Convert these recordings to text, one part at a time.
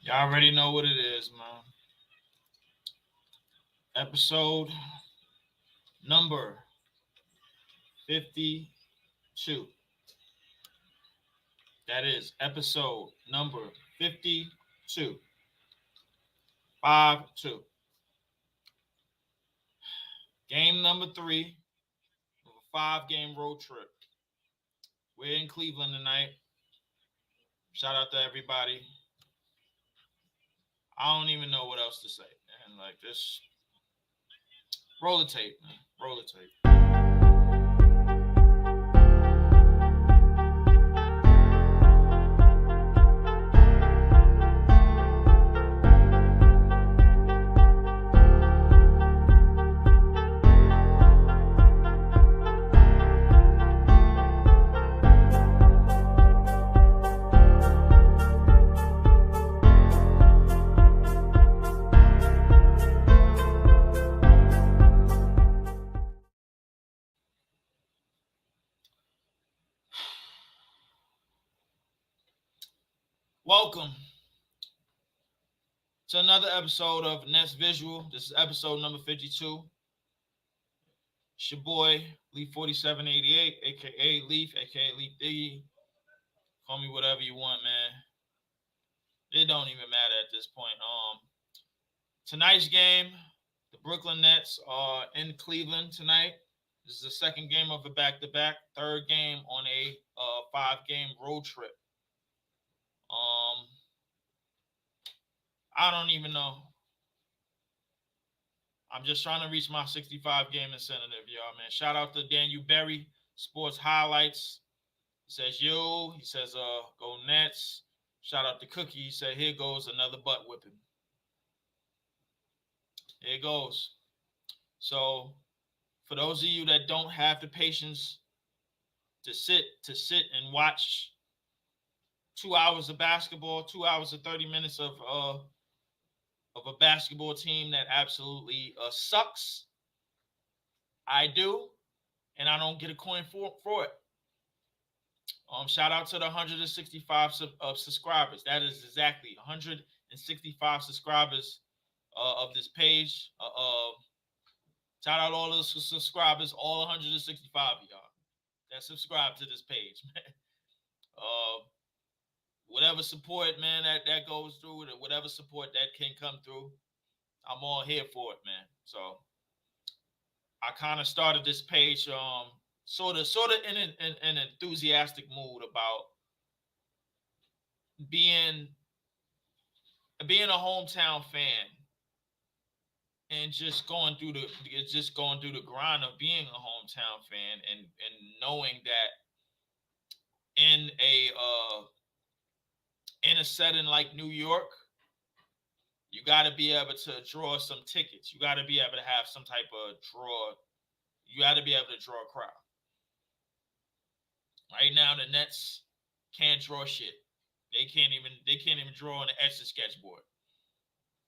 Y'all already know what it is, man. Episode number 52. That is episode number 52. 5-2. Game number 3 of a 5-game road trip. We're in Cleveland tonight. Shout out to everybody. I don't even know what else to say, man. Like, just roll the tape, man. Roll the tape. Welcome to another episode of Nets Visual. This is episode number 52. It's your boy, Leaf4788, aka Leaf, aka Leaf Diggy. Call me whatever you want, man. It don't even matter at this point. Tonight's game, the Brooklyn Nets are in Cleveland tonight. This is the second game of a back-to-back, third game on a 5-game road trip. I don't even know. I'm just trying to reach my 65 game incentive, y'all, man. Shout out to Daniel Berry, Sports Highlights. He says, yo. He says, go Nets. Shout out to Cookie. He said, here goes another butt whipping. Here it goes. So, for those of you that don't have the patience to sit and watch 2 hours of basketball, 2 hours and 30 minutes of a basketball team that absolutely sucks, I do, and I don't get a coin for it. Shout out to the 165 subscribers. That is exactly 165 subscribers of this page. Shout out all the subscribers, all 165 of y'all that subscribe to this page, man. Whatever support, man, that goes through, whatever support that can come through, I'm all here for it, man. So I kind of started this page sort of in an enthusiastic mood about being a hometown fan and just going through the grind of being a hometown fan and knowing that in a setting like New York, you got to be able to draw some tickets. You got to be able to have some type of draw. You got to be able to draw a crowd. Right now, the Nets can't draw shit. They can't even draw on the Etch-a sketchboard.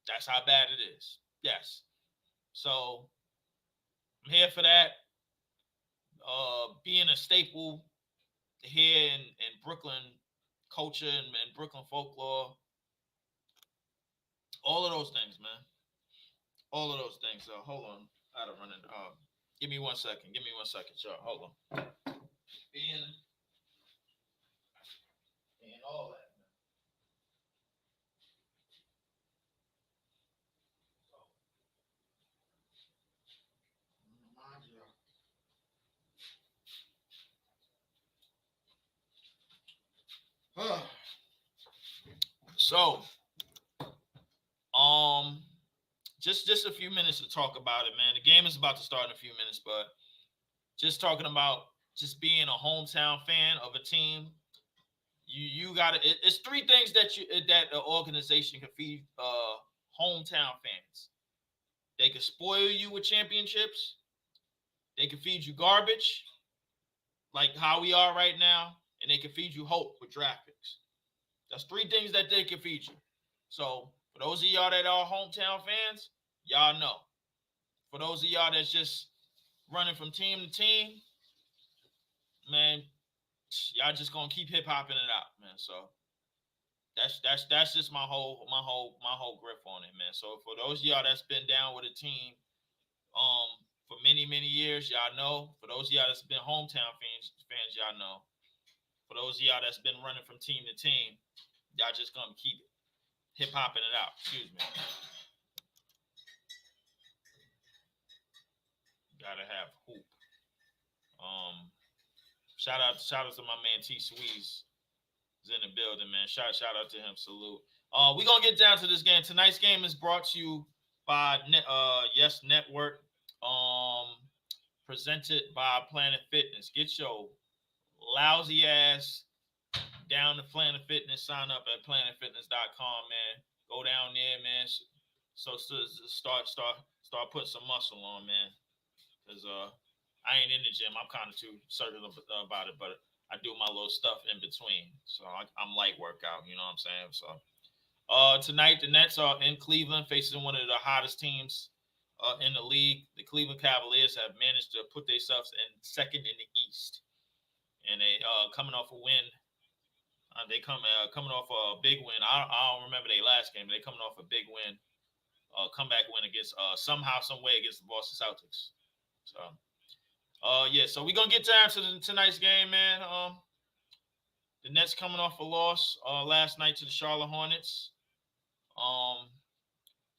That's how bad it is. Yes. So I'm here for that. Being a staple here in Brooklyn culture and Brooklyn folklore. All of those things, man. All of those things. Hold on. I gotta run it. Give me 1 second. Y'all. Hold on. Being all that. So, just a few minutes to talk about it, man. The game is about to start in a few minutes, but just talking about just being a hometown fan of a team, you gotta. It's three things that the organization can feed hometown fans. They can spoil you with championships. They can feed you garbage, like how we are right now, and they can feed you hope with draft picks. That's three things that they can feed you. So for those of y'all that are hometown fans, y'all know. For those of y'all that's just running from team to team, man, y'all just gonna keep hip hopping it out, man. So That's just my whole grip on it, man. So for those of y'all that's been down with a team, for many years, y'all know. For those of y'all that's been hometown fans, y'all know. For those of y'all that's been running from team to team, y'all just gonna keep hip hopping it out. Excuse me. Gotta have hoop. Shout out to my man T Sweeze is in the building, man. Shout out to him. Salute. We're gonna get down to this game. Tonight's game is brought to you by Yes Network. Presented by Planet Fitness. Get your lousy ass down to Planet Fitness. Sign up at planetfitness.com, man. Go down there, man. So start putting some muscle on, man. Cause I ain't in the gym. I'm kind of too certain about it, but I do my little stuff in between. So I'm light workout. You know what I'm saying? So tonight the Nets are in Cleveland facing one of the hottest teams in the league. The Cleveland Cavaliers have managed to put themselves in second in the East, and they coming off a win. They coming off a big win. I don't remember their last game, but they coming off a big win, comeback win against somehow, some way against the Boston Celtics. So, yeah. So we're gonna get down to tonight's game, man. The Nets coming off a loss last night to the Charlotte Hornets.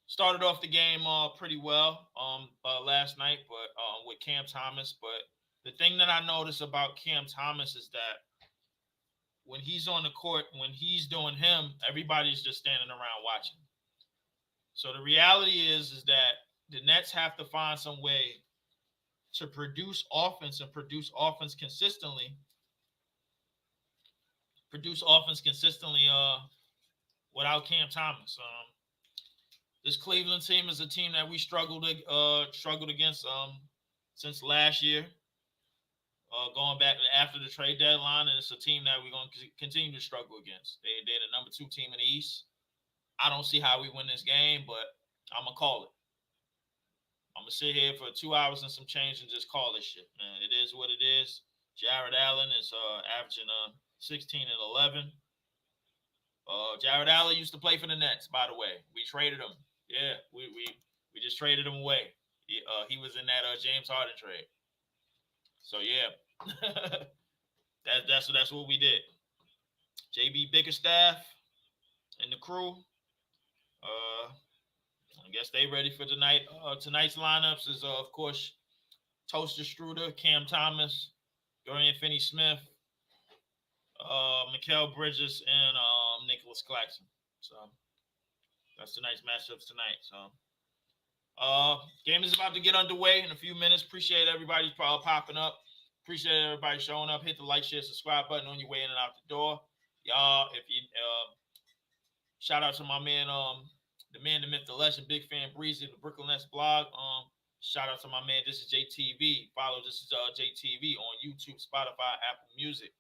Started off the game pretty well last night, but with Cam Thomas. But the thing that I noticed about Cam Thomas is that when he's on the court, when he's doing him, everybody's just standing around watching. So the reality is that the Nets have to find some way to produce offense and produce offense consistently. Without Cam Thomas. This Cleveland team is a team that we struggled against since last year. Going back after the trade deadline, and it's a team that we're going to continue to struggle against. They're the number 2 team in the East. I don't see how we win this game, but I'm going to call it. I'm going to sit here for 2 hours and some change and just call this shit, man. It is what it is. Jared Allen is averaging 16 and 11. Jared Allen used to play for the Nets, by the way. We traded him. Yeah, we just traded him away. He was in that James Harden trade. So yeah, that's what we did. JB Bickerstaff and the crew. I guess they ready for tonight. Tonight's lineups is of course Toaster Struder, Cam Thomas, Dorian Finney-Smith, Mikal Bridges, and Nicholas Claxton. So that's tonight's matchups tonight. So game is about to get underway in a few minutes. Appreciate everybody popping up. Appreciate everybody showing up. Hit the like, share, subscribe button on your way in and out the door. Y'all, if you shout out to my man, the man, the myth, the legend, big fan Breezy, the Brooklyn Nets blog. Shout out to my man. This is JTV. Follow this is JTV on YouTube, Spotify, Apple Music.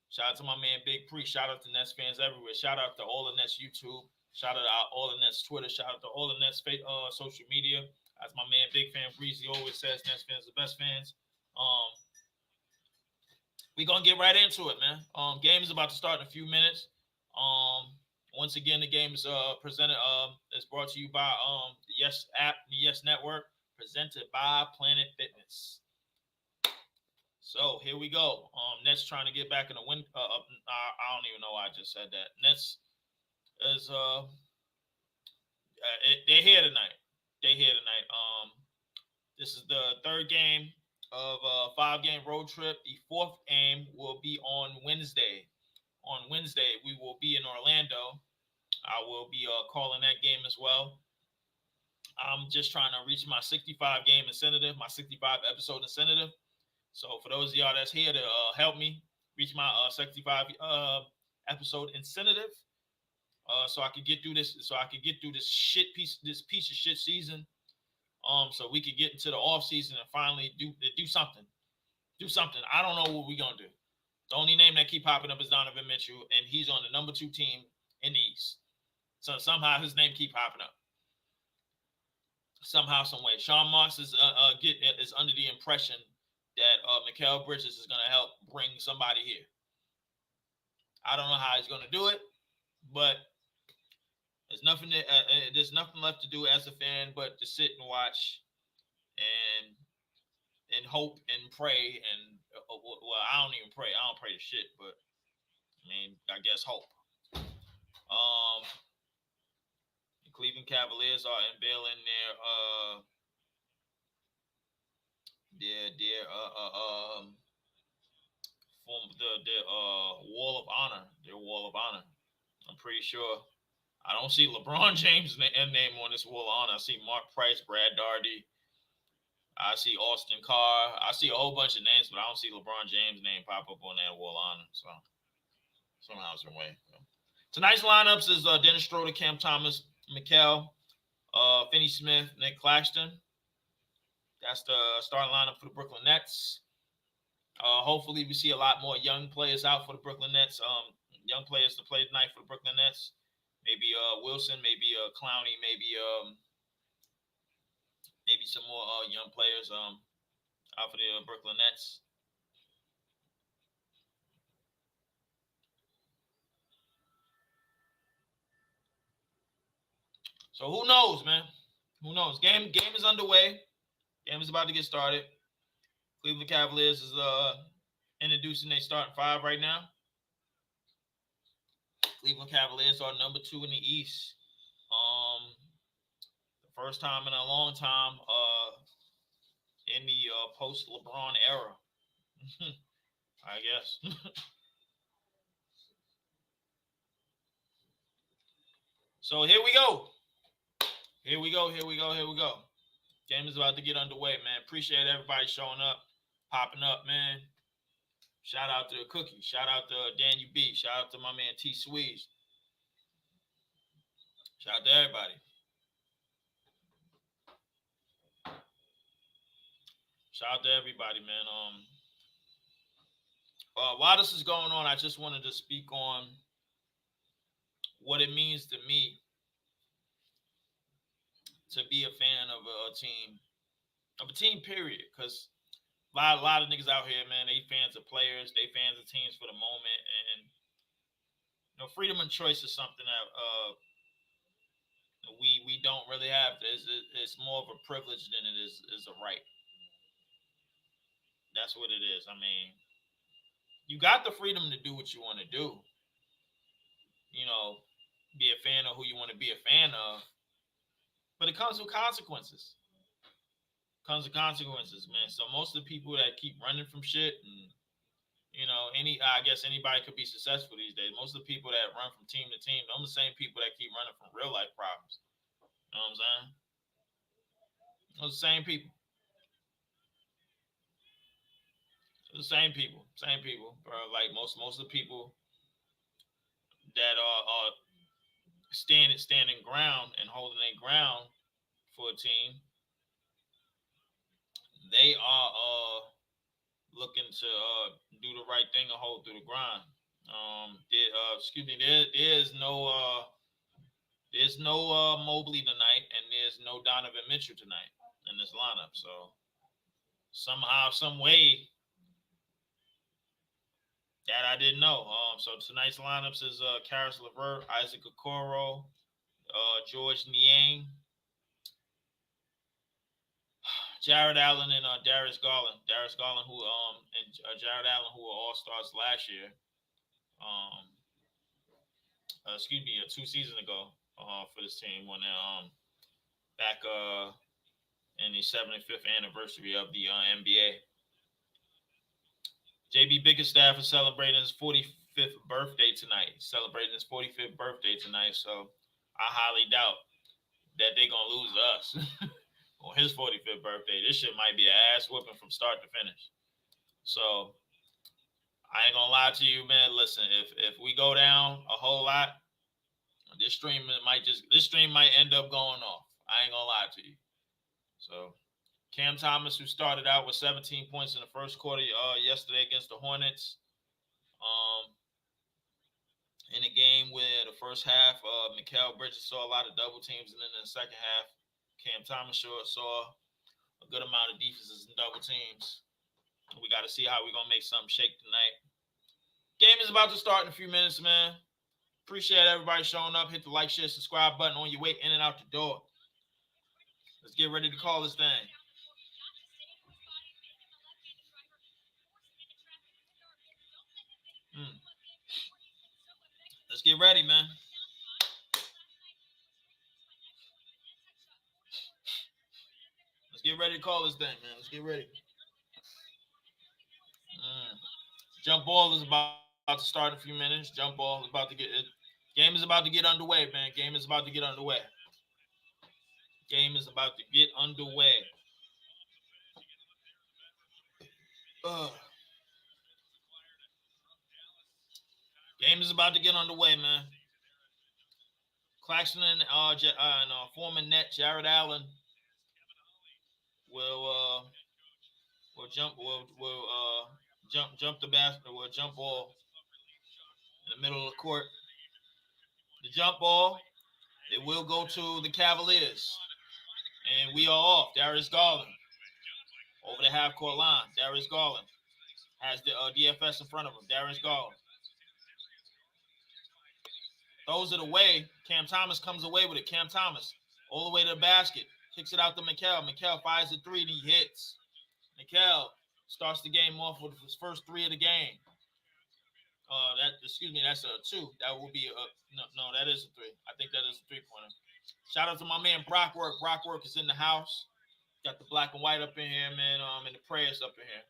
Shout out to my man Big Pre. Shout out to Nets fans everywhere. Shout out to all the Nets YouTube. Shout out to all the Nets Twitter. Shout out to all the Nets social media. As my man Big Fan Breezy always says, Nets fans are the best fans. We're gonna get right into it, man. Game is about to start in a few minutes. Once again, the game is presented. It's brought to you by the Yes app, the Yes Network, presented by Planet Fitness. So here we go. Nets trying to get back in the win. I don't even know why I just said that. Nets is they're here tonight. This is the third game of a 5-game road trip. The 4th game will be on Wednesday. On Wednesday, we will be in Orlando. I will be calling that game as well. I'm just trying to reach my 65 game incentive, my 65 episode incentive. So for those of y'all that's here to help me reach my 65 episode incentive, so I could get through this, this piece of shit season. So we could get into the off season and finally do something. I don't know what we're gonna do. The only name that keep popping up is Donovan Mitchell, and he's on the number 2 team in the East. So somehow his name keep popping up. Somehow, some way. Sean Marks is under the impression that Mikal Bridges is gonna help bring somebody here. I don't know how he's gonna do it. But there's nothing left to do as a fan but to sit and watch and hope and pray well, I don't even pray. I don't pray to shit, but I mean, I guess hope. The Cleveland Cavaliers are unveiling their wall of honor. Their wall of honor. I'm pretty sure. I don't see LeBron James' name on this wall of honor. I see Mark Price, Brad Daugherty. I see Austin Carr. I see a whole bunch of names, but I don't see LeBron James' name pop up on that wall of honor. So somehow some way. Tonight's lineups is Dennis Schroeder, Cam Thomas, Mikal, Finney Smith, Nick Claxton. That's the starting lineup for the Brooklyn Nets. Hopefully, we see a lot more young players out for the Brooklyn Nets. Young players to play tonight for the Brooklyn Nets. Maybe Wilson, maybe Clowney, maybe some more young players out for the Brooklyn Nets. So who knows, man? Who knows? Game is underway. Game is about to get started. Cleveland Cavaliers is introducing their starting five right now. Cleveland Cavaliers are number 2 in the East. The first time in a long time in the post LeBron era, I guess. So here we go. Here we go. Game is about to get underway, man. Appreciate everybody showing up, popping up, man. Shout out to Cookie. Shout out to Dan UB. Shout out to my man T Sweeze. Shout out to everybody. Shout out to everybody, man. While this is going on, I just wanted to speak on what it means to me to be a fan of a team, period. Because a lot of niggas out here, man, they fans of players, they fans of teams for the moment, and freedom of choice is something that we don't really have. It's more of a privilege than it is a right. That's what it is. I mean, you got the freedom to do what you want to do. Be a fan of who you want to be a fan of. But it comes with consequences. Man. So most of the people that keep running from shit and I guess anybody could be successful these days. Most of the people that run from team to team, those are the same people that keep running from real life problems. You know what I'm saying? Those are the same people. Same people, bro. Like most of the people that are standing ground and holding their ground for a team, they are looking to do the right thing and hold through the grind. There's no Mobley tonight, and there's no Donovan Mitchell tonight in this lineup. So somehow, some way, that I didn't know. So tonight's lineups is Caris LeVert, Isaac Okoro, George Niang, Jared Allen, and Darius Garland. Darius Garland, who and Jared Allen, who were all stars last year. 2 seasons ago for this team when back in the 75th anniversary of the NBA. JB Bickerstaff is celebrating his 45th birthday tonight. Celebrating his 45th birthday tonight, so I highly doubt that they're gonna lose to us on his 45th birthday. This shit might be an ass whooping from start to finish. So I ain't gonna lie to you, man. Listen, if we go down a whole lot, this stream might end up going off. I ain't gonna lie to you. So Cam Thomas, who started out with 17 points in the first quarter yesterday against the Hornets, in a game where the first half, Mikal Bridges saw a lot of double teams, and then in the second half, Cam Thomas saw a good amount of defenses and double teams. We got to see how we're gonna make something shake tonight. Game is about to start in a few minutes, man. Appreciate everybody showing up. Hit the like, share, subscribe button on your way in and out the door. Let's get ready to call this thing. Let's get ready, man. Let's get ready to call this thing, man. Let's get ready. Jump ball is about to start in a few minutes. Jump ball is about to get it. Game is about to get underway, man. Game is about to get underway. Game is about to get underway. Game is about to get underway, man. Claxton and former net Jared Allen will jump the basket, will jump ball in the middle of the court. The jump ball, it will go to the Cavaliers. And we are off. Darius Garland over the half court line. Darius Garland has the DFS in front of him. Darius Garland throws it away. Cam Thomas comes away with it. Cam Thomas all the way to the basket. Kicks it out to Mikal. Mikal fires a three and he hits. Mikal starts the game off with his first three of the game. That's a two. That will be that is a three. I think that is a 3-pointer. Shout out to my man Brockwork. Brockwork is in the house. Got the black and white up in here, man. And the prayers up in here.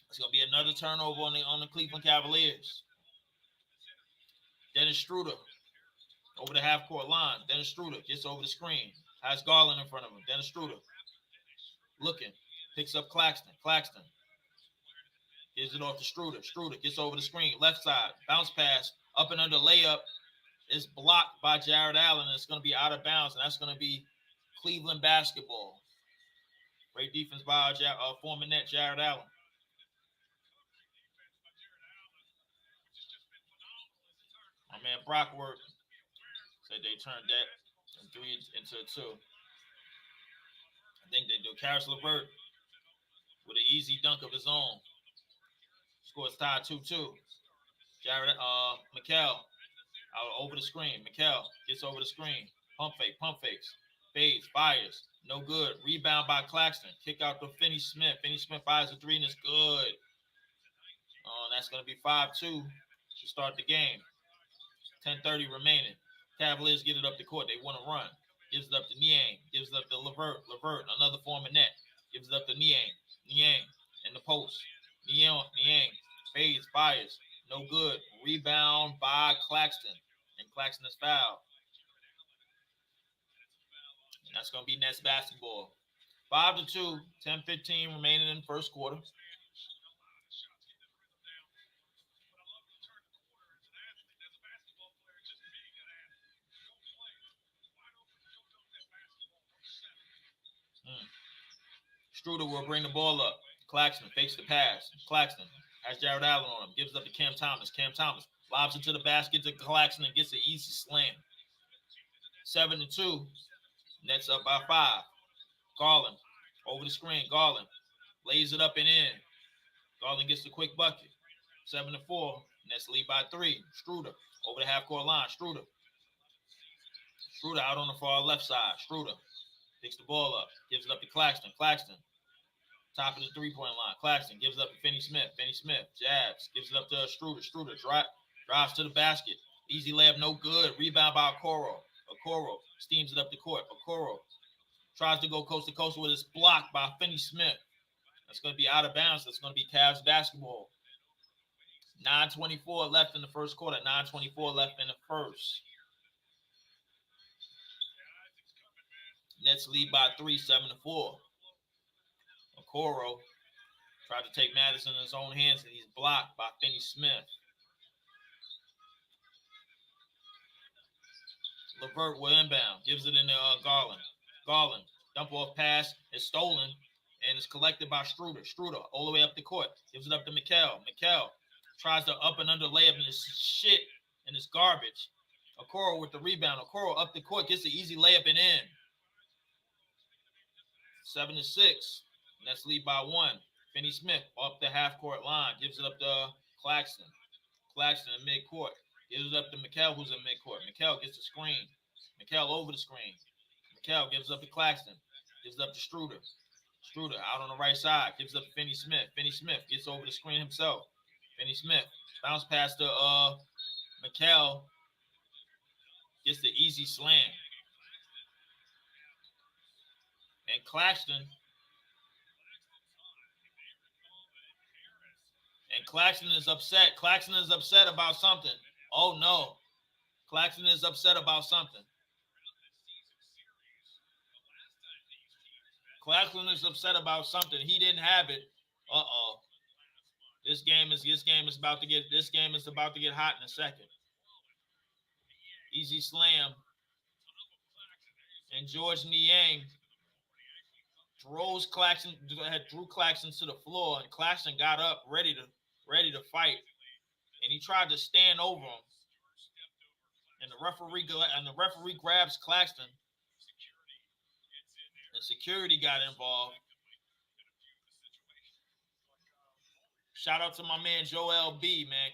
It's gonna be another turnover on the Cleveland Cavaliers. Dennis Schroeder over the half court line. Dennis Schroeder gets over the screen. Has Garland in front of him. Dennis Schroeder looking, picks up Claxton. Claxton gives it off to Schroeder. Schroeder gets over the screen. Left side, bounce pass, up and under layup. Is blocked by Jared Allen. And it's going to be out of bounds, and that's going to be Cleveland basketball. Great defense by former net Jared Allen. My man Brockwork said they turned that from 3 into a 2. I think they do. Caris LeVert with an easy dunk of his own. Scores tied 2-2. Jared Mikal out over the screen. Mikal gets over the screen. Pump fakes. Fades, fires. No good. Rebound by Claxton. Kick out to Finney Smith. Finney Smith fires a three and it's good. That's going to be 5-2 to start the game. 10:30 remaining. Cavaliers get it up the court. They want to run. Gives it up to Niang. Gives it up to LeVert. LeVert, another former net. Gives it up to Niang. Niang in the post. Niang fades, fires. No good. Rebound by Claxton. And Claxton is fouled. And that's going to be Nets basketball. 5-2. 10:15 remaining in the first quarter. Schroeder will bring the ball up. Claxton fakes the pass. Claxton has Jared Allen on him. Gives it up to Cam Thomas. Cam Thomas lobs it to the basket to Claxton and gets an easy slam. 7-2. Nets up by 5. Garland over the screen. Garland lays it up and in. Garland gets the quick bucket. 7-4. Nets lead by 3. Schroeder over the half court line. Schroeder out on the far left side. Schroeder picks the ball up. Gives it up to Claxton. Claxton top of the 3-point line. Claxton gives it up to Finney Smith. Finney Smith jabs. Gives it up to Schroeder. Schroeder drives to the basket. Easy layup, no good. Rebound by Okoro. Okoro steams it up the court. Okoro tries to go coast to coast with his block by Finney Smith. That's going to be out of bounds. That's going to be Cavs basketball. 9:24 left in the first quarter. 9:24 left in the first. Nets lead by 3, 7-4. Okoro tried to take Madison in his own hands, and he's blocked by Finney Smith. LeVert will inbound. Gives it in to Garland. Garland, dump off pass is stolen and is collected by Schroeder. Schroeder all the way up the court. Gives it up to Mikal. Mikal tries to up and under layup, and it's shit and it's garbage. Okoro with the rebound. Okoro up the court, gets the easy layup and in. 7-6. Nets lead by 1. Finney Smith up the half court line. Gives it up to Claxton. Claxton in midcourt. Gives it up to Mikal, who's in midcourt. Mikal gets the screen. Mikal over the screen. Mikal gives up to Claxton. Gives it up to Struder. Struder out on the right side. Gives up to Finney Smith. Finney Smith gets over the screen himself. Finney Smith bounce pass to Mikal. Gets the easy slam. And Claxton. And Claxton is upset. Claxton is upset about something. Oh, no. Claxton is upset about something. Claxton is upset about something. He didn't have it. Uh-oh. This game is about to get hot in a second. Easy slam. And Georges Niang drew Claxton to the floor, and Claxton got up ready to fight. And he tried to stand over him. And the referee grabs Claxton. And security got involved. Shout out to my man Joel B, man.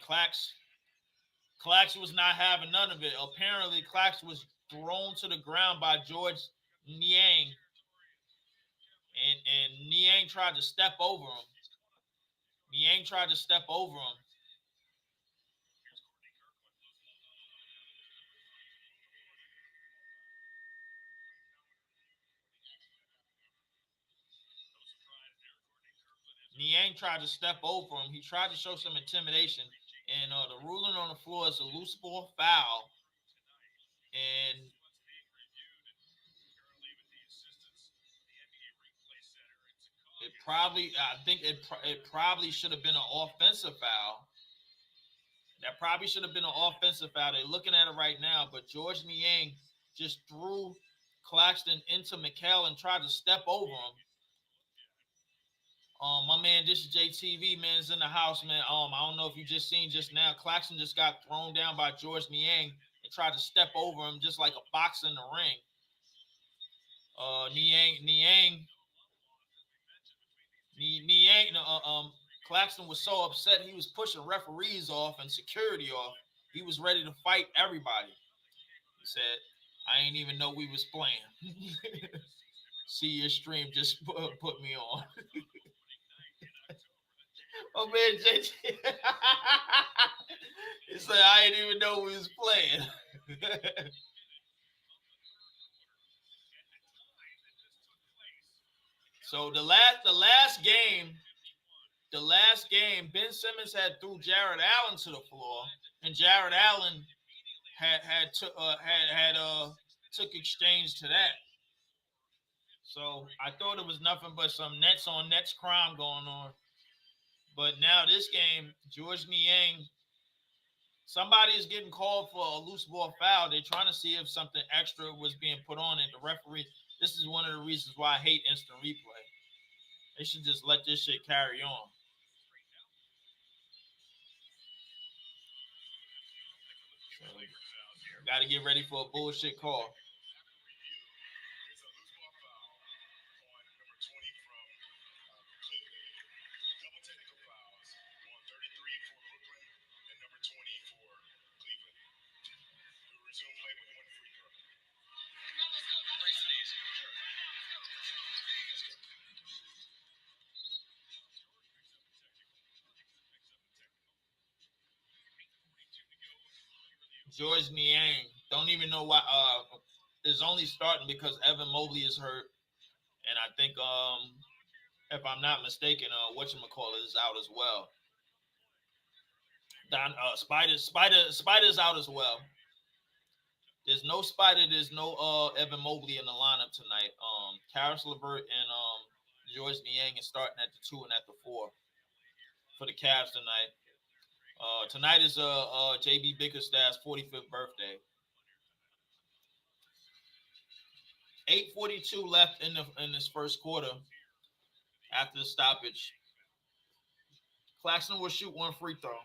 Clax was not having none of it. Apparently, Clax was thrown to the ground by Georges Niang. And Niang tried to step over him. Niang tried to step over him. He tried to show some intimidation. And the ruling on the floor is a loose ball foul. And it probably should have been an offensive foul. That probably should have been an offensive foul. They're looking at it right now, but Georges Niang just threw Claxton into Mikal and tried to step over him. My man, this is JTV, man, is in the house, man. I don't know if you just seen just now. Claxton just got thrown down by Georges Niang and tried to step over him just like a boxer in the ring. Claxton was so upset he was pushing referees off and security off. He was ready to fight everybody. He said, "I ain't even know we was playing." See your stream just put me on. Oh man, JT. He said, "I didn't even know we was playing." So the last game, Ben Simmons had threw Jared Allen to the floor, and Jared Allen took exchange to that. So I thought it was nothing but some nets on nets crime going on. But now this game, Georges Niang, somebody is getting called for a loose ball foul. They're trying to see if something extra was being put on it. The referee, this is one of the reasons why I hate instant replay. They should just let this shit carry on. So, got to get ready for a bullshit call. Georges Niang, don't even know why is only starting because Evan Mobley is hurt. And I think if I'm not mistaken, whatchamacallit is out as well. Spider's out as well. There's no Spider, there's no Evan Mobley in the lineup tonight. Caris LeVert and Georges Niang is starting at the 2 and at the 4 for the Cavs tonight. Tonight is JB Bickerstaff's 45th birthday. 8:42 left in this first quarter after the stoppage. Claxton will shoot one free throw.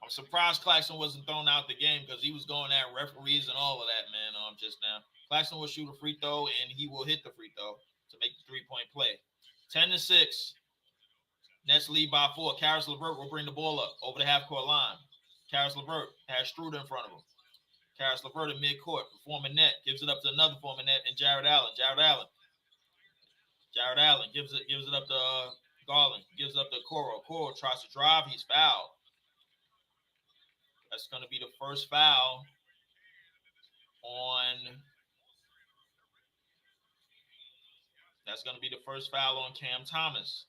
I'm surprised Claxton wasn't thrown out the game because he was going at referees and all of that, man. Just now. Claxton will shoot a free throw and he will hit the free throw to make the 3-point play. 10-6. Nets lead by 4. Caris LeVert will bring the ball up over the half-court line. Caris LeVert has Struder in front of him. Caris LeVert in mid-court, performing net, gives it up to another former net, and Jared Allen. Jared Allen gives it up to Garland, gives it up to Okoro. Okoro tries to drive, he's fouled. That's going to be the first foul on. That's going to be the first foul on Cam Thomas.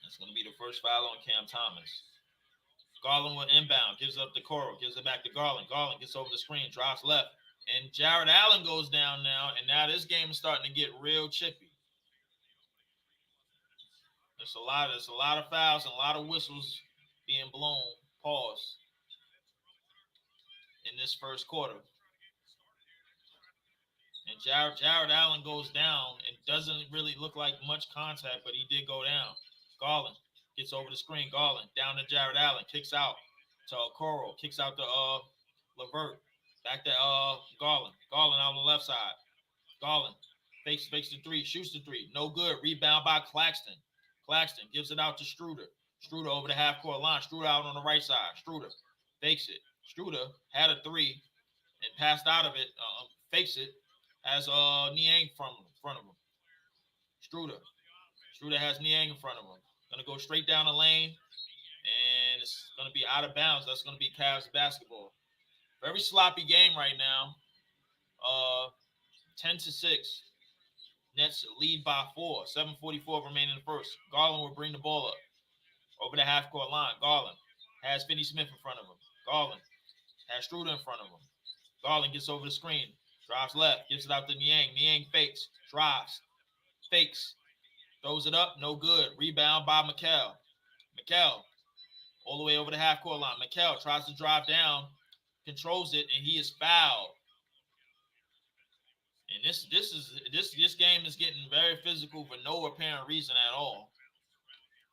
That's going to be the first foul on Cam Thomas. Garland will inbound, gives it up to Okoro, gives it back to Garland. Garland gets over the screen, drops left. And Jared Allen goes down now, and now this game is starting to get real chippy. There's a lot of fouls and a lot of whistles being blown, pause, in this first quarter. And Jared Allen goes down. It doesn't really look like much contact, but he did go down. Garland gets over the screen. Garland down to Jared Allen, kicks out to Okoro, kicks out to LeVert. Back to Garland. Garland on the left side. Garland fakes the three, shoots the three. No good. Rebound by Claxton. Claxton gives it out to Struder. Struder over the half-court line. Struder out on the right side. Struder fakes it. Struder had a three and passed out of it. Fakes it. Has Niang in front of him. Struder has Niang in front of him. Going to go straight down the lane. And it's going to be out of bounds. That's going to be Cavs basketball. Very sloppy game right now. 10-6. Nets lead by 4. 7:44 remaining in the first. Garland will bring the ball up over the half-court line. Garland has Finney Smith in front of him. Garland has Struder in front of him. Garland gets over the screen. Drives left. Gives it out to Niang. Niang fakes. Drives. Fakes. Throws it up. No good. Rebound by Mikal. Mikal all the way over the half-court line. Mikal tries to drive down. Controls it, and he is fouled. And this game is getting very physical for no apparent reason at all.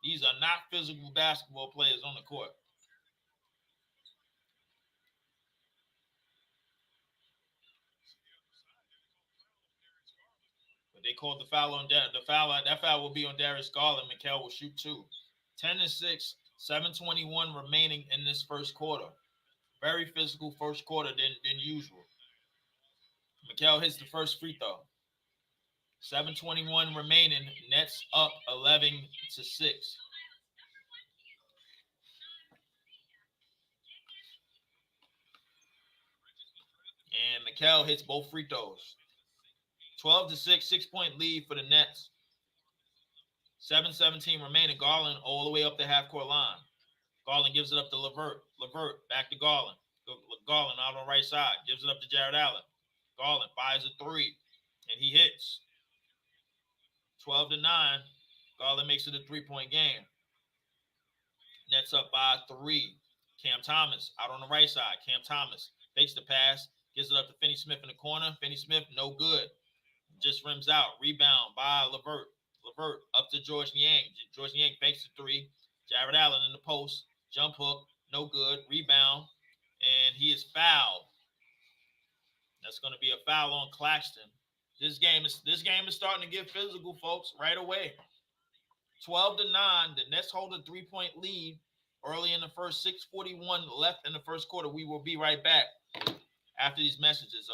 These are not physical basketball players on the court. But they called the foul on that foul will be on Darius Garland. Mikal will shoot 2. 10-6, 7:21 remaining in this first quarter. Very physical first quarter than usual. Mikal hits the first free throw. 7:21 remaining. Nets up 11-6. And Mikal hits both free throws. 12-6, 6-point lead for the Nets. 7:17 remaining. Garland all the way up the half-court line. Garland gives it up to LeVert. LeVert back to Garland. Garland out on the right side. Gives it up to Jared Allen. Garland fires a three, and he hits. 12-9. Garland makes it a 3-point game. Nets up by 3. Cam Thomas out on the right side. Cam Thomas fakes the pass. Gives it up to Finney Smith in the corner. Finney Smith, no good. Just rims out. Rebound by LeVert. LeVert up to Georges Niang. Georges Niang fakes the 3. Jared Allen in the post. Jump hook. No good. Rebound. And he is fouled. That's going to be a foul on Claxton. This game is starting to get physical, folks, right away. 12-9. The Nets hold a 3-point lead early in the first. 6:41 left in the first quarter. We will be right back after these messages.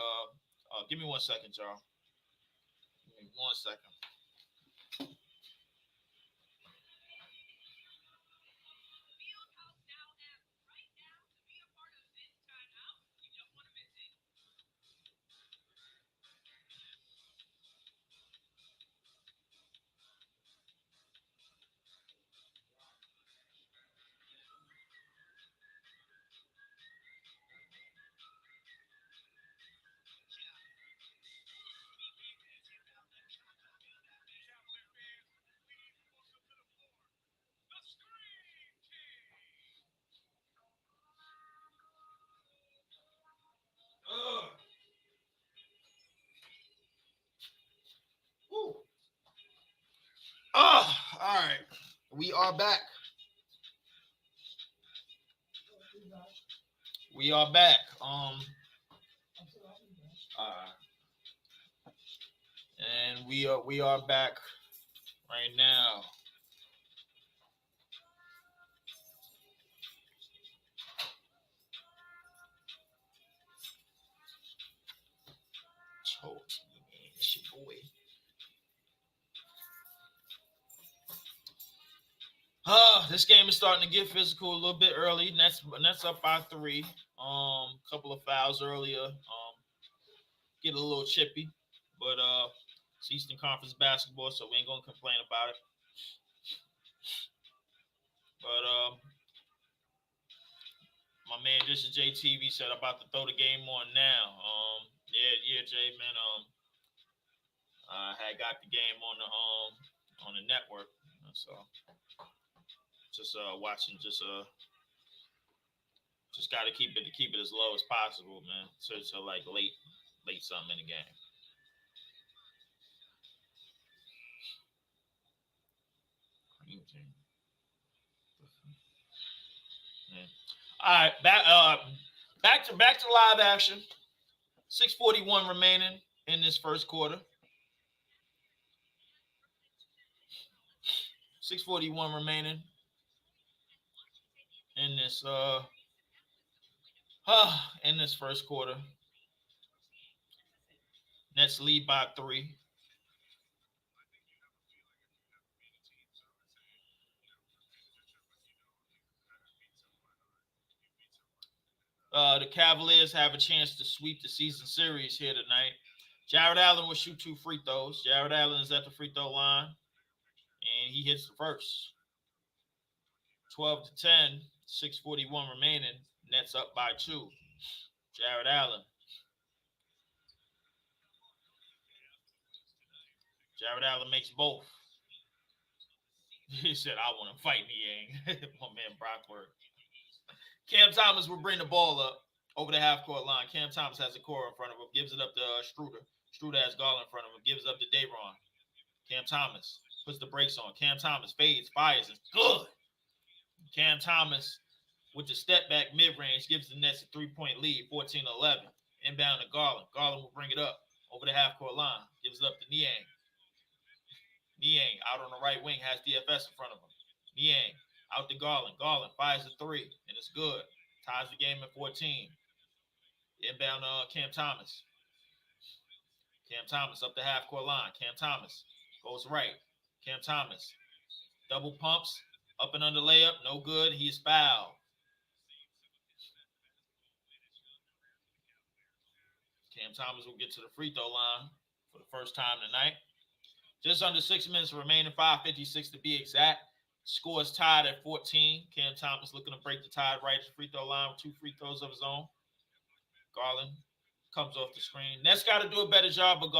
Give me 1 second, y'all. Give me 1 second. All right. We are back. We are back. And we are back right now. It's your boy. This game is starting to get physical a little bit early. Nets up by 3. Couple of fouls earlier. Get a little chippy, but it's Eastern Conference basketball, so we ain't gonna complain about it. But my man, this is JTV said I'm about to throw the game on now. Yeah, Jay, man. I had got the game on the network, so just watching, just got to keep it as low as possible, man. So like late something in the game. Yeah. All right, back to live action. 6:41 remaining in this first quarter. 6:41 remaining in this first quarter. Nets lead by 3. The Cavaliers have a chance to sweep the season series here tonight. Jared Allen will shoot 2 free throws. Jared Allen is at the free throw line, and he hits the first. 12-10, 6:41 remaining. Nets up by 2. Jared Allen. Jared Allen makes both. He said, I want to fight Niang. My man, Brockworth. Cam Thomas will bring the ball up over the half-court line. Cam Thomas has a core in front of him, gives it up to Schroeder. Schroeder has Gall in front of him, gives it up to Day'Ron. Cam Thomas puts the brakes on. Cam Thomas fades, fires, it's good. Cam Thomas with the step back mid-range gives the Nets a 3-point lead, 14-11. Inbound to Garland. Garland will bring it up over the half-court line. Gives it up to Niang. Niang out on the right wing has DFS in front of him. Niang out to Garland. Garland fires a 3, and it's good. Ties the game at 14. Inbound Cam Thomas. Cam Thomas up the half-court line. Cam Thomas goes right. Cam Thomas double pumps. Up and under layup. No good. He's fouled. Cam Thomas will get to the free throw line for the first time tonight. Just under 6 minutes remaining. 5:56 to be exact. Score is tied at 14. Cam Thomas looking to break the tie right at the free throw line with 2 free throws of his own. Garland comes off the screen. Nets got to do a better job of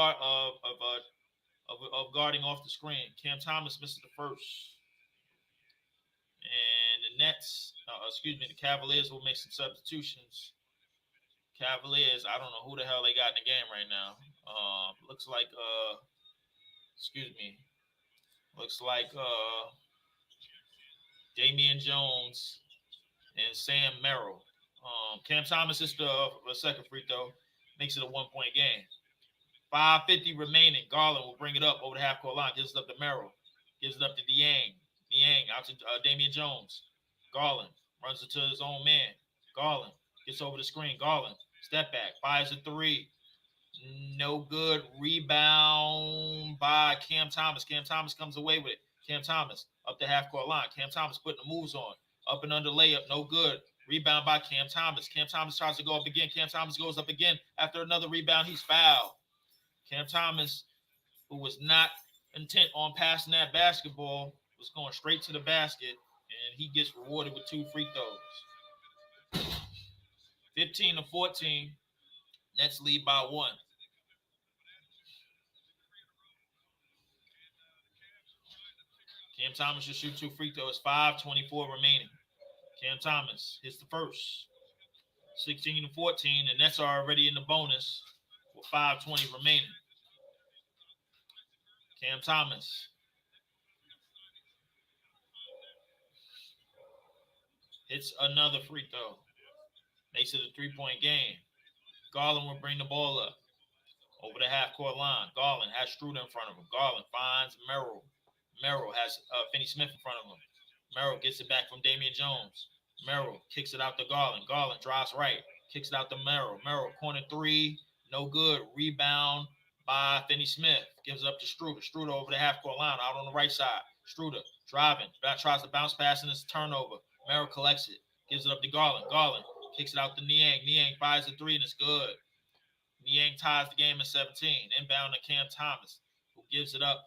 guarding off the screen. Cam Thomas misses the first. And the Nets, the Cavaliers will make some substitutions. Cavaliers, I don't know who the hell they got in the game right now. Looks like Damian Jones and Sam Merrill. Cam Thomas is the second free throw, makes it a 1-point game. 5:50 remaining. Garland will bring it up over the half-court line, gives it up to Merrill, gives it up to Niang. Niang out to Damian Jones. Garland runs it to his own man. Garland gets over the screen. Garland step back, fires a 3. No good. Rebound by Cam Thomas. Cam Thomas comes away with it. Cam Thomas up the half-court line. Cam Thomas putting the moves on. Up and under layup. No good. Rebound by Cam Thomas. Cam Thomas tries to go up again. Cam Thomas goes up again. After another rebound, he's fouled. Cam Thomas, who was not intent on passing that basketball, was going straight to the basket, and he gets rewarded with 2 free throws. 15-14. Nets lead by 1. Cam Thomas should shoot 2 free throws. 5:24 remaining. Cam Thomas hits the first. 16-14. The Nets are already in the bonus with 5:20 remaining. Cam Thomas hits another free throw. Makes it a 3-point game. Garland will bring the ball up. Over the half-court line. Garland has Struder in front of him. Garland finds Merrill. Merrill has Finney Smith in front of him. Merrill gets it back from Damian Jones. Merrill kicks it out to Garland. Garland drives right. Kicks it out to Merrill. Merrill, corner three. No good. Rebound by Finney Smith. Gives it up to Struder. Struder over the half-court line out on the right side. Struder driving. Tries to bounce pass and it's a turnover. Merrill collects it. Gives it up to Garland. Garland kicks it out to Niang. Niang fires a three and it's good. Niang ties the game at 17. Inbound to Cam Thomas, who gives it up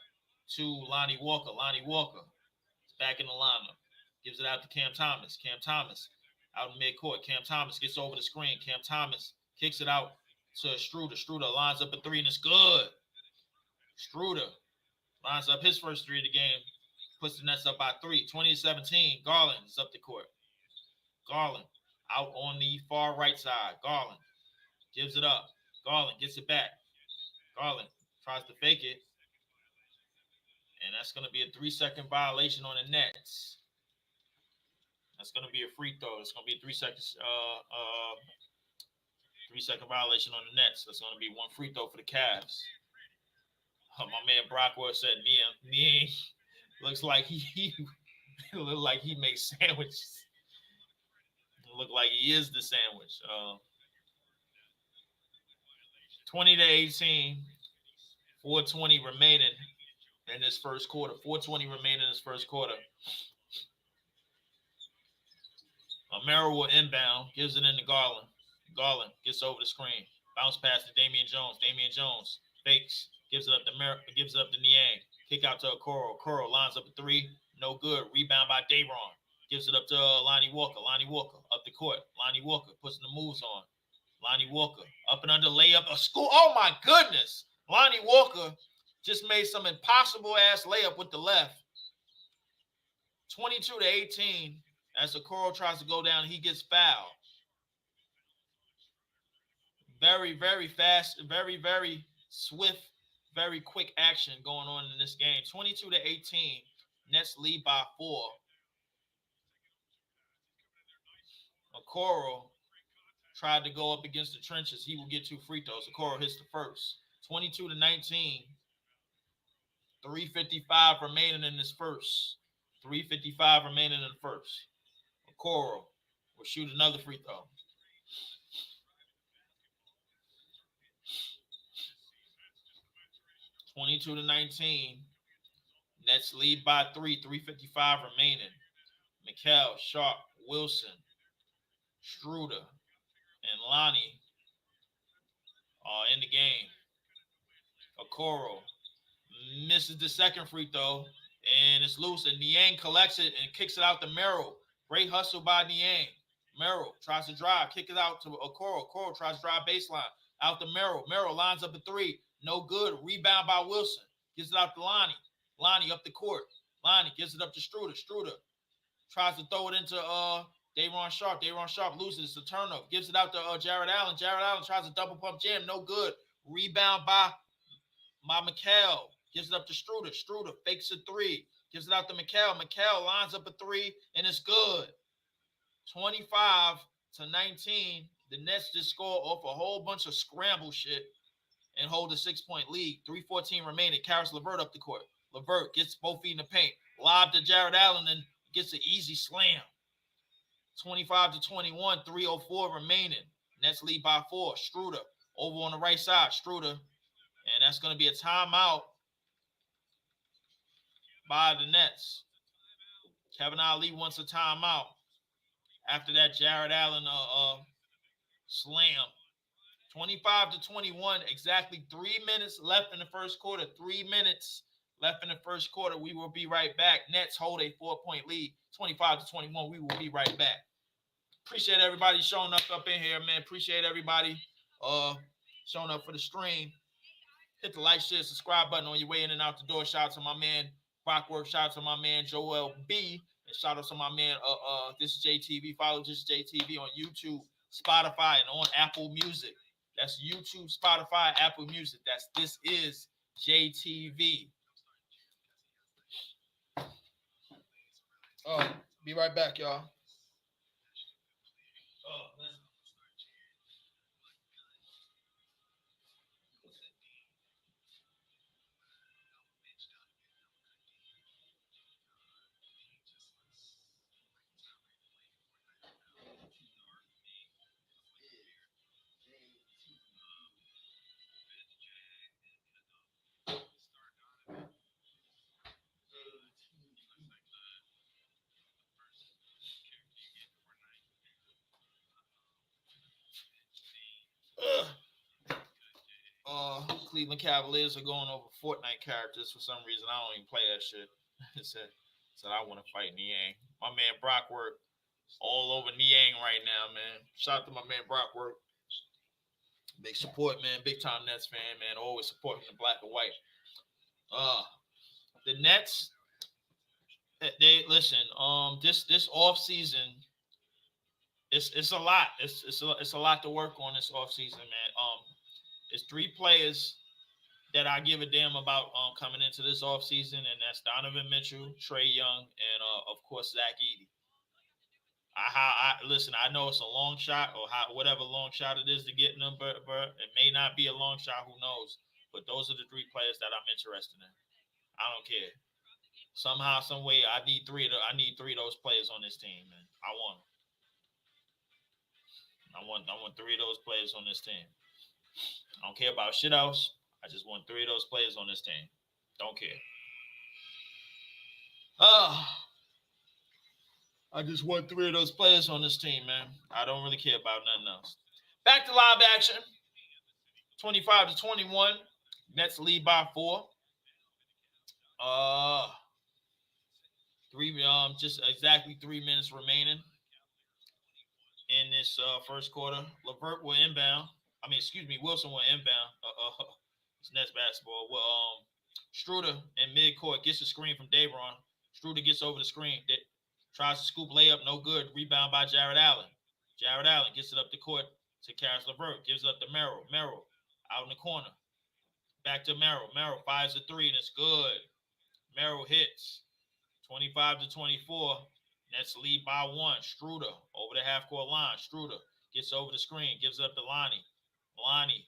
to Lonnie Walker. Lonnie Walker is back in the lineup. Gives it out to Cam Thomas. Cam Thomas out in midcourt. Cam Thomas gets over the screen. Cam Thomas kicks it out to Struder. Struder lines up a three and it's good. Struder lines up his first three of the game. Puts the Nets up by 3. 20-17. Garland is up the court. Garland out on the far right side. Garland gives it up. Garland gets it back. Garland tries to fake it. And that's going to be a 3-second violation on the Nets. That's going to be a free throw. It's going to be a 3-second 3-second violation on the Nets. That's going to be one free throw for the Cavs. My man Brockworth said, Niang looks like he look like he makes sandwiches. Look like he is the sandwich. 20-18, 4:20 remaining in this first quarter. 4:20 remaining in this first quarter. Merrill will inbound, gives it into Garland. Garland gets over the screen. Bounce pass to Damian Jones. Damian Jones fakes, gives it up to Niang. Kick out to Okoro. Okoro lines up a three. No good. Rebound by Dayron. Gives it up to Lonnie Walker. Lonnie Walker up the court. Lonnie Walker puts the moves on. Lonnie Walker up and under layup. A school. Oh my goodness. Lonnie Walker just made some impossible ass layup with the left. 22-18. As Okoro tries to go down, he gets fouled. Very, very fast, very, very swift, very quick action going on in this game. 22-18. Nets lead by 4. Okoro tried to go up against the trenches. He will get 2 free throws. Okoro hits the first. 22-19. 3:55 remaining in this first. 3:55 remaining in the first. Okoro will shoot another free throw. (22-19). Nets lead by 3. 3:55 remaining. Mikal, Sharp, Wilson, Struder, and Lonnie are in the game. Okoro misses the second free throw, and it's loose, and Niang collects it and kicks it out to Merrill. Great hustle by Niang. Merrill tries to drive, kick it out to Okoro. Okoro tries to drive baseline, out to Merrill. Merrill lines up a three. No good. Rebound by Wilson. Gives it out to Lonnie. Lonnie up the court. Lonnie gives it up to Struder. Struder tries to throw it into Dayron Sharp. Dayron Sharp loses the turnover. Gives it out to Jared Allen. Jared Allen tries to double pump jam. No good. Rebound by Mikal. Gives it up to Struder. Struder fakes a three. Gives it out to Mikal. Mikal lines up a three, and it's good. 25-19. The Nets just score off a whole bunch of scramble shit and hold a 6-point lead. 3:14 remaining. Caris LeVert up the court. LeVert gets both feet in the paint. Lob to Jared Allen and gets an easy slam. 25-21. 3:04 remaining. Nets lead by 4. Struder over on the right side. Struder. And that's going to be a timeout by the Nets. Kevin Ali wants a timeout. After that Jared Allen slam. 25-21. Exactly 3 minutes left in the first quarter. 3 minutes left in the first quarter. We will be right back. Nets hold a 4-point lead. 25-21. We will be right back. Appreciate everybody showing up in here, man. Appreciate everybody showing up for the stream. Hit the like, share, subscribe button on your way in and out the door. Shout out to my man Brockworth. Shout out to my man Joel B. And shout out to my man This is JTV. Follow This is JTV on YouTube, Spotify, and on Apple Music. That's YouTube, Spotify, Apple Music. That's This is JTV. Be right back, y'all. Cleveland Cavaliers are going over Fortnite characters for some reason. I don't even play that shit. said I want to fight Niang. My man Brockwork all over Niang right now, man. Shout out to my man Brockwork. Big support, man. Big time Nets fan, man. Always supporting the black and white. The Nets, they listen. This off season, it's a lot. It's a lot to work on this off season, man. It's 3 players that I give a damn about coming into this off season, and that's Donovan Mitchell, Trae Young, and of course Zach Edey. I listen. I know it's a long shot, or whatever long shot it is to get them, but it may not be a long shot. Who knows? But those are the 3 players that I'm interested in. I don't care. Somehow, some way, I need 3 of those players on this team, man. I want them. I want 3 of those players on this team. I don't care about shit else. I just want 3 of those players on this team. Don't care. I just want 3 of those players on this team, man. I don't really care about nothing else. Back to live action. 25-21. Nets lead by 4. Just exactly 3 minutes remaining in this first quarter. Wilson will inbound. It's Nets basketball. Well, Struder in midcourt gets a screen from Dayron. Struder gets over the screen. Tries to scoop layup, no good. Rebound by Jared Allen. Jared Allen gets it up the court to Caris LeVert. Gives it up to Merrill. Merrill out in the corner. Back to Merrill. Merrill fires a 3 and it's good. Merrill hits. 25-24. Nets lead by 1. Struder over the half-court line. Struder gets over the screen. Gives it up to Lonnie. Lonnie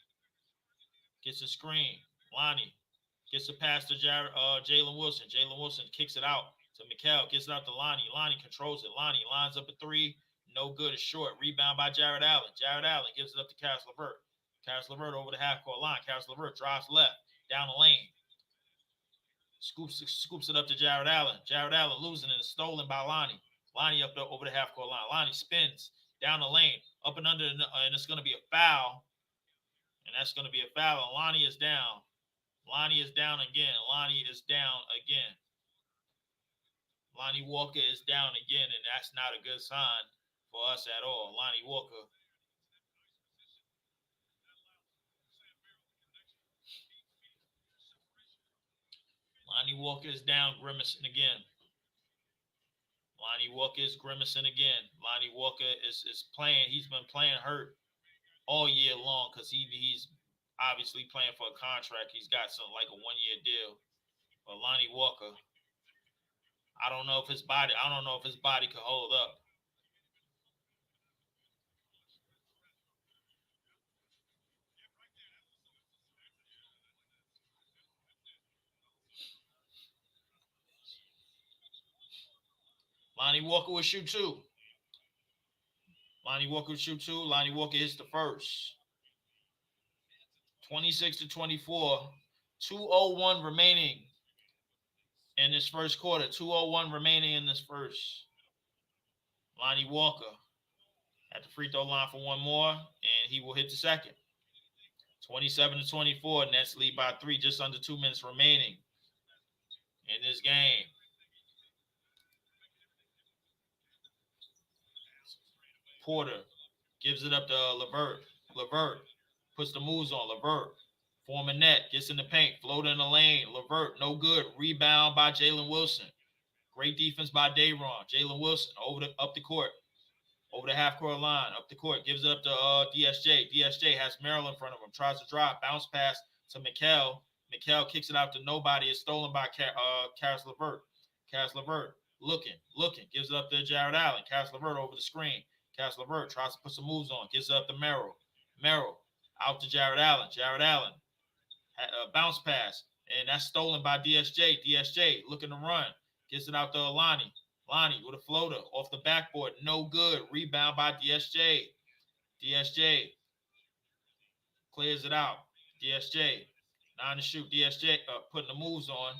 gets a screen. Lonnie gets a pass to Jalen Wilson. Jalen Wilson kicks it out to Mikal. Gets it out to Lonnie. Lonnie controls it. Lonnie lines up a 3. No good. It's short. Rebound by Jared Allen. Jared Allen gives it up to Caris LeVert. Caris LeVert over the half-court line. Caris LeVert drives left. Down the lane. Scoops it up to Jared Allen. Jared Allen losing it. It's stolen by Lonnie. Lonnie up over the half-court line. Lonnie spins down the lane. Up and under. And it's going to be a foul. And that's going to be a foul. And Lonnie is down. Lonnie is down again. Lonnie is down again. Lonnie Walker is down again, and that's not a good sign for us at all. Lonnie Walker. Lonnie Walker is down, grimacing again. Lonnie Walker is grimacing again. Lonnie Walker is playing. He's been playing hurt all year long because he's obviously playing for a contract. He's got like a 1-year deal. But Lonnie Walker, I don't know if his body could hold up. Lonnie Walker will shoot 2. Lonnie Walker will shoot 2. Lonnie Walker hits the first. 26-24. 2:01 remaining in this first quarter. 2:01 remaining in this first. Lonnie Walker at the free throw line for 1 more, and he will hit the second. 27-24. Nets lead by 3. Just under 2 minutes remaining in this game. Porter gives it up to LeVert. LeVert puts the moves on. LeVert forming net, gets in the paint, float in the lane. LeVert, no good. Rebound by Jalen Wilson. Great defense by Dayron. Jalen Wilson up the court, over the half-court line, up the court, gives it up to DSJ. DSJ has Merrill in front of him, tries to drive, bounce pass to Mikal. Mikal kicks it out to nobody. It's stolen by Caris LeVert. Caris LeVert looking, gives it up to Jared Allen. Caris LeVert over the screen. Caris LeVert tries to put some moves on, gives it up to Merrill. Merrill out to Jared Allen. Jared Allen, bounce pass, and that's stolen by DSJ. DSJ looking to run, gets it out to Lonnie. Lonnie with a floater off the backboard, no good. Rebound by DSJ. DSJ clears it out. DSJ 9 to shoot. DSJ putting the moves on.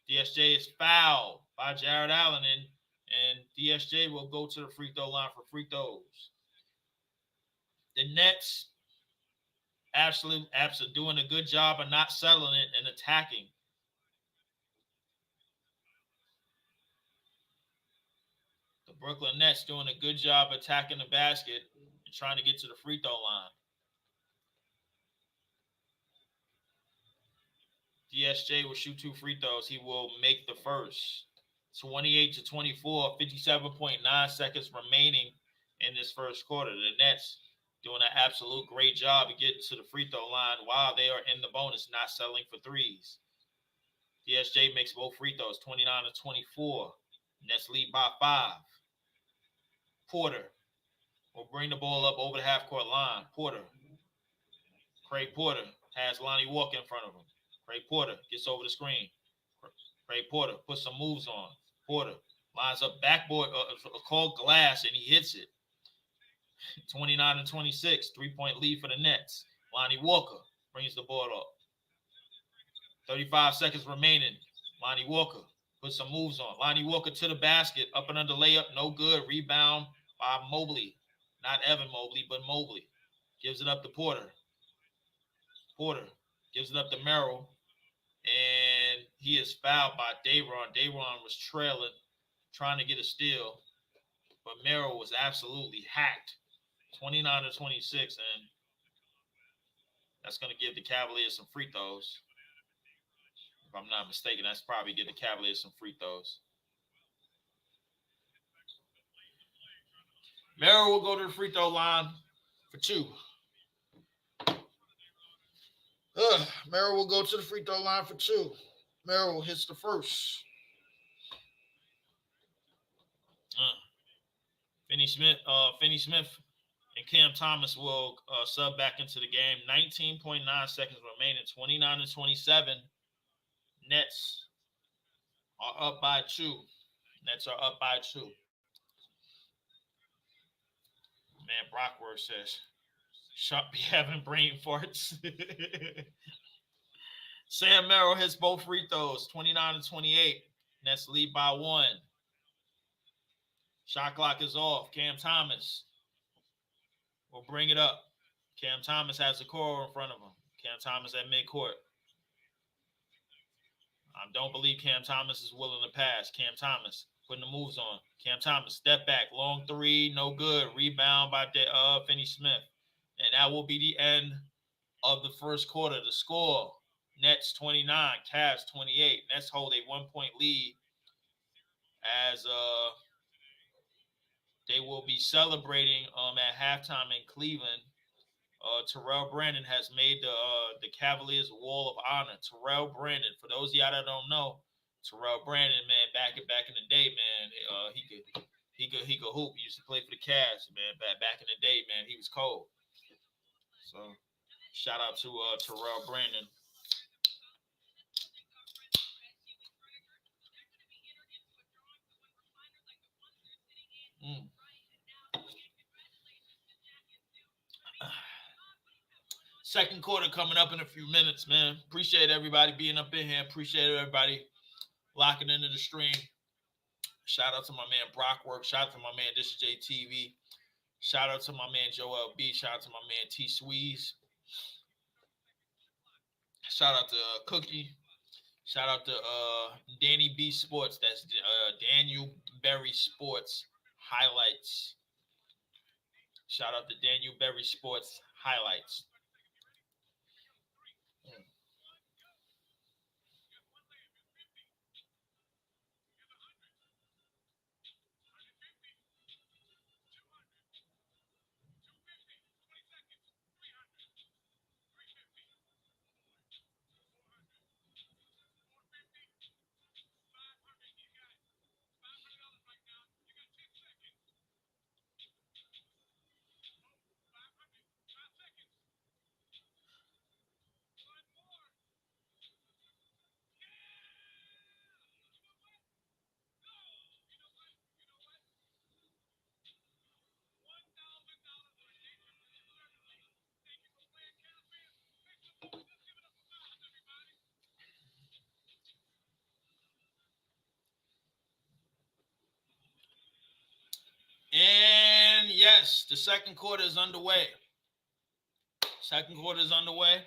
DSJ is fouled by Jared Allen, and DSJ will go to the free throw line for free throws. The Nets absolutely doing a good job of not settling it and attacking. The Brooklyn Nets doing a good job attacking the basket and trying to get to the free throw line. DSJ will shoot 2 free throws. He will make the first. 28-24, 57.9 seconds remaining in this first quarter. The Nets doing an absolute great job of getting to the free throw line while they are in the bonus, not settling for threes. DSJ makes both free throws, 29-24. Nets lead by 5. Porter will bring the ball up over the half-court line. Craig Porter has Lonnie Walker in front of him. Craig Porter gets over the screen. Craig Porter puts some moves on. Porter lines up backboard, called glass, and he hits it. 29-26, 3-point lead for the Nets. Lonnie Walker brings the ball up. 35 seconds remaining. Lonnie Walker puts some moves on. Lonnie Walker to the basket, up and under layup, no good. Rebound by Mobley. Not Evan Mobley, but Mobley. Gives it up to Porter. Porter gives it up to Merrill. And he is fouled by Day'Ron. Day'Ron was trailing, trying to get a steal. But Merrill was absolutely hacked. 29-26. And that's going to give the Cavaliers some free throws. If I'm not mistaken, that's probably give the Cavaliers some free throws. Merrill will go to the free throw line for 2. Merrill will go to the free throw line for 2. Merrill hits the first. Finney Smith and Cam Thomas will sub back into the game. 19.9 seconds remaining. 29-27. Nets are up by 2. Nets are up by 2. Man, Brockworth says, Sharp be having brain farts. Sam Merrill hits both free throws. 29-28. Nets lead by 1. Shot clock is off. Cam Thomas will bring it up. Cam Thomas has the core in front of him. Cam Thomas at midcourt. I don't believe Cam Thomas is willing to pass. Cam Thomas putting the moves on. Cam Thomas, step back, long 3, no good. Rebound by Finney Smith. And that will be the end of the first quarter. The score, Nets 29, Cavs 28. Nets hold a 1-point lead as they will be celebrating at halftime in Cleveland. Terrell Brandon has made the Cavaliers Wall of Honor. Terrell Brandon, for those of y'all that don't know, Terrell Brandon, man, back in the day, man, he could hoop. He used to play for the Cavs, man. Back in the day, man, he was cold. So shout out to Terrell Brandon. Second quarter coming up in a few minutes, man. Appreciate everybody being up in here. Appreciate everybody locking into the stream. Shout out to my man Brockwork. Shout out to my man This Is JTV. Shout out to my man Joel B. Shout out to my man T Sweeze. Shout out to Cookie. Shout out to Danny B Sports. That's Daniel Berry Sports Highlights. Shout out to Daniel Berry Sports Highlights. And yes, the second quarter is underway. Second quarter is underway.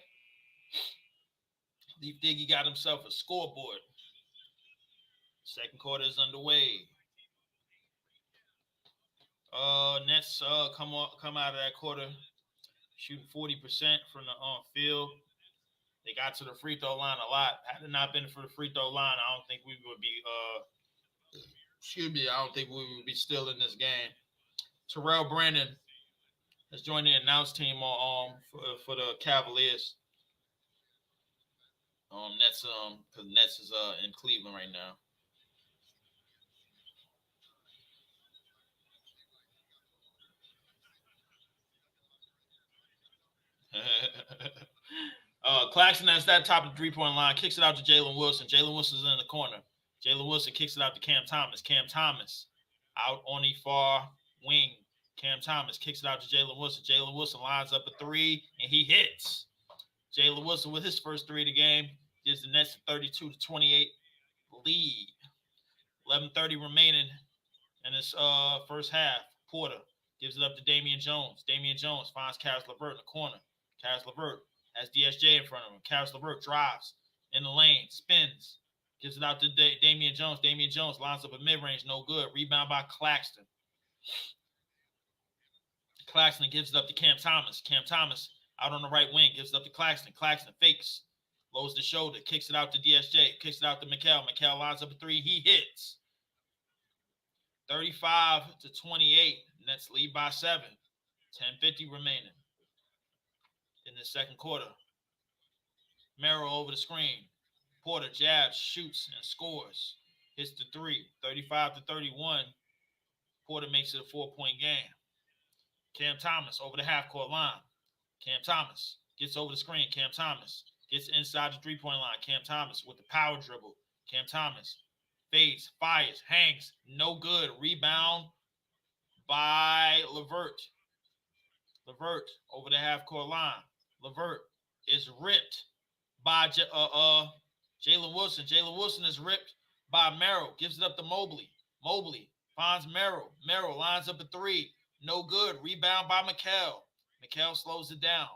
Leaf Diggy got himself a scoreboard. Second quarter is underway. Nets come out of that quarter shooting 40% from the field. They got to the free throw line a lot. Had it not been for the free throw line, I don't think we would be I don't think we would be still in this game. Terrell Brandon has joined the announce team for the Cavaliers. Nets because Nets is in Cleveland right now. Claxton has that top of the 3-point line, kicks it out to Jalen Wilson. Jalen Wilson's in the corner. Jalen Wilson kicks it out to Cam Thomas. Cam Thomas out on the far wing. Cam Thomas kicks it out to Jalen Wilson. Jalen Wilson lines up a three, and he hits. Jalen Wilson with his first three of the game gives the Nets a 32-28 lead. 11:30 remaining in this first half. Porter gives it up to Damian Jones. Damian Jones finds Caris LeVert in the corner. Caris LeVert has DSJ in front of him. Caris LeVert drives in the lane, spins, gives it out to Damian Jones. Damian Jones lines up a mid-range, no good. Rebound by Claxton. Claxton gives it up to Cam Thomas. Cam Thomas out on the right wing, gives it up to Claxton. Claxton fakes, lows the shoulder, kicks it out to DSJ, kicks it out to Mikal. Mikal lines up a three, he hits. 35-28. Nets lead by 7. 10:50 remaining in the second quarter. Merrill over the screen. Porter jabs, shoots, and scores. Hits the three. 35-31. Porter makes it a 4-point game. Cam Thomas over the half-court line. Cam Thomas gets over the screen. Cam Thomas gets inside the 3-point line. Cam Thomas with the power dribble. Cam Thomas fades, fires, hangs. No good. Rebound by LeVert. LeVert over the half-court line. LeVert is ripped by Jalen Wilson. Jalen Wilson is ripped by Merrill. Gives it up to Mobley. Mobley finds Merrill. Merrill lines up a three. No good. Rebound by Mikal. Mikal slows it down.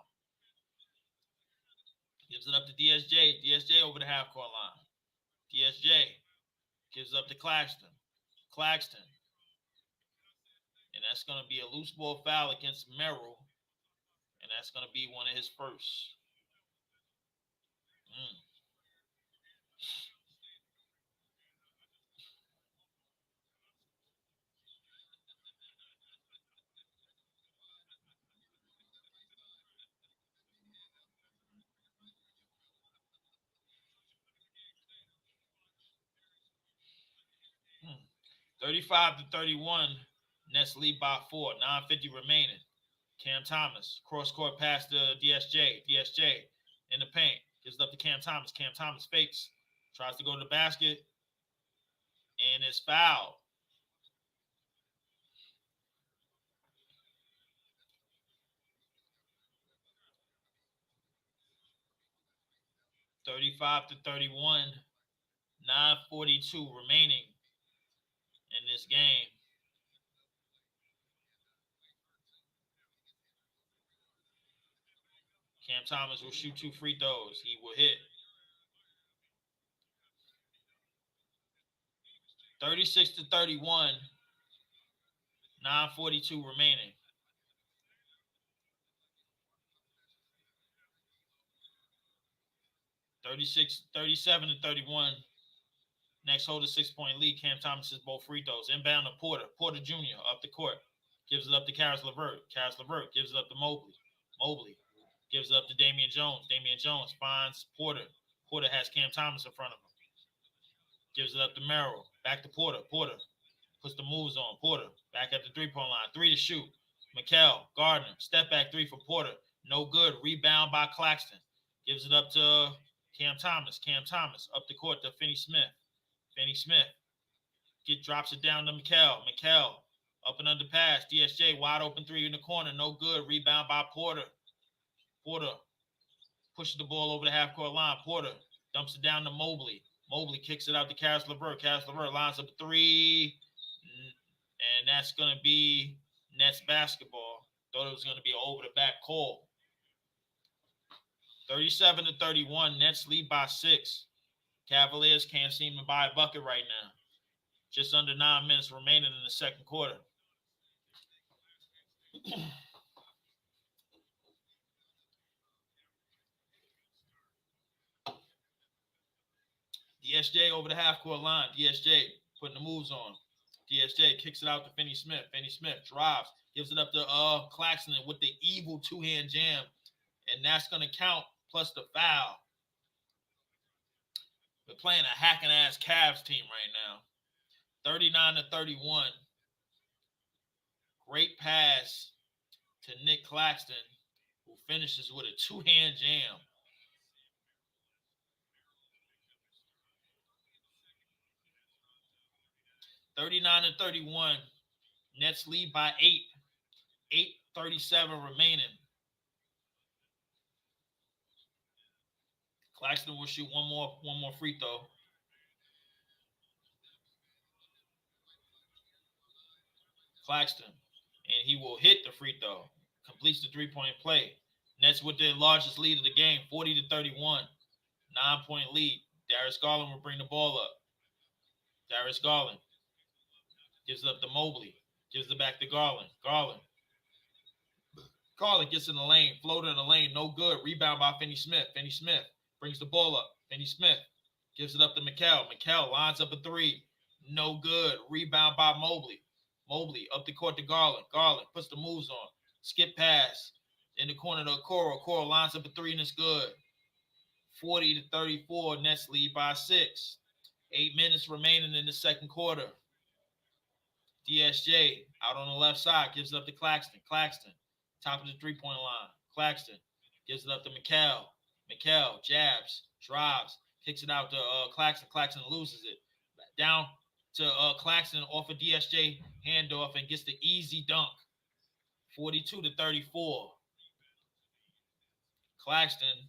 Gives it up to DSJ. DSJ over the half-court line. DSJ gives it up to Claxton. Claxton. And that's going to be a loose ball foul against Merrill. And that's going to be one of his first. 35-31. Nets lead by 4. 9:50 remaining. Cam Thomas, cross-court pass to DSJ. DSJ in the paint. Gives it up to Cam Thomas. Cam Thomas fakes. Tries to go to the basket. And is fouled. (35-31). 9:42 remaining in this game. Cam Thomas will shoot 2 free throws. He will hit. 36-31. 9:42 remaining. (37-31). Next hold a 6-point lead. Cam Thomas is both free throws. Inbound to Porter. Porter Jr. up the court. Gives it up to Caris LeVert. Caris LeVert gives it up to Mobley. Mobley gives it up to Damian Jones. Damian Jones finds Porter. Porter has Cam Thomas in front of him. Gives it up to Merrill. Back to Porter. Porter puts the moves on. Porter back at the 3-point line. 3 to shoot. Mikal, Gardner. Step back 3 for Porter. No good. Rebound by Claxton. Gives it up to Cam Thomas. Cam Thomas up the court to Finney Smith. Finney Smith drops it down to Mikal. Mikal up and under pass. DSJ wide open 3 in the corner. No good. Rebound by Porter. Porter pushes the ball over the half-court line. Porter dumps it down to Mobley. Mobley kicks it out to Caris LeVert. Caris LeVert lines up 3. And that's going to be Nets basketball. Thought it was going to be an over-the-back call. 37-31. Nets lead by 6. Cavaliers can't seem to buy a bucket right now. Just under 9 minutes remaining in the second quarter. DSJ over the half-court line. DSJ putting the moves on. DSJ kicks it out to Finney Smith. Finney Smith drives, gives it up to Claxton with the evil two-hand jam. And that's going to count, plus the foul. We're playing a hacking-ass Cavs team right now. 39-31. Great pass to Nick Claxton, who finishes with a two-hand jam. $39-31. Nets lead by 8. 8:37 remaining. Claxton will shoot one more free throw. Claxton, and he will hit the free throw. Completes the three-point play. Nets with their largest lead of the game, 40-31. 9-point lead. Darius Garland will bring the ball up. Darius Garland gives it up to Mobley. Gives it back to Garland. Garland gets in the lane. Floater in the lane. No good. Rebound by Finney Smith. Finney Smith brings the ball up. Finney Smith gives it up to Mikal. Mikal lines up a three. No good. Rebound by Mobley. Mobley up the court to Garland. Garland puts the moves on. Skip pass in the corner to Okoro. Okoro lines up a three and it's good. 40-34. Nets lead by 6. 8 minutes remaining in the second quarter. DSJ out on the left side gives it up to Claxton. Claxton, top of the three-point line. Claxton gives it up to Mikal. Mikal jabs, drives, kicks it out to Claxton. Claxton loses it. Down to Claxton off of DSJ handoff and gets the easy dunk. 42-34. Claxton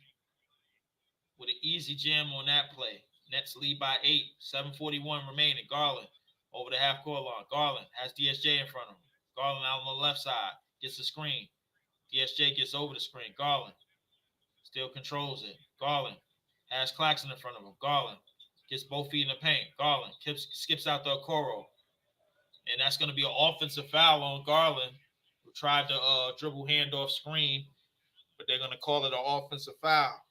with an easy jam on that play. Nets lead by 8. 7:41 remaining. Garland over the half-court line. Garland has DSJ in front of him. Garland out on the left side. Gets the screen. DSJ gets over the screen. Garland still controls it. Garland has Claxton in front of him. Garland gets both feet in the paint. Garland skips out to Okoro. And that's going to be an offensive foul on Garland, who tried to dribble handoff screen, but they're going to call it an offensive foul.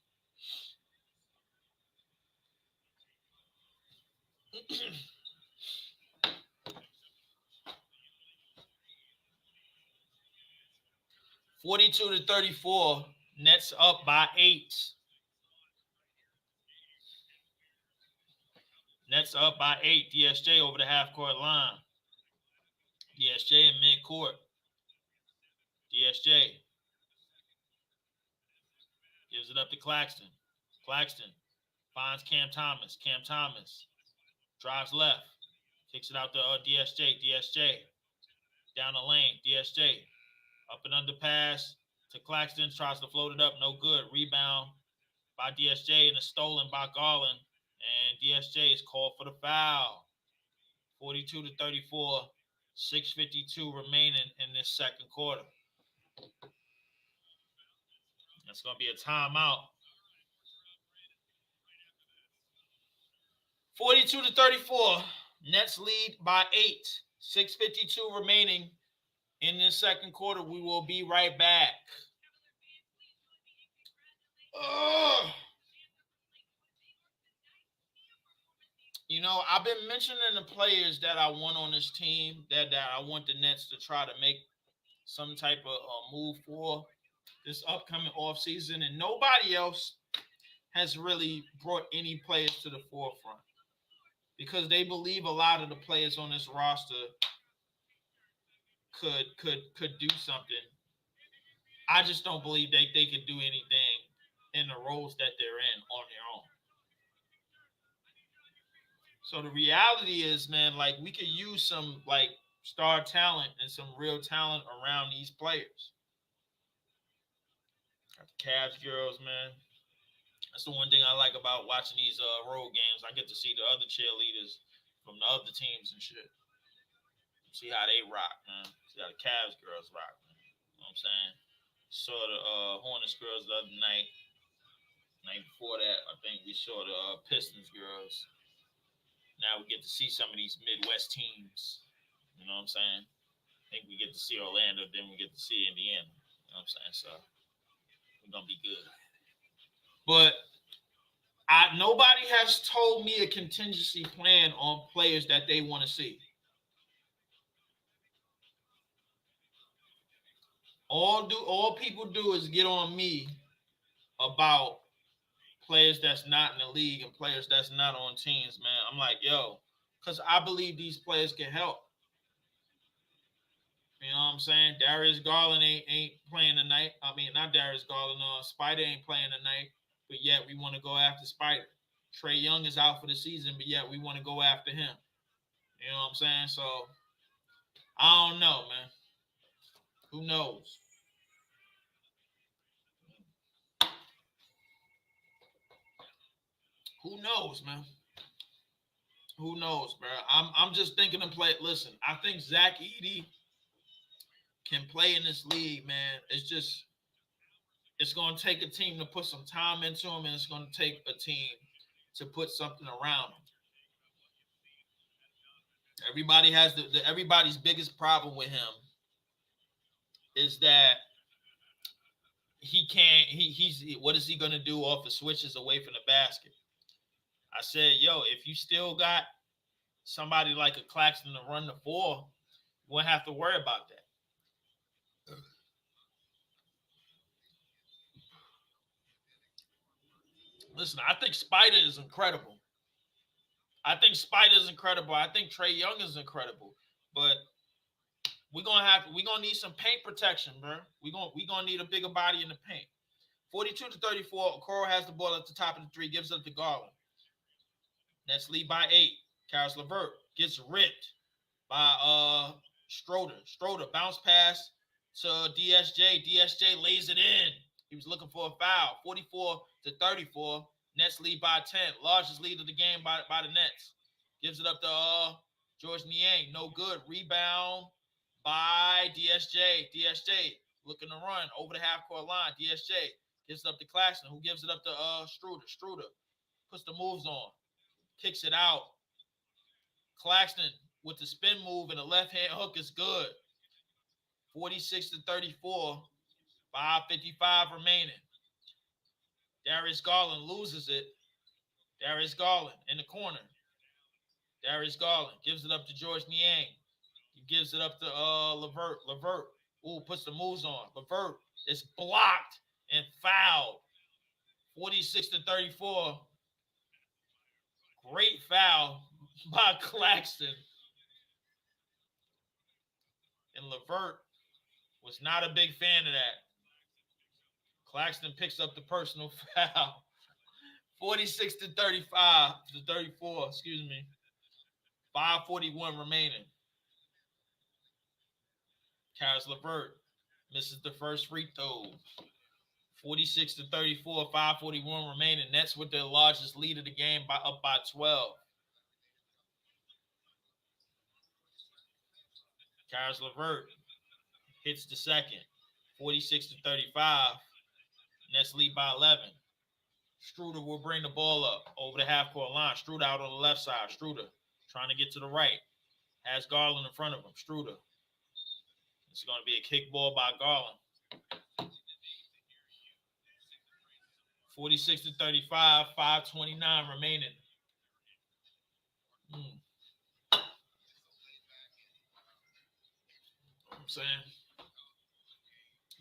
$42-34. Nets up by 8. Nets up by 8. DSJ over the half-court line. DSJ in mid-court. DSJ gives it up to Claxton. Claxton finds Cam Thomas. Cam Thomas drives left. Kicks it out to DSJ. DSJ down the lane. DSJ up and under pass to Claxton. Tries to float it up. No good. Rebound by DSJ and it's stolen by Garland. And DSJ is called for the foul. 42-34. 6:52 remaining in this second quarter. That's going to be a timeout. 42-34. Nets lead by 8. 6:52 remaining in this second quarter. We will be right back. You know, I've been mentioning the players that I want on this team that I want the Nets to try to make some type of move for this upcoming offseason, and nobody else has really brought any players to the forefront because they believe a lot of the players on this roster could do something. I just don't believe they could do anything in the roles that they're in on their own. So the reality is, man, like we could use some like star talent and some real talent around these players. Got the Cavs girls, man. That's the one thing I like about watching these road games. I get to see the other cheerleaders from the other teams and shit. See how they rock, man. See how the Cavs girls rock, man. You know what I'm saying? Saw the Hornets girls the other night. Night before that, I think we saw the Pistons girls. Now we get to see some of these Midwest teams. You know what I'm saying? I think we get to see Orlando, then we get to see Indiana. You know what I'm saying? So we're gonna be good. But nobody has told me a contingency plan on players that they want to see. All people do is get on me about players that's not in the league and players that's not on teams, man. I'm like, yo, because I believe these players can help. You know what I'm saying? Darius Garland ain't playing tonight. I mean, not Darius Garland. Spider ain't playing tonight, but yet we want to go after Spider. Trae Young is out for the season, but yet we want to go after him. You know what I'm saying? So I don't know, man. Who knows? Who knows, man? Who knows, bro? I'm just thinking to play. Listen, I think Zach Edey can play in this league, man. It's going to take a team to put some time into him, and it's going to take a team to put something around him. Everybody has everybody's biggest problem with him is that he can't. He's what is he going to do off the switches away from the basket? I said, yo, if you still got somebody like a Claxton to run the four, you won't have to worry about that. Listen, I think Spider is incredible. I think Spider is incredible. I think Trae Young is incredible. But we're gonna need some paint protection, bro. We're gonna need a bigger body in the paint. 42-34. Okoro has the ball at the top of the three, gives it up to Garland. Nets lead by 8. Caris LeVert gets ripped by Schroeder. Schroeder bounce pass to DSJ. DSJ lays it in. He was looking for a foul. 44-34. Nets lead by 10. Largest lead of the game by the Nets. Gives it up to Georges Niang. No good. Rebound by DSJ. DSJ looking to run over the half-court line. DSJ gives it up to Claxton, who gives it up to Schroeder. Schroeder puts the moves on. Kicks it out. Claxton with the spin move and the left-hand hook is good. 46-34. 5:55 remaining. Darius Garland loses it. Darius Garland in the corner. Darius Garland gives it up to Georges Niang. He gives it up to LeVert. LeVert, puts the moves on. LeVert is blocked and fouled. 46-34. Great foul by Claxton. And LeVert was not a big fan of that. Claxton picks up the personal foul. 46-34, excuse me. 5:41 remaining. Caris LeVert misses the first free throw. 46-34, 5:41 remaining. Nets with their largest lead of the game up by 12. Caris LeVert hits the second. 46-35. Nets lead by 11. Schroeder will bring the ball up over the half-court line. Schroeder out on the left side. Schroeder trying to get to the right. Has Garland in front of him. Schroeder. It's going to be a kick ball by Garland. 46-35, 5:29 remaining. I'm saying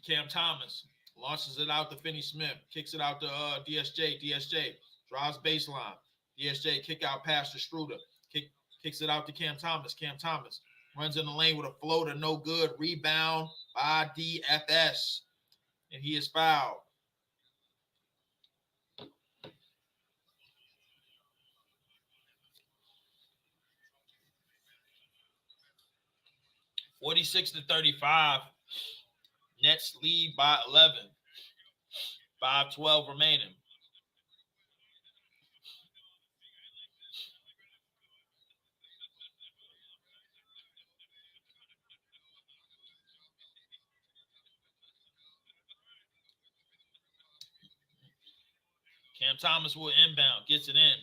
Cam Thomas launches it out to Finney Smith, kicks it out to DSJ. DSJ drives baseline. DSJ kick out pass to Schroeder. Kicks it out to Cam Thomas. Cam Thomas runs in the lane with a floater, no good. Rebound by DFS, and he is fouled. (46-35). Nets lead by 11. 5:12 remaining. Cam Thomas will inbound, gets it in.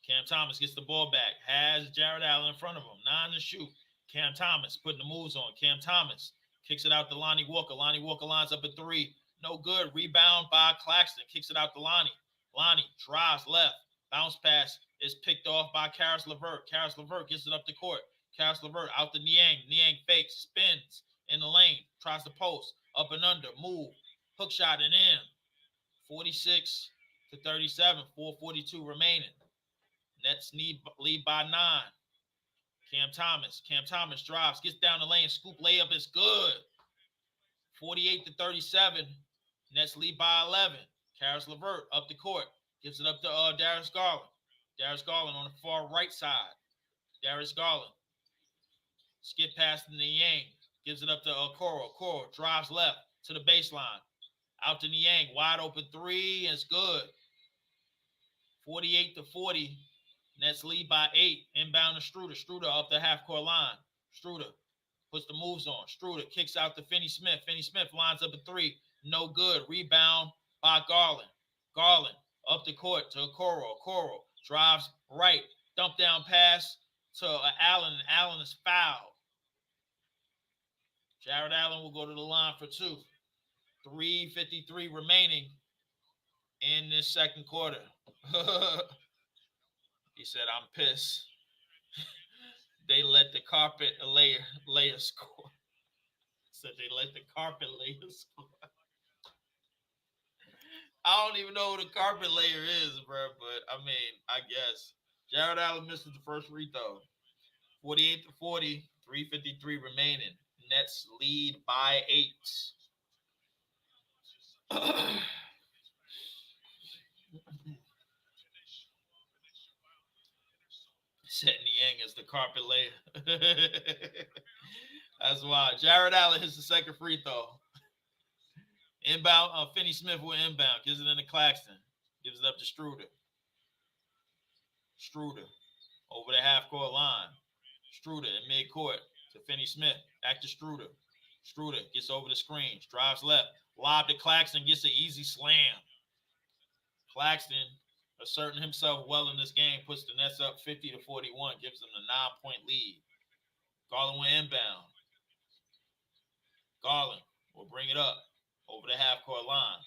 Cam Thomas gets the ball back, has Jared Allen in front of him, 9 to shoot. Cam Thomas putting the moves on. Cam Thomas kicks it out to Lonnie Walker. Lonnie Walker lines up at 3. No good. Rebound by Claxton. Kicks it out to Lonnie. Lonnie drives left. Bounce pass is picked off by Karis LeVert. Karis LeVert gets it up the court. Karis LeVert out to Niang. Niang fakes, spins in the lane, tries to post, up and under, move, hook shot and in. 46 to 37, 4:42 remaining. Nets lead by 9. Cam Thomas drives, gets down the lane, scoop layup is good. 48 to 37. Nets lead by 11. Karis LeVert up the court, gives it up to Darius Garland. Darius Garland on the far right side. Darius Garland skip past the Niang, gives it up to Okoro. Okoro drives left to the baseline. Out to Niang, wide open 3, and it's good. 48 to 40. Nets lead by 8. Inbound to Struder. Struder up the half-court line. Struder puts the moves on. Struder kicks out to Finney Smith. Finney Smith lines up a 3. No good. Rebound by Garland. Garland up the court to Okoro. Okoro drives right. Dump down pass to Allen. And Allen is fouled. Jared Allen will go to the line for 2. 3:53 remaining in this second quarter. He said, I'm pissed. They let the carpet layer score. Said they let the carpet layer score. I don't even know who the carpet layer is, bro. But, I mean, I guess. Jared Allen misses the first free throw. 48 to 40, 3:53 remaining. Nets lead by 8. Setting Niang as the carpet layer. That's why. Jared Allen hits the second free throw. Inbound, Finney Smith will inbound. Gives it into Claxton. Gives it up to Struder. Struder over the half-court line. Struder in mid-court to Finney Smith. Back to Struder. Struder gets over the screens. Drives left. Lob to Claxton. Gets an easy slam. Claxton asserting himself well in this game. Puts the Nets up 50 to 41. Gives them the 9-point lead. Garland will inbound. Garland will bring it up over the half-court line.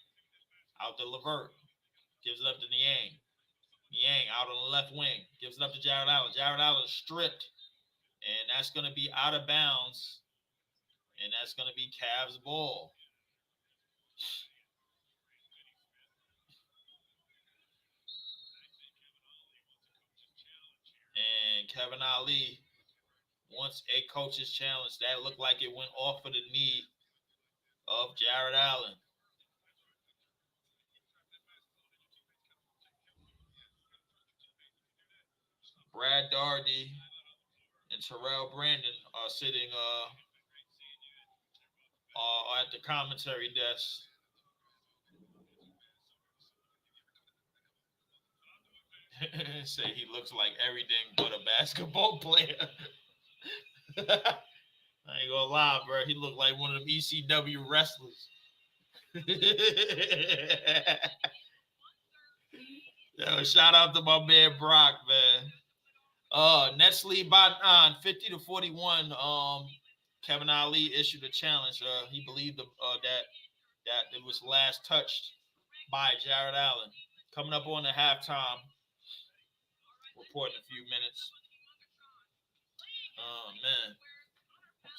Out to LeVert. Gives it up to Niang. Niang out on the left wing. Gives it up to Jared Allen. Jared Allen is stripped. And that's going to be out of bounds. And that's going to be Cavs ball. And Kevin Ali wants a coach's challenge. That looked like it went off of the knee of Jared Allen. Brad Daugherty and Terrell Brandon are sitting at the commentary desk. Say he looks like everything but a basketball player. I ain't gonna lie, bro. He looked like one of them ECW wrestlers. Yo, shout out to my man Brock, man. Nets lead by 9, 50 to 41. Kevin Ali issued a challenge. He believed that it was last touched by Jared Allen. Coming up on the halftime report in a few minutes. Oh man.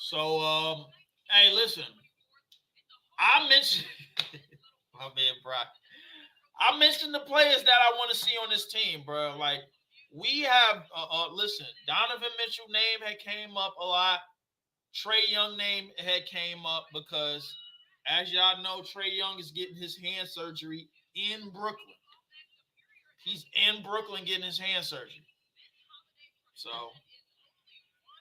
So hey, listen. I mentioned my man Brock. I mentioned the players that I want to see on this team, bro. Like we have listen, Donovan Mitchell name had came up a lot. Trae Young name had came up because as y'all know, Trae Young is getting his hand surgery in Brooklyn. He's in Brooklyn getting his hand surgery. So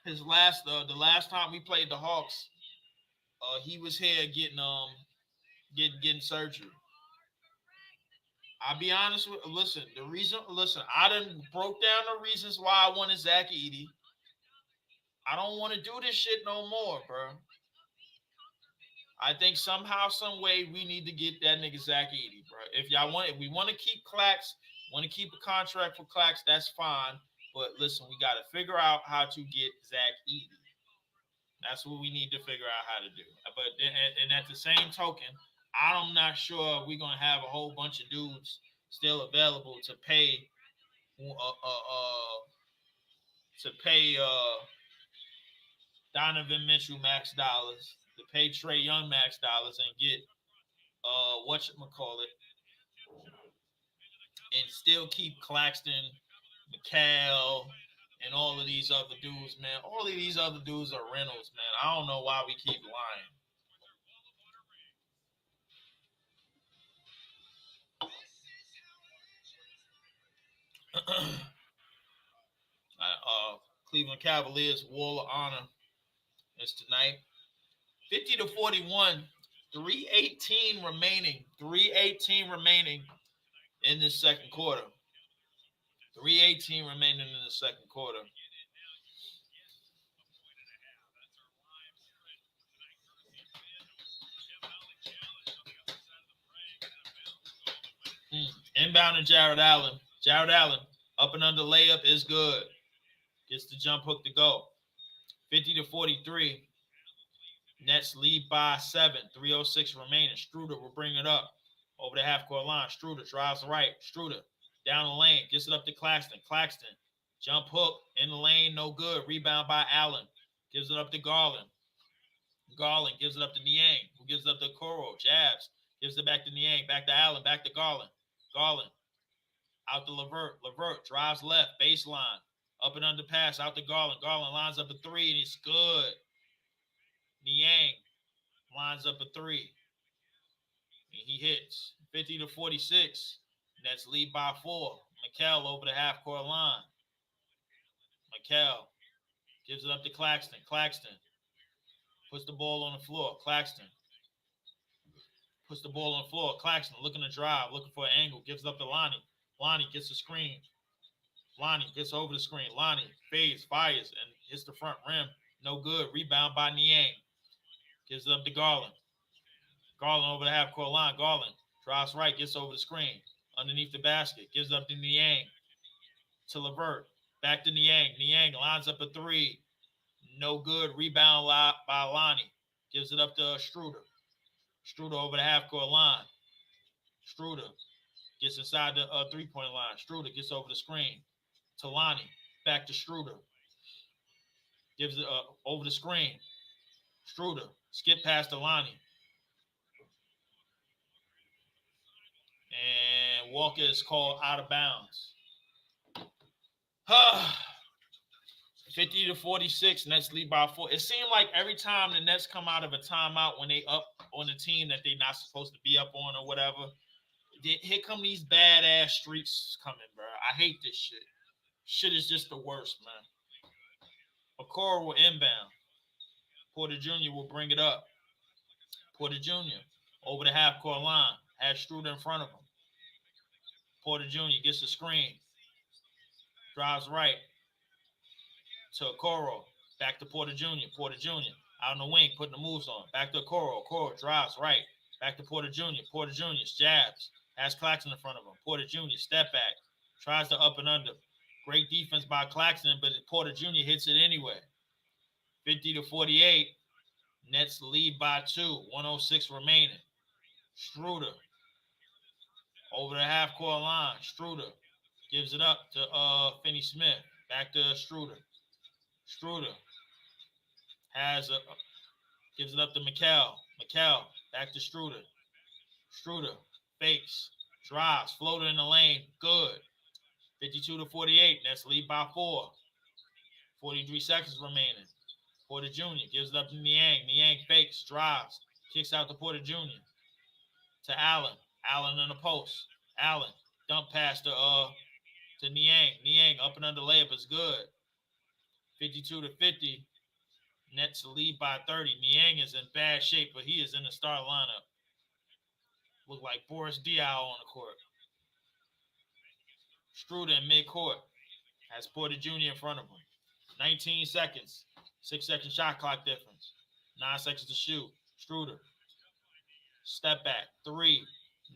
his the last time we played the Hawks, he was here getting surgery. I'll be honest with I done broke down the reasons why I wanted Zach Edey. I don't want to do this shit no more, bro. I think somehow, some way, we need to get that nigga Zach Edey, bro. If we want to keep Clax, want to keep a contract for Clax, that's fine. But listen, we got to figure out how to get Zach Edey. That's what we need to figure out how to do. But and at the same token, I'm not sure we're gonna have a whole bunch of dudes still available to pay Donovan Mitchell max dollars, to pay Trae Young max dollars, and get whatchamacallit, and still keep Claxton, McHale, and all of these other dudes, man. All of these other dudes are rentals, man. I don't know why we keep lying. Cleveland Cavaliers Wall of Honor is tonight. 50-41, 3:18 remaining. 3:18 remaining in the second quarter. 3:18 remaining in the second quarter. Inbound to Jared Allen. Jared Allen up and under layup is good. Gets the jump hook to go. 50-43. Nets lead by 7. 3:06 remaining. Struder will bring it up over the half-court line. Struder drives right. Struder down the lane. Gets it up to Claxton. Claxton. Jump hook in the lane. No good. Rebound by Allen. Gives it up to Garland. Garland gives it up to Niang, who gives it up to Okoro. Jabs. Gives it back to Niang. Back to Allen. Back to Garland. Garland. Out to Levert. Levert drives left. Baseline. Up and under pass. Out to Garland. Garland lines up a 3, and it's good. Niang lines up a 3. And he hits. 50-46. Nets lead by 4. McHale over the half-court line. McHale gives it up to Claxton. Claxton puts the ball on the floor. Claxton puts the ball on the floor. Claxton looking to drive, looking for an angle. Gives it up to Lonnie. Lonnie gets a screen. Lonnie gets over the screen. Lonnie fades, fires, and hits the front rim. No good. Rebound by Niang. Gives it up to Garland. Garland over the half-court line. Garland drives right, gets over the screen. Underneath the basket. Gives it up to Niang. To Levert. Back to Niang. Niang lines up a 3. No good. Rebound by Lonnie. Gives it up to Struder. Struder over the half-court line. Struder gets inside the three-point line. Struder gets over the screen. To Lonnie. Back to Struder. Gives it over the screen. Struder. Skip past to Lonnie. And Walker is called out of bounds. 50-46, Nets lead by 4. It seemed like every time the Nets come out of a timeout when they up on the team that they're not supposed to be up on or whatever, here come these badass streaks coming, bro. I hate this shit. Shit is just the worst, man. Okoro will inbound. Porter Jr. will bring it up. Porter Jr. over the half-court line. Has Struder in front of him. Porter Jr. gets the screen. Drives right to Okoro. Back to Porter Jr. Porter Jr. out on the wing, putting the moves on. Back to Okoro. Okoro drives right. Back to Porter Jr. Porter Jr. jabs. Has Claxton in front of him. Porter Jr. step back. Tries to up and under. Great defense by Claxton, but Porter Jr. hits it anyway. 50-48. Nets lead by 2. 1:06 remaining. Struder over the half-court line. Struder gives it up to Finney Smith. Back to Struder. Struder gives it up to McHale. McHale back to Struder. Struder fakes, drives, floater in the lane. Good. 52-48. Nets lead by 4. 43 seconds remaining. Porter Jr. gives it up to Niang. Niang fakes, drives, kicks out to Porter Jr. To Allen. Allen in the post. Allen dump pass to Niang. Niang up and under layup is good. 52-50. Nets lead by 30. Niang is in bad shape, but he is in the start lineup. Look like Boris Diaw on the court. Struder in midcourt has Porter Jr. in front of him. 19 seconds. 6-second shot clock difference. 9 seconds to shoot. Struder Step back. Three.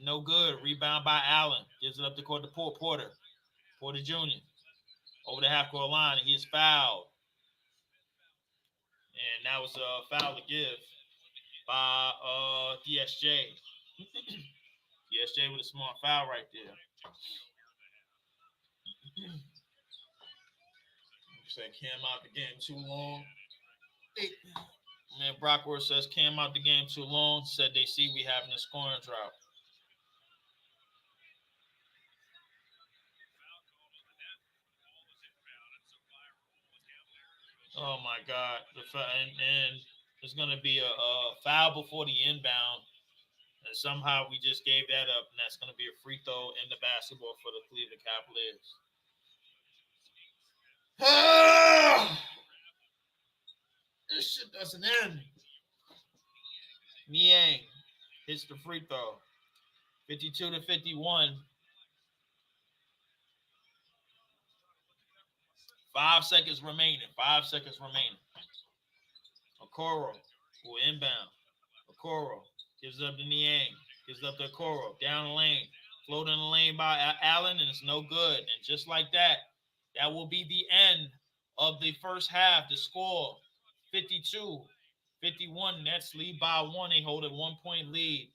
No good. Rebound by Allen. Gives it up the court to Porter. Porter Jr. Over the half court line. And he is fouled. And that was a foul to give by DSJ. DSJ with a smart foul right there. Said Cam out the game too long. Man, Brockworth says Cam out the game too long. Said they see we having a scoring drought. Oh my God! And there's gonna be a foul before the inbound, and somehow we just gave that up, and that's gonna be a free throw in the basketball for the Cleveland Cavaliers. This shit doesn't end. Niang hits the free throw. 52-51. 5 seconds remaining. 5 seconds remaining. Okoro will inbound. Okoro gives it up to Niang. Gives it up to Okoro. Down the lane. Floating in the lane by Allen, and it's no good. And just like that, that will be the end of the first half. The score, 52-51. Nets lead by 1. They hold a 1-point lead.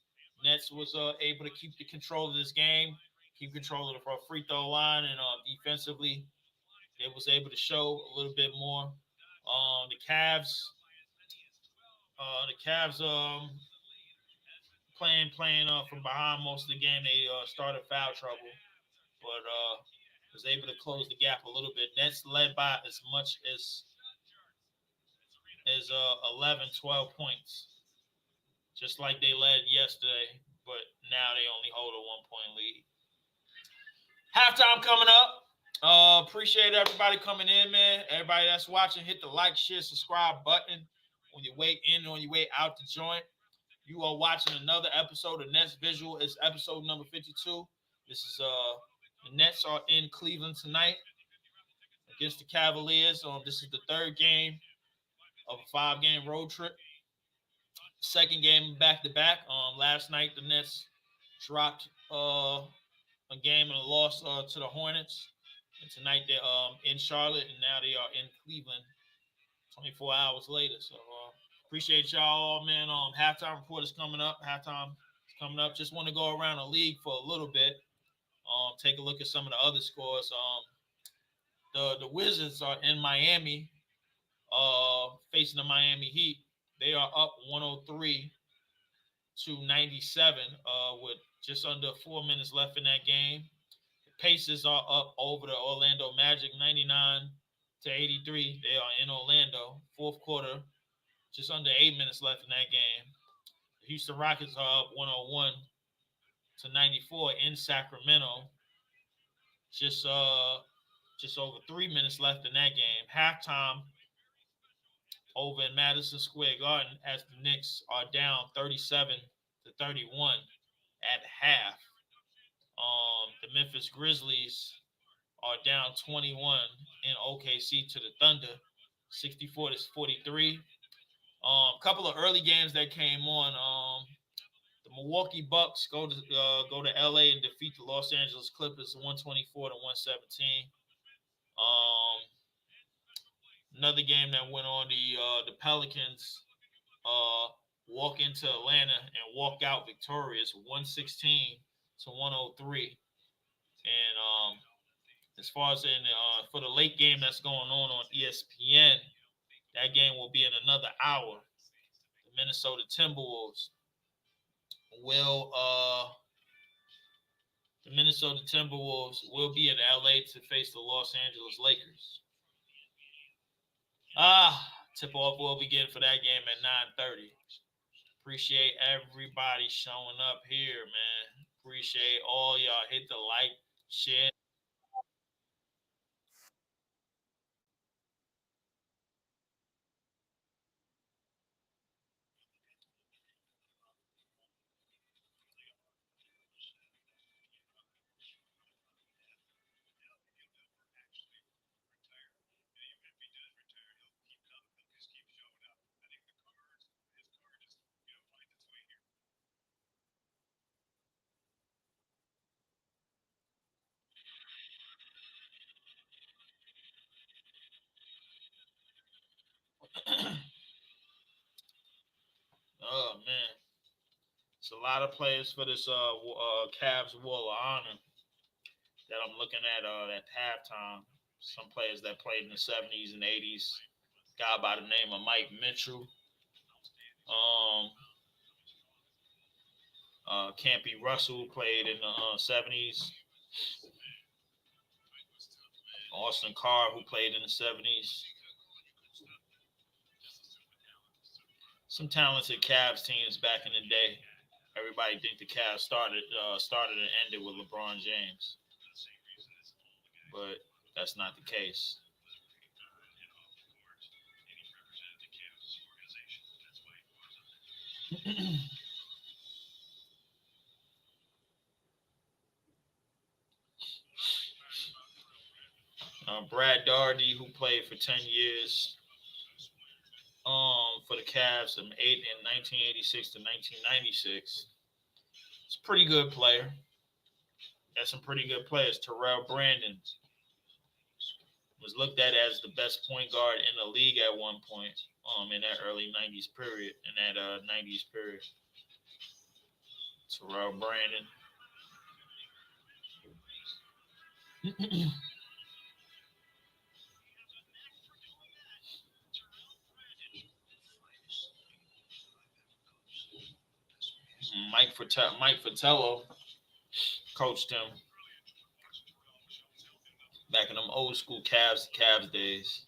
Nets was able to keep the control of this game, keep control of the free throw line, and defensively, they was able to show a little bit more. The Cavs playing from behind most of the game. They started foul trouble, but was able to close the gap a little bit. Nets led by as much as 11, 12 points, just like they led yesterday, but now they only hold a 1-point lead. Halftime coming up. Appreciate everybody coming in, man. Everybody that's watching, hit the like, share, subscribe button on your way in, on your way out the joint. You are watching another episode of Nets Visual. It's episode number 52. This is the Nets are in Cleveland tonight against the Cavaliers. This is the third game of a 5-game road trip. Second game back-to-back. Last night the Nets dropped a game and a loss to the Hornets. And tonight they're in Charlotte, and now they are in Cleveland 24 hours later. So appreciate y'all, man. Halftime report is coming up. Halftime is coming up. Just want to go around the league for a little bit. Take a look at some of the other scores. The Wizards are in Miami, facing the Miami Heat. They are up 103-97 with just under 4 minutes left in that game. The Pacers are up over the Orlando Magic 99-83. They are in Orlando. Fourth quarter, just under 8 minutes left in that game. The Houston Rockets are up 101-94 in Sacramento. Just over 3 minutes left in that game. Halftime over in Madison Square Garden as the Knicks are down 37-31 at half. The Memphis Grizzlies are down 21 in OKC to the Thunder, 64-43. A couple of early games that came on. The Milwaukee Bucks go to LA and defeat the Los Angeles Clippers 124-117. Another game that went on, the Pelicans walk into Atlanta and walk out victorious 116-103. And as far as for the late game that's going on ESPN, that game will be in another hour. The Minnesota Timberwolves will be in LA to face the Los Angeles Lakers. Tip off will begin for that game at 9:30. Appreciate everybody showing up here, man. Appreciate all y'all. Hit the like, share. It's a lot of players for this Cavs Wall of Honor that I'm looking at halftime. Some players that played in the 70s and 80s. Guy by the name of Mike Mitchell. Campy Russell played in the 70s. Austin Carr, who played in the 70s. Some talented Cavs teams back in the day. Everybody think the Cavs started and ended with LeBron James, but that's not the case. Brad Daugherty, who played for 10 years for the Cavs from 1986 to 1996. It's a pretty good player. Got some pretty good players. Terrell Brandon was looked at as the best point guard in the league at one point in that early 90s period, in that 90s period. Terrell Brandon. Mike Fratello coached him back in them old school Cavs days.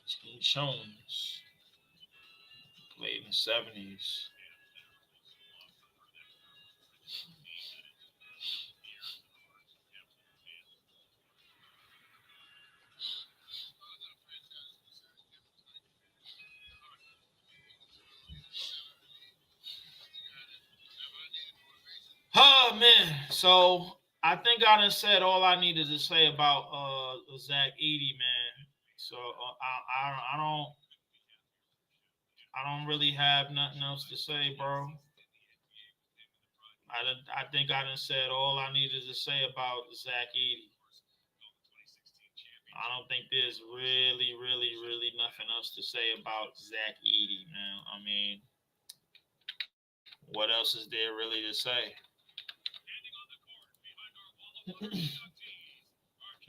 Jim Jones played in the 70s. Oh man, so I think I done said all I needed to say about Zach Edey, man. So I don't really have nothing else to say, bro. I think I done said all I needed to say about Zach Edey. I don't think there's really nothing else to say about Zach Edey, man. I mean, what else is there really to say?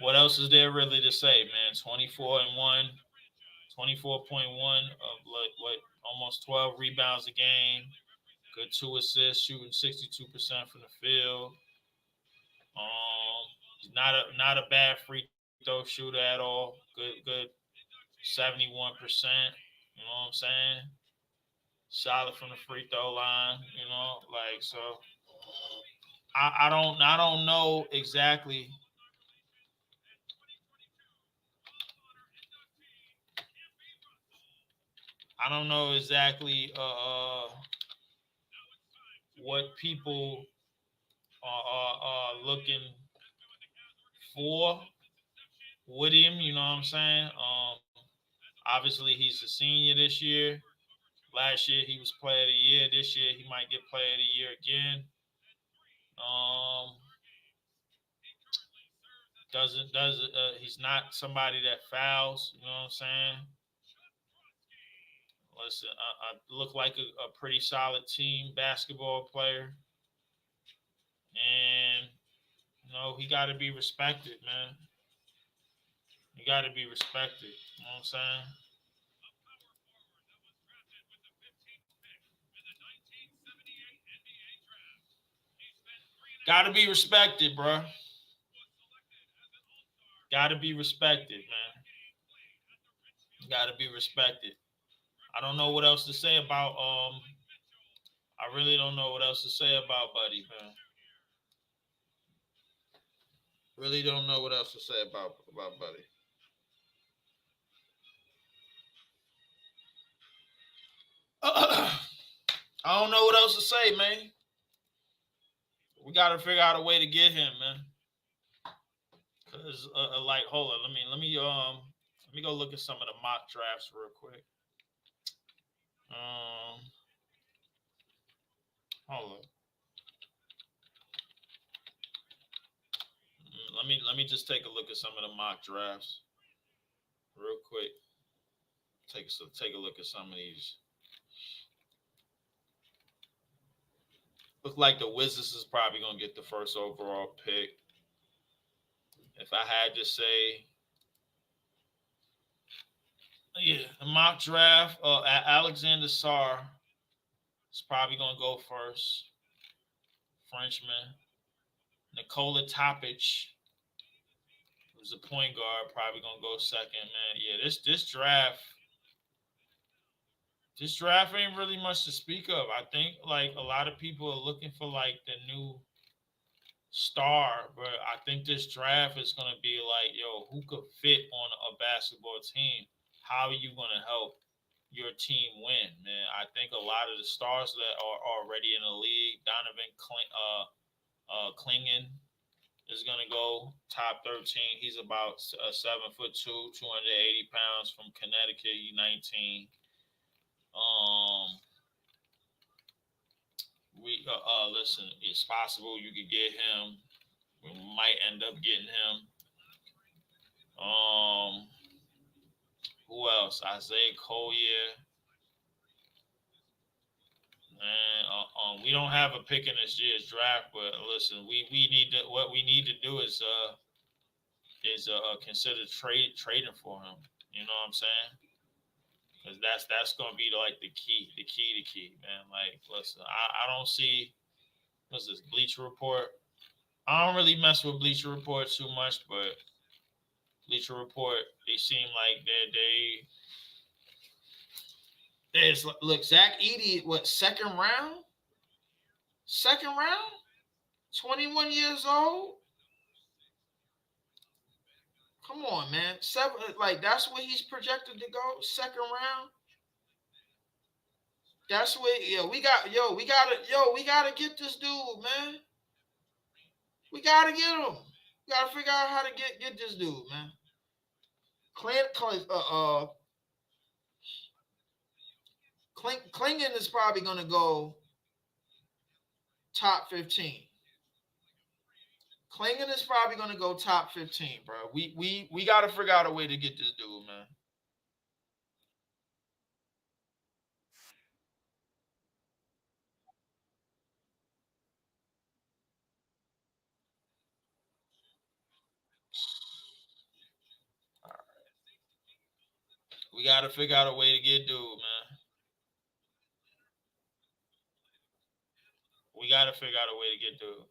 What else is there really to say, man? 24-1, 24.1 of what almost 12 rebounds a game. Good 2 assists, shooting 62% from the field. He's not a bad free throw shooter at all. Good 71%. You know what I'm saying? Solid from the free throw line. You know, like so. I don't know exactly. I don't know exactly what people are looking for with him. You know what I'm saying? Obviously, he's a senior this year. Last year, he was Player of the Year. This year, he might get Player of the Year again. He's not somebody that fouls. You know what I'm saying? Listen, I look like a pretty solid team basketball player, and you know he got to be respected, man. He got to be respected. You know what I'm saying? Got to be respected, bro. Got to be respected, man. Got to be respected. I don't know what else to say about I really don't know what else to say about Buddy, man. Really don't know what else to say about Buddy. I don't know what else to say, man. We got to figure out a way to get him, man. Cause like, hold on, let me go look at some of the mock drafts real quick. Hold on. Let me just take a look at some of the mock drafts real quick. Take a look at some of these. Look like the Wizards is probably gonna get the first overall pick. If I had to say, yeah, the mock draft, Alexander Sarr is probably gonna go first. Frenchman. Nikola Topic, who's a point guard, probably gonna go second, man. Yeah, this draft ain't really much to speak of. I think like a lot of people are looking for like the new star, but I think this draft is gonna be like, yo, who could fit on a basketball team? How are you gonna help your team win, man? I think a lot of the stars that are already in the league, Donovan Clingan is gonna go top 13. He's about 7'2", 280 pounds from Connecticut, U19. We listen. It's possible you could get him. We might end up getting him. Who else? Isaiah Collier. And we don't have a pick in this year's draft, but listen, we need to what we need to do is consider trading for him. You know what I'm saying? Because that's gonna be like the key, man. Like, listen, I don't see what's this Bleacher Report. I don't really mess with Bleacher Report too much, but Bleacher Report, they seem like there's look, Zach Edey, what, second round? 21 years old. Come on, man. Like that's where he's projected to go. Second round. That's where we gotta get this dude, man. We gotta get him. We gotta figure out how to get this dude, man. Clingan is probably gonna go top 15. Clingan is probably gonna go top 15, bro. We gotta figure out a way to get this dude, man. We gotta figure out a way to get dude, man. We gotta figure out a way to get dude.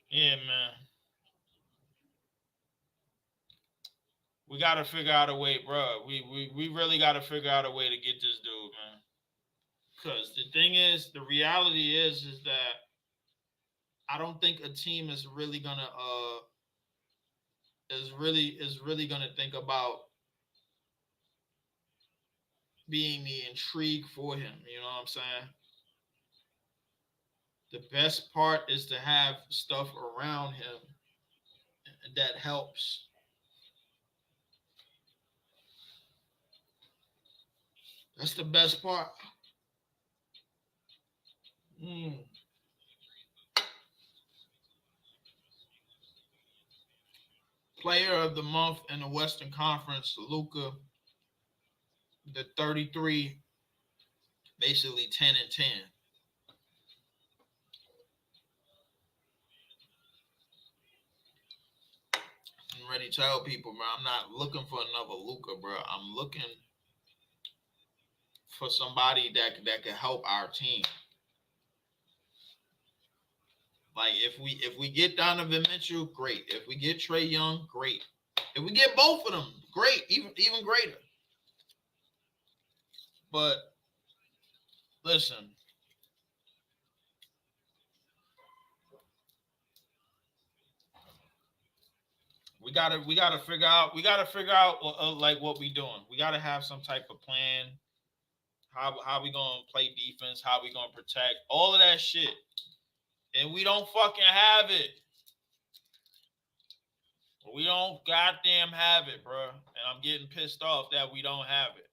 Yeah, man. We gotta figure out a way, bro. We really gotta figure out a way to get this dude, man. Because the thing is, the reality is that I don't think a team is really gonna is really gonna think about being the intrigue for him. You know what I'm saying? The best part is to have stuff around him that helps. That's the best part. Player of the month in the Western Conference, Luka, the 33, basically 10-10. I'm ready to tell people, bro, I'm not looking for another Luka, bro. I'm looking for somebody that can help our team. Like if we get Donovan Mitchell, great. If we get Trae Young, great. If we get both of them, great. Even greater. But listen, we gotta figure out like what we doing. We gotta have some type of plan. How we gonna play defense? How we gonna protect? All of that shit, and we don't fucking have it. We don't goddamn have it, bro. And I'm getting pissed off that we don't have it.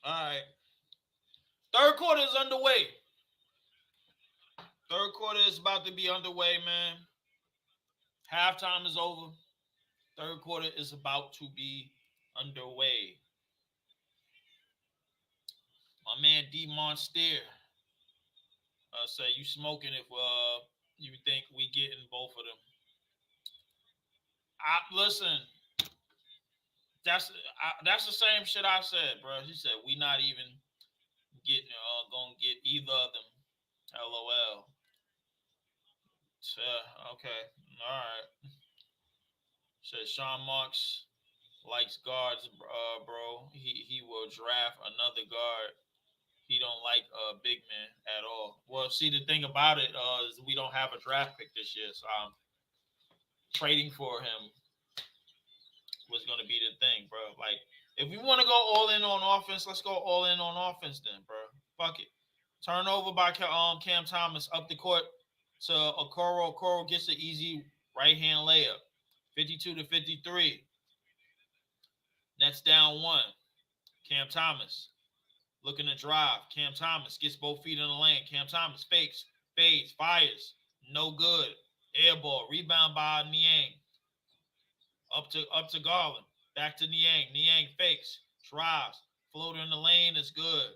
All right. Third quarter is underway. Third quarter is about to be underway, man. Halftime is over. Third quarter is about to be underway. My man D Monster say you smoking if you think we getting both of them. Listen, that's the same shit I said, bro. He said we not even getting gonna get either of them. LOL. Okay, all right. Says Sean Marks likes guards, bro. He will draft another guard. He don't like big men at all. Well, see, the thing about it is we don't have a draft pick this year, so trading for him was going to be the thing, bro. Like, if we want to go all in on offense, let's go all in on offense then, bro. Fuck it. Turnover by Cam Thomas up the court to Okoro. Okoro gets an easy right-hand layup. 52-53. Nets down one. Cam Thomas looking to drive. Cam Thomas gets both feet in the lane. Cam Thomas fakes, fades, fires. No good. Air ball. Rebound by Niang. Up to Garland. Back to Niang. Niang fakes. Drives. Floater in the lane is good.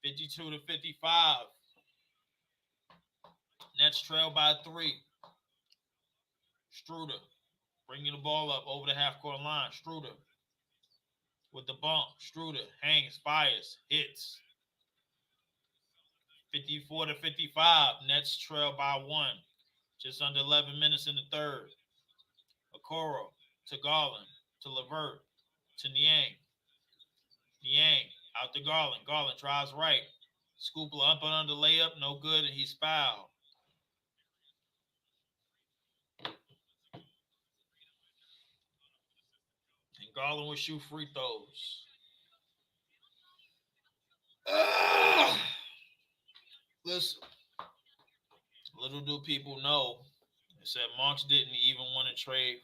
52-55. Nets trail by 3. Struder bringing the ball up over the half-court line. Struder with the bump. Struder hangs, fires, hits. 54-55. Nets trail by 1. Just under 11 minutes in the third. Okoro to Garland to Levert to Niang. Niang out to Garland. Garland drives right. Scoopler up and under layup. No good, and he's fouled. And Garland will shoot free throws. Listen, little do people know, it said Monks didn't even want to trade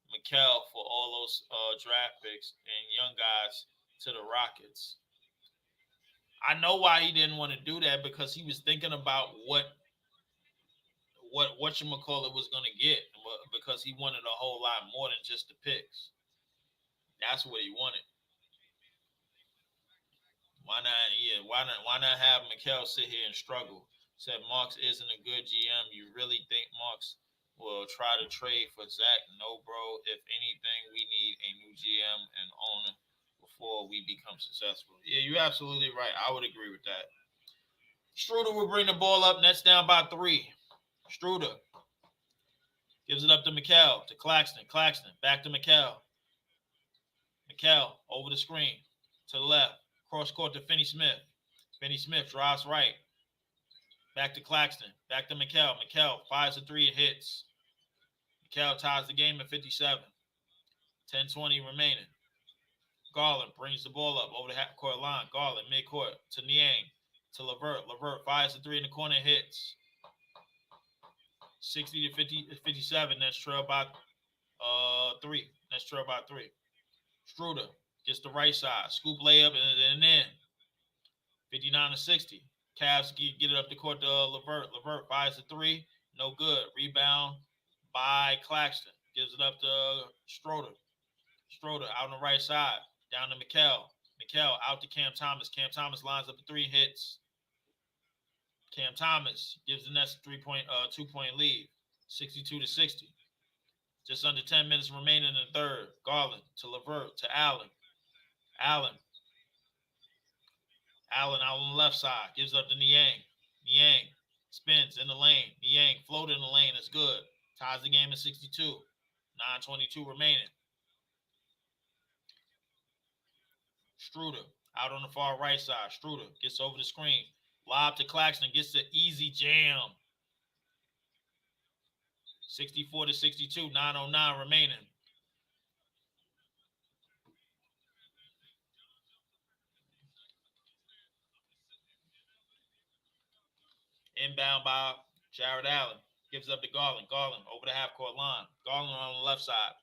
Mikal for all those draft picks and young guys to the Rockets. I know why he didn't want to do that, because he was thinking about what whatchamacallit was going to get, because he wanted a whole lot more than just the picks. That's what he wanted. Why not? Yeah, why not have Mikal sit here and struggle? Said Marks isn't a good GM. You really think Marks will try to trade for Zach? No, bro. If anything, we need a new GM and owner before we become successful. Yeah, you're absolutely right. I would agree with that. Struder will bring the ball up. Nets down by 3. Struder gives it up to Mikal, to Claxton. Claxton back to Mikal. Mikal over the screen to the left. Cross court to Finney Smith. Finney Smith drives right. Back to Claxton. Back to Mikal. Mikal fires a 3 and hits. Mikal ties the game at 57. 10-20 remaining. Garland brings the ball up over the half-court line. Garland mid-court to Niang. To Levert. Levert fires a 3 in the corner and hits. 60-57. That's trailed by 3. That's trailed by 3. Struder gets the right side. Scoop layup and then 59-60. Cavs get it up the court to Levert. Levert fires a 3. No good. Rebound by Claxton. Gives it up to Schroeder. Schroeder out on the right side. Down to Mikal. Mikel out to Cam Thomas. Cam Thomas lines up a 3 hits. Cam Thomas gives the Nets a 2-point lead, 62-60. Just under 10 minutes remaining in the third. Garland to LeVert to Allen. Allen out on the left side. Gives up to Niang. Niang spins in the lane. Niang floated in the lane. Is good. Ties the game at 62. 9:22 remaining. Struder out on the far right side. Struder gets over the screen. Lob to Claxton. Gets the easy jam. 64-62. 9:09 remaining. Inbound by Jared Allen. Gives up to Garland. Garland over the half-court line. Garland on the left side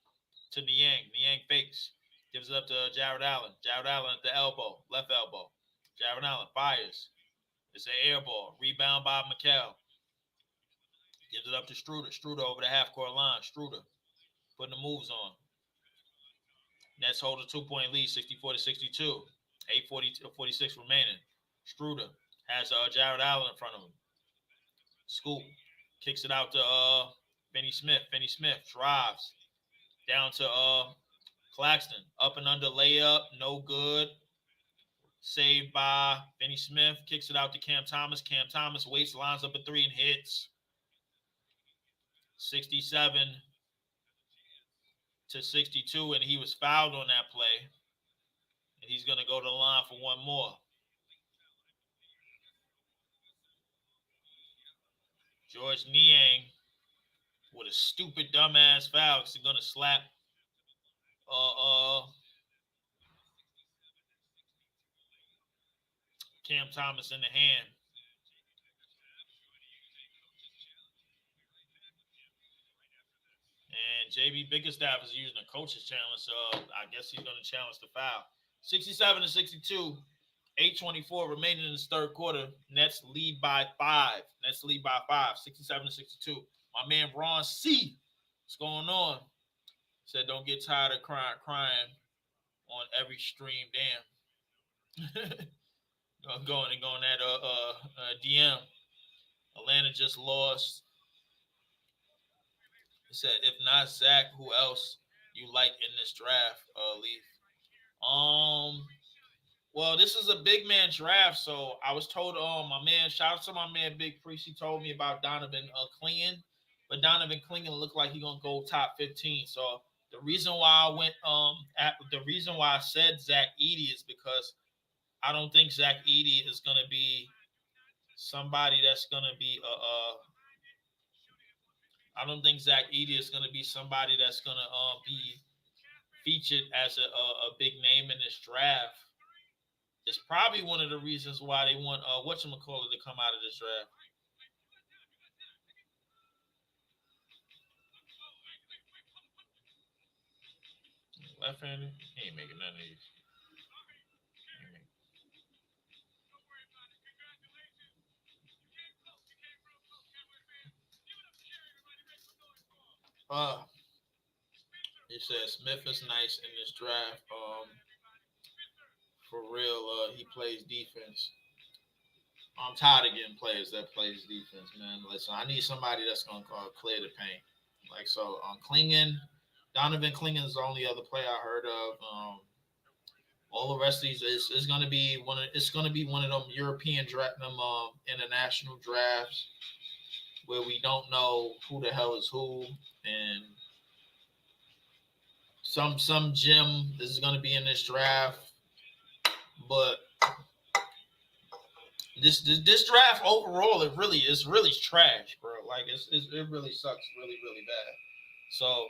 to Niang. Niang fakes. Gives it up to Jared Allen. Jared Allen at the elbow. Left elbow. Jared Allen fires. It's an air ball. Rebound by Mikel. Gives it up to Struder. Struder over the half-court line. Struder putting the moves on. Nets hold a 2-point lead, 64-62. 8:46 remaining. Struder has Jared Allen in front of him. Scoop kicks it out to Finney Smith. Finney Smith drives down to Claxton. Up and under layup, no good. Saved by Finney Smith. Kicks it out to Cam Thomas. Cam Thomas waits, lines up a 3 and hits. 67-62, and he was fouled on that play. And he's going to go to the line for one more. George Niang with a stupid dumbass foul because he's going to slap Cam Thomas in the hand. And JB Bickerstaff is using a coach's challenge, so I guess he's going to challenge the foul. 67-62, 8:24 remaining in this third quarter. Nets lead by 5. 67-62. My man Ron C, what's going on? Said don't get tired of crying on every stream. Damn. going that DM. Atlanta just lost. He said, if not Zach, who else you like in this draft, Leaf? Well, this is a big man draft, so I was told, my man, shout out to my man Big Priest. He told me about Donovan Clingan, but Donovan Clingan looked like he's gonna go top 15. So the reason why I went, the reason why I said Zach Edey is because I don't think Zach Edey is gonna be somebody that's gonna be I don't think Zach Edey is gonna be somebody that's gonna be featured as a big name in this draft. It's probably one of the reasons why they want whatchamacallit to come out of this draft. Left-handed? He ain't making none of these. He says Smith is nice in this draft. For real, he plays defense. I'm tired of getting players that plays defense, man. Listen, I need somebody that's gonna clear the paint. Like so, Clingan, Donovan Clingan is the only other player I heard of. All the rest of these is going to be one of them European them international drafts where we don't know who the hell is who, and some gym is going to be in this draft, but this draft overall it really is really trash, bro. Like it really sucks really bad. So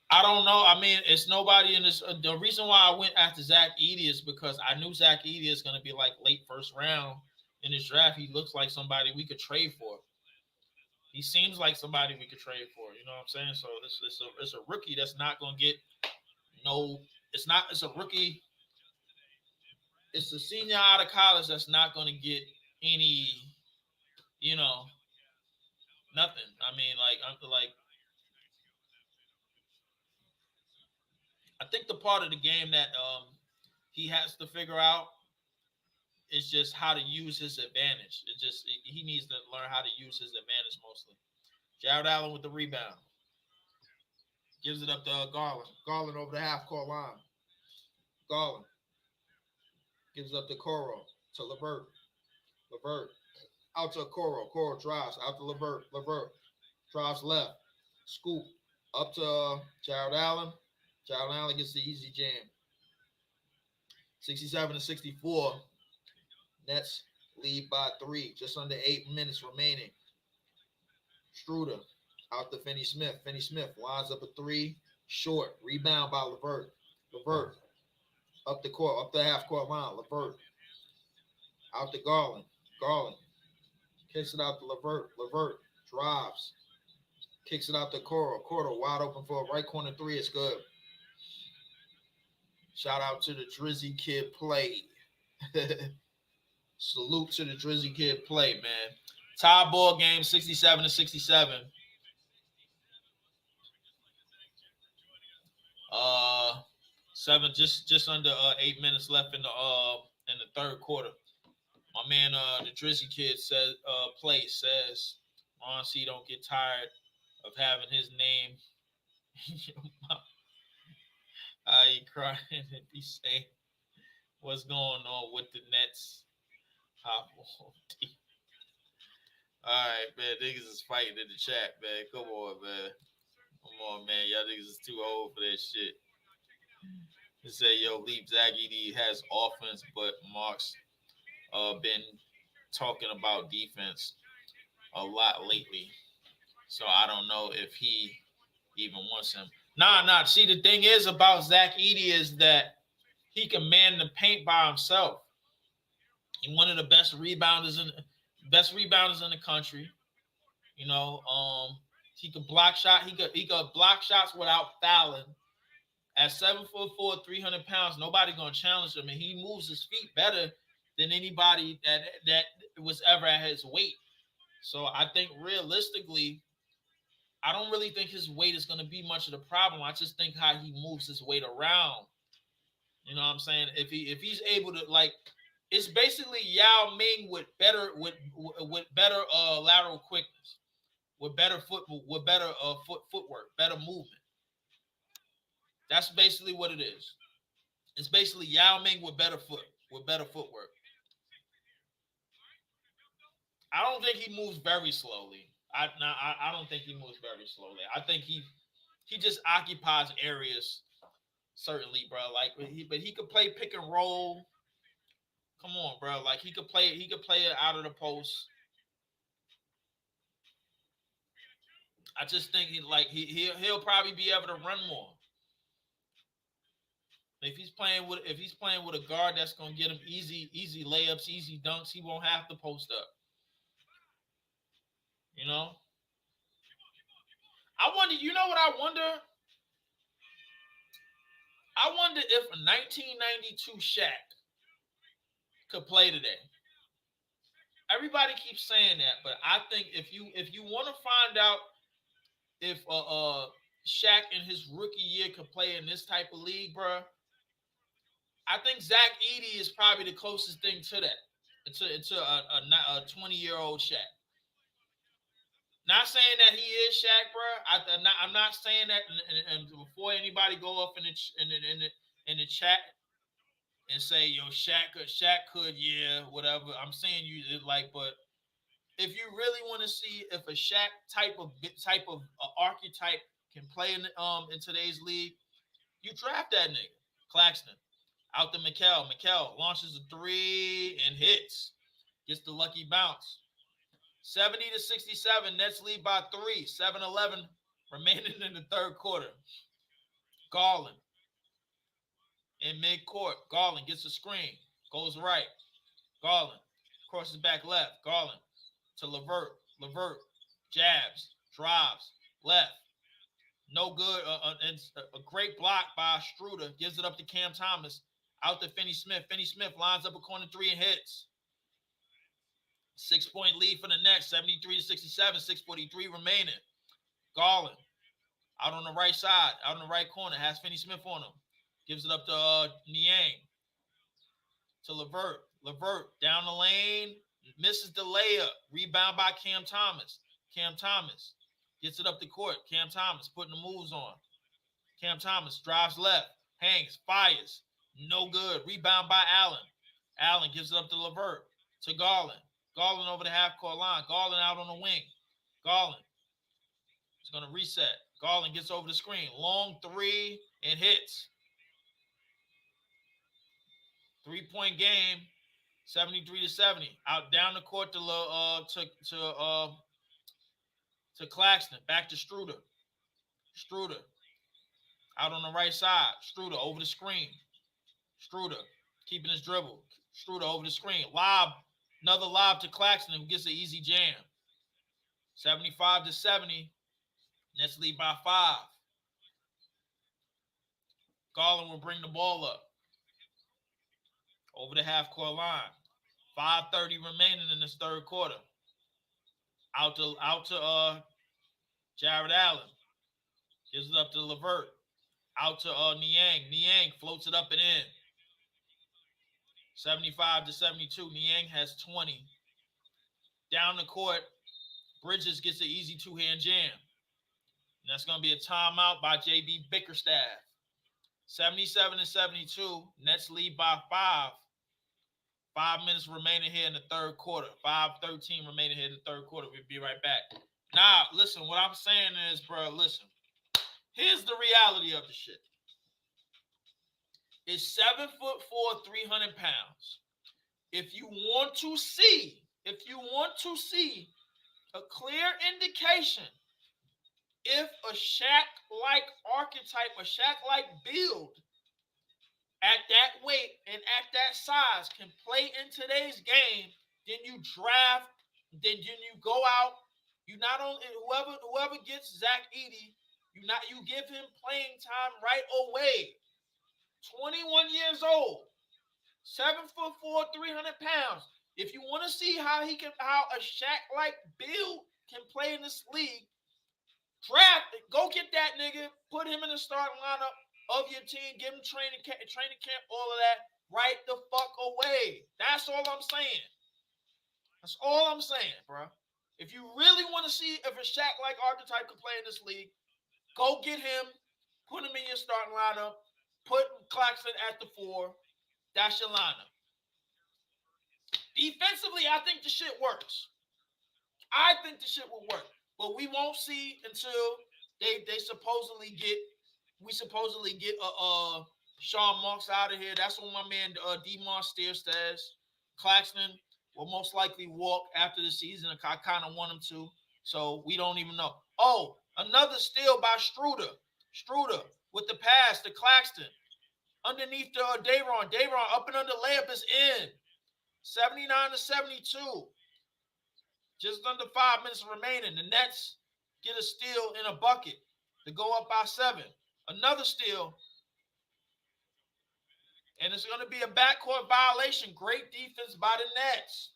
I don't know. I mean, it's nobody in this. The reason why I went after Zach Edey is because I knew Zach Edey is going to be like late first round in this draft. He looks like somebody we could trade for. He seems like somebody we could trade for. You know what I'm saying? So it's a rookie that's not going to get no. It's a rookie. It's a senior out of college that's not going to get any. You know, nothing. I mean, like I think the part of the game that he has to figure out is just how to use his advantage. He needs to learn how to use his advantage mostly. Jared Allen with the rebound. Gives it up to Garland. Garland over the half-court line. Garland gives it up to Coro, to LeVert. LeVert out to Coro. Coro drives out to LeVert. LeVert drives left. Scoop up to Jared Allen. Jared Allen gets the easy jam. 67-64. Nets lead by 3. Just under 8 minutes remaining. Schroeder out to Finney Smith. Finney Smith lines up a 3. Short. Rebound by LeVert. LeVert up the court, up the half-court line. LeVert out to Garland. Garland kicks it out to LeVert. LeVert drives. Kicks it out to Coro. Coro wide open for a right corner 3. It's good. Shout out to the Drizzy Kid play. Salute to the Drizzy Kid play, man. Tie ball game 67-67. Just under 8 minutes left in the third quarter. My man, the Drizzy Kid says says Monty don't get tired of having his name. I crying and be saying what's going on with the Nets. All right, man. Niggas is fighting in the chat, man. Come on, man. Come on, man. Y'all niggas is too old for that shit. They say, yo, Leap Zach Edey has offense, but Mark's been talking about defense a lot lately. So I don't know if he even wants him. Nah. See, the thing is about Zach Edey is that he can man the paint by himself. He's one of the best rebounders in the country. You know, he could block shot. He could block shots without fouling. At 7'4", 300 pounds, nobody gonna challenge him, and he moves his feet better than anybody that was ever at his weight. So I think realistically, I don't really think his weight is gonna be much of the problem. I just think how he moves his weight around. You know what I'm saying? If he's able to, like, it's basically Yao Ming with better lateral quickness, with better footwork, better movement. That's basically what it is. It's basically Yao Ming with better footwork. I don't think he moves very slowly. I don't think he moves very slowly. I think he just occupies areas. Certainly, bro. Like, but he could play pick and roll. Come on, bro. Like, he could play it out of the post. I just think he'll probably be able to run more. If he's playing with a guard that's gonna get him easy layups, easy dunks, he won't have to post up. You know? I wonder, you know what I wonder? I wonder if a 1992 Shaq could play today. Everybody keeps saying that, but I think if you want to find out if Shaq in his rookie year could play in this type of league, bro, I think Zach Edey is probably the closest thing to that. It's a 20-year-old Shaq. Not saying that he is Shaq, bro. I'm not saying that. And before anybody go up in the chat and say, yo, Shaq could, yeah, whatever. I'm saying but if you really want to see if a Shaq type of archetype can play in today's league, you draft that nigga, Claxton. Out to Mikal. Mikal launches a 3 and hits. Gets the lucky bounce. 70-67. Nets lead by 3. 7-11 remaining in the third quarter. Garland in midcourt. Garland gets a screen. Goes right. Garland crosses back left. Garland to LeVert. LeVert jabs. Drives. Left. No good. And a great block by Schroeder. Gives it up to Cam Thomas. Out to Finney Smith. Finney Smith lines up a corner 3 and hits. 6-point lead for the Nets. 73-67. 6:43 remaining. Garland out on the right side. Out on the right corner. Has Finney Smith on him. Gives it up to Niang. to Levert. Levert down the lane, misses the layup. Rebound by Cam Thomas. Cam Thomas gets it up the court. Cam Thomas putting the moves on. Cam Thomas drives left, hangs, fires. No good. Rebound by Allen. Allen gives it up to Levert, to Garland. Garland over the half-court line. Garland out on the wing. Garland is going to reset. Garland gets over the screen. Long three and hits. 3-point game, 73-70. Out down the court to Claxton. Back to Struder. Struder out on the right side. Struder over the screen. Struder keeping his dribble. Struder over the screen. Lob. Another lob to Claxton who gets an easy jam. 75-70. Nets lead by 5. Garland will bring the ball up. Over the half-court line. 5:30 remaining in this third quarter. Out to Jared Allen. Gives it up to Levert. Out to Niang. Niang floats it up and in. 75-72. Niang has 20. Down the court, Bridges gets an easy two-hand jam. And that's going to be a timeout by JB Bickerstaff. 77-72. Nets lead by 5. 5 minutes remaining here in the third quarter. 5:13 remaining here in the third quarter. We'll be right back. Now, listen, what I'm saying is, bro, listen. Here's the reality of the shit. It's 7'4", 300 pounds. If you want to see a clear indication if a Shaq-like archetype, a Shaq-like build at that weight and at that size can play in today's game, then you draft, then you go out. You not only whoever gets Zach Edey, you give him playing time right away. 21 years old, 7'4", 300 pounds. If you want to see how a Shaq-like build can play in this league, draft it. Go get that nigga, put him in the starting lineup of your team, give him training camp, all of that, right the fuck away. That's all I'm saying. That's all I'm saying, bro. If you really want to see if a Shaq-like archetype can play in this league, go get him, put him in your starting lineup, put Claxton at the 4. That's your lineup. Defensively, I think the shit works. I think the shit will work. But we won't see until we supposedly get Sean Marks out of here. That's what my man D-Mar Steer says. Claxton will most likely walk after the season. I kind of want him to. So we don't even know. Oh, another steal by Struder. Struder with the pass to Claxton. Underneath Dayron. Dayron up and under layup is in. 79-72. Just under 5 minutes remaining. The Nets get a steal in a bucket to go up by 7. Another steal. And it's going to be a backcourt violation. Great defense by the Nets.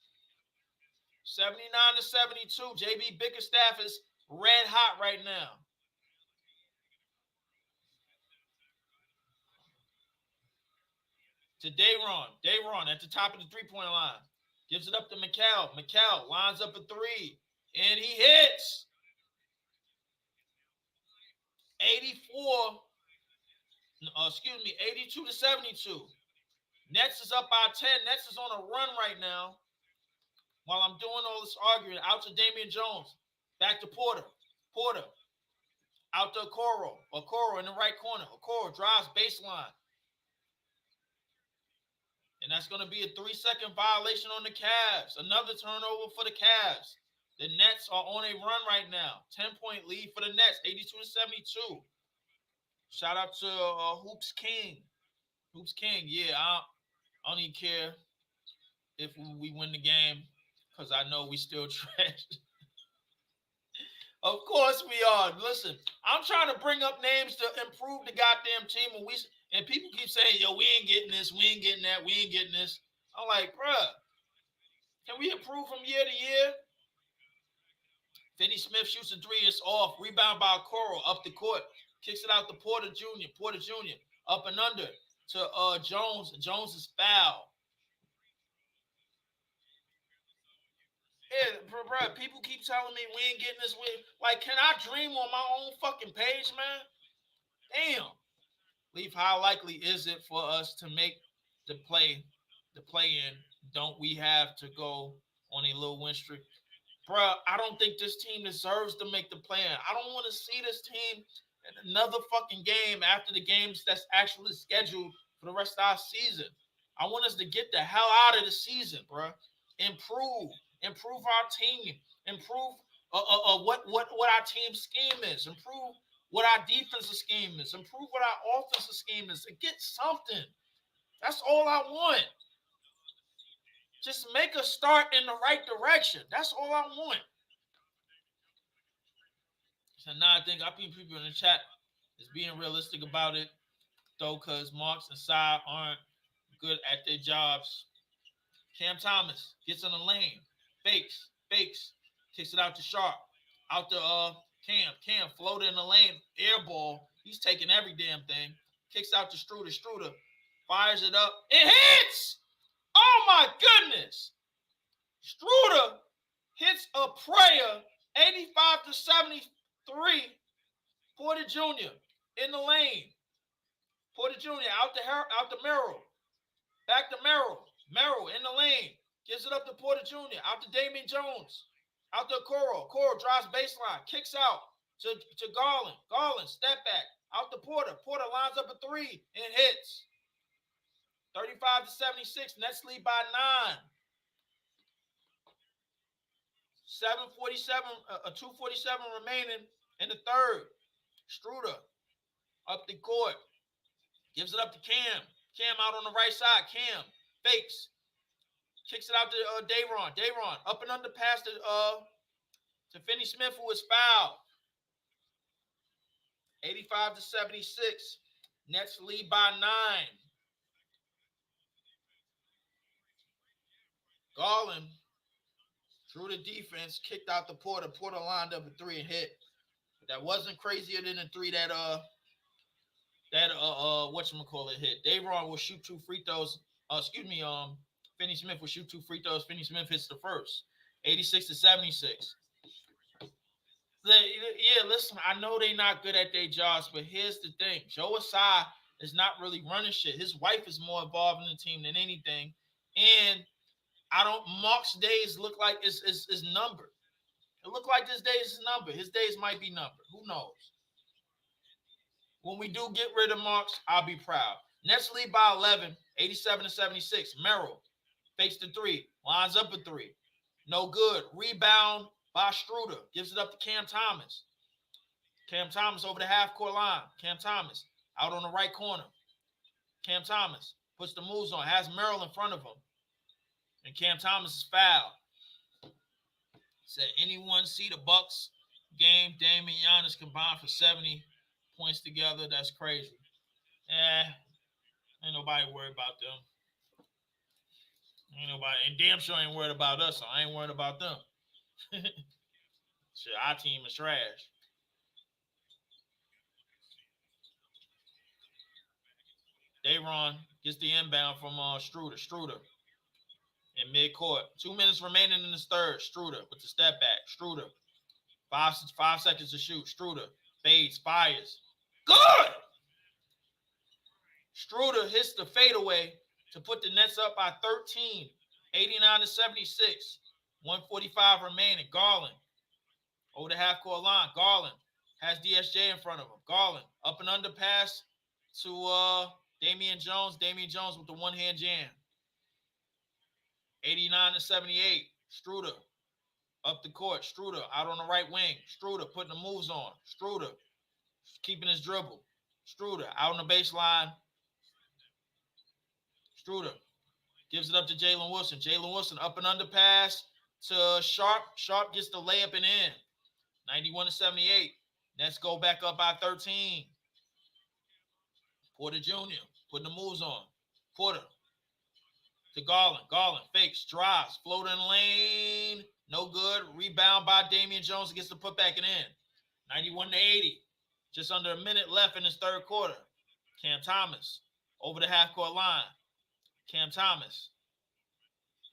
79-72. JB Bickerstaff is red hot right now. To Dayron. Dayron at the top of the three-point line. Gives it up to Mikal. Mikal lines up a 3. And he hits. 82-72. Nets is up by 10. Nets is on a run right now. While I'm doing all this arguing, out to Damian Jones. Back to Porter. Porter. Out to Okoro. Okoro in the right corner. Okoro drives baseline. And that's going to be a 3-second violation on the Cavs. Another turnover for the Cavs. The Nets are on a run right now. 10-point lead for the Nets, 82-72. Shout out to Hoops King. Hoops King, yeah, I don't even care if we win the game because I know we still trash. Of course we are. Listen, I'm trying to bring up names to improve the goddamn team, and people keep saying, yo, we ain't getting this, we ain't getting that, we ain't getting this. I'm like, bruh, can we improve from year to year? Finney Smith shoots a 3, it's off. Rebound by Okoro up the court. Kicks it out to Porter Jr. Porter Jr. up and under to Jones. Jones is fouled. Yeah, bro, people keep telling me we ain't getting this win. Like, can I dream on my own fucking page, man? Damn. Leaf, how likely is it for us to make the play in? Don't we have to go on a little win streak? Bro, I don't think this team deserves to make the play in. I don't want to see this team in another fucking game after the games that's actually scheduled for the rest of our season. I want us to get the hell out of the season, bro. Improve our team, improve what our team scheme is, improve what our defensive scheme is, improve what our offensive scheme is, and get something. That's all I want. Just make a start in the right direction. That's all I want. So now I think people in the chat is being realistic about it, though, because Marks and Sai aren't good at their jobs. Cam Thomas gets in the lane, fakes, kicks it out to Sharp, out to Cam. Cam floated in the lane, air ball. He's taking every damn thing. Kicks out to Struder. Struder fires it up. It hits! Oh my goodness! Struder hits a prayer, 85 to 73. Porter Jr. in the lane. Porter Jr. out to Merrill. Back to Merrill. Merrill in the lane. Gives it up to Porter Jr. Out to Damian Jones. Out to Coro. Coro drives baseline. Kicks out to Garland. Garland, step back. Out to Porter. Porter lines up a three and hits. 35 to 76. Nets lead by 9. 2:47 remaining in the third. Struder up the court. Gives it up to Cam. Cam out on the right side. Cam fakes. Kicks it out to Day'Ron. Day'Ron up and under pass to Finney Smith, who was fouled. 85 to 76. Nets lead by 9. Garland through the defense, kicked out the Porter. Porter lined up a three and hit. But that wasn't crazier than the three that whatchamacallit hit. Day'Ron will shoot 2 free throws. Finney Smith will shoot 2 free throws. Finney Smith hits the first. 86 to 76. Yeah, listen, I know they're not good at their jobs, but here's the thing. Joe Asai is not really running shit. His wife is more involved in the team than anything. And Mark's days look like is numbered. It look like this day is numbered. His days might be numbered. Who knows? When we do get rid of Marks, I'll be proud. Nets lead by 11, 87 to 76. Merrill fakes the three, lines up a three. No good. Rebound by Struder. Gives it up to Cam Thomas. Cam Thomas over the half-court line. Cam Thomas out on the right corner. Cam Thomas puts the moves on. Has Merrill in front of him. And Cam Thomas is fouled. Said, anyone see the Bucks game? Dame and Giannis combined for 70 points together. That's crazy. Ain't nobody worried about them. Ain't nobody. And damn sure ain't worried about us, so I ain't worried about them. Shit, our team is trash. Day'Ron gets the inbound from Struder. Struder in midcourt. 2 minutes remaining in this third. Struder with the step back. Struder. 5 seconds to shoot. Struder fades, fires. Good! Struder hits the fadeaway to put the Nets up by 13. 89 to 76. 145 remaining. Garland over the half-court line. Garland has DSJ in front of him. Garland up and under pass to Damian Jones. Damian Jones with the one-hand jam. 89 to 78. Struder up the court. Struder out on the right wing. Struder putting the moves on. Struder keeping his dribble. Struder out on the baseline. Struder gives it up to Jalen Wilson. Jalen Wilson up and under pass to Sharp. Sharp gets the layup and in. 91 to 78. Nets go back up by 13. Porter Jr. putting the moves on. Porter to Garland. Garland fakes, drives, floating lane. No good. Rebound by Damian Jones, gets the putback and in. 91 to 80. Just under a minute left in this third quarter. Cam Thomas over the half-court line. Cam Thomas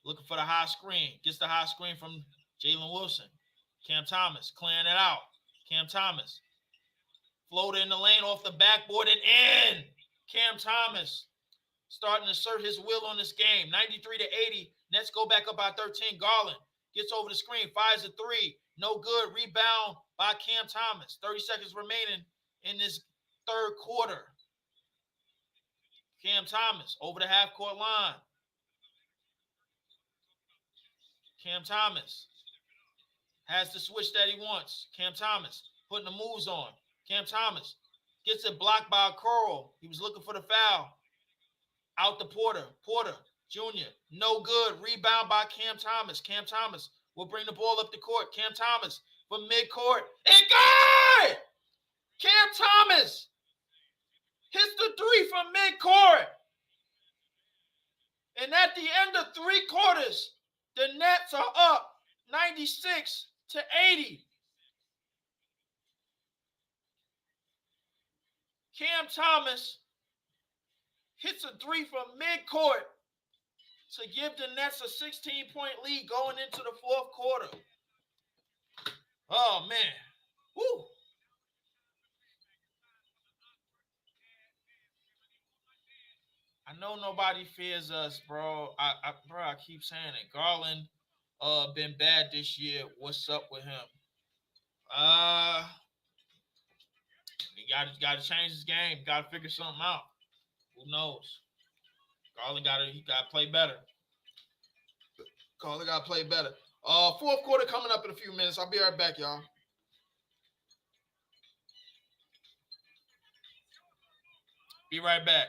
looking for the high screen. Gets the high screen from Jalen Wilson. Cam Thomas clearing it out. Cam Thomas. Floater in the lane off the backboard and in. Cam Thomas starting to assert his will on this game. 93-80. Nets go back up by 13. Garland gets over the screen. Fires a three. No good. Rebound by Cam Thomas. 30 seconds remaining in this third quarter. Cam Thomas over the half-court line. Cam Thomas has the switch that he wants. Cam Thomas putting the moves on. Cam Thomas gets it blocked by Curl. He was looking for the foul. Out to Porter. Porter Jr. No good. Rebound by Cam Thomas. Cam Thomas will bring the ball up the court. Cam Thomas from midcourt. And good! Cam Thomas hits the three from midcourt. And at the end of three quarters, the Nets are up 96-80. Cam Thomas hits a three from midcourt to give the Nets a 16-point lead going into the fourth quarter. Oh, man. Woo. I know nobody fears us, bro. I keep saying it. Garland been bad this year. What's up with him? He got to change his game. Got to figure something out. Who knows? Garland got to play better. Garland got to play better. Fourth quarter coming up in a few minutes. I'll be right back, y'all. Be right back.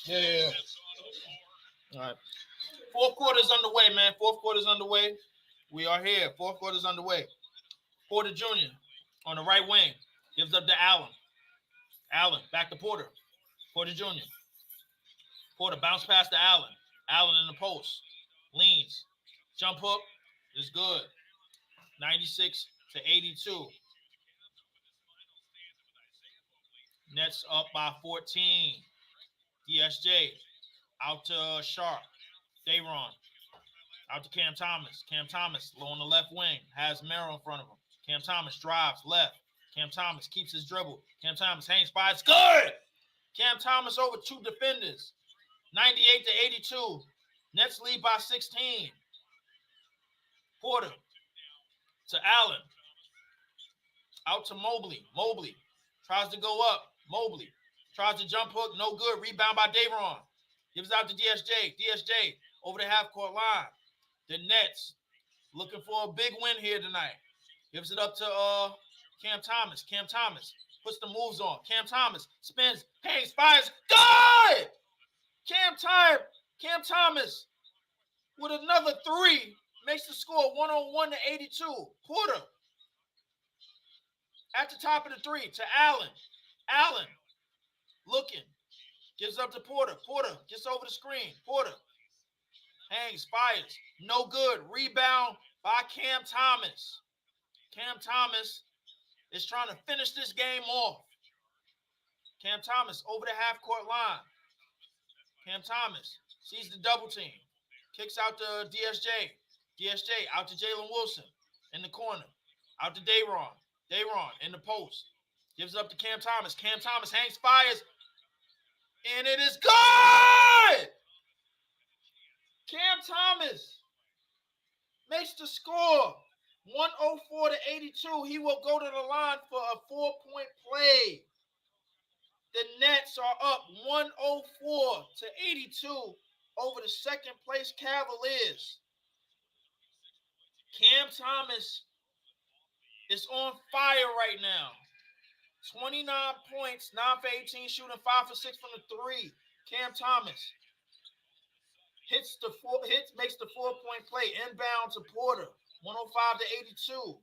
Yeah. All right. Fourth quarter's underway, man. Fourth quarter's underway. We are here. Fourth quarter's underway. Porter Jr. on the right wing. Gives up to Allen. Allen back to Porter. Porter Jr. Porter bounce pass to Allen. Allen in the post. Leans. Jump hook is good. 96-82. Nets up by 14. DSJ out to Sharp. Dayron out to Cam Thomas. Cam Thomas low on the left wing. Has Merrill in front of him. Cam Thomas drives left. Cam Thomas keeps his dribble. Cam Thomas hangs by. It's good. Cam Thomas over two defenders. 98-82. Nets lead by 16. Porter to Allen. Out to Mobley. Mobley tries to go up. Mobley tries to jump hook. No good. Rebound by Dayron. Gives out to DSJ. DSJ over the half-court line. The Nets looking for a big win here tonight. Gives it up to Cam Thomas. Cam Thomas puts the moves on. Cam Thomas spins, hangs, fires. Good! Cam Thomas with another three makes the score 101-82. Porter At the top of the three to Allen. Allen looking. Gives up to Porter. Porter gets over the screen. Porter hangs, fires. No good. Rebound by Cam Thomas. Cam Thomas is trying to finish this game off. Cam Thomas over the half-court line. Cam Thomas sees the double team. Kicks out to DSJ. DSJ out to Jalen Wilson in the corner. Out to Day'Ron. Day'Ron in the post. Gives it up to Cam Thomas. Cam Thomas hangs, fires. And it is good! Cam Thomas makes the score. 104 to 82. He will go to the line for a 4-point play. The Nets are up 104 to 82 over the second place Cavaliers. Cam Thomas is on fire right now. 29 points, 9 for 18, shooting 5 for 6 from the three. Cam Thomas makes the 4-point play. Inbound to Porter. 105 to 82.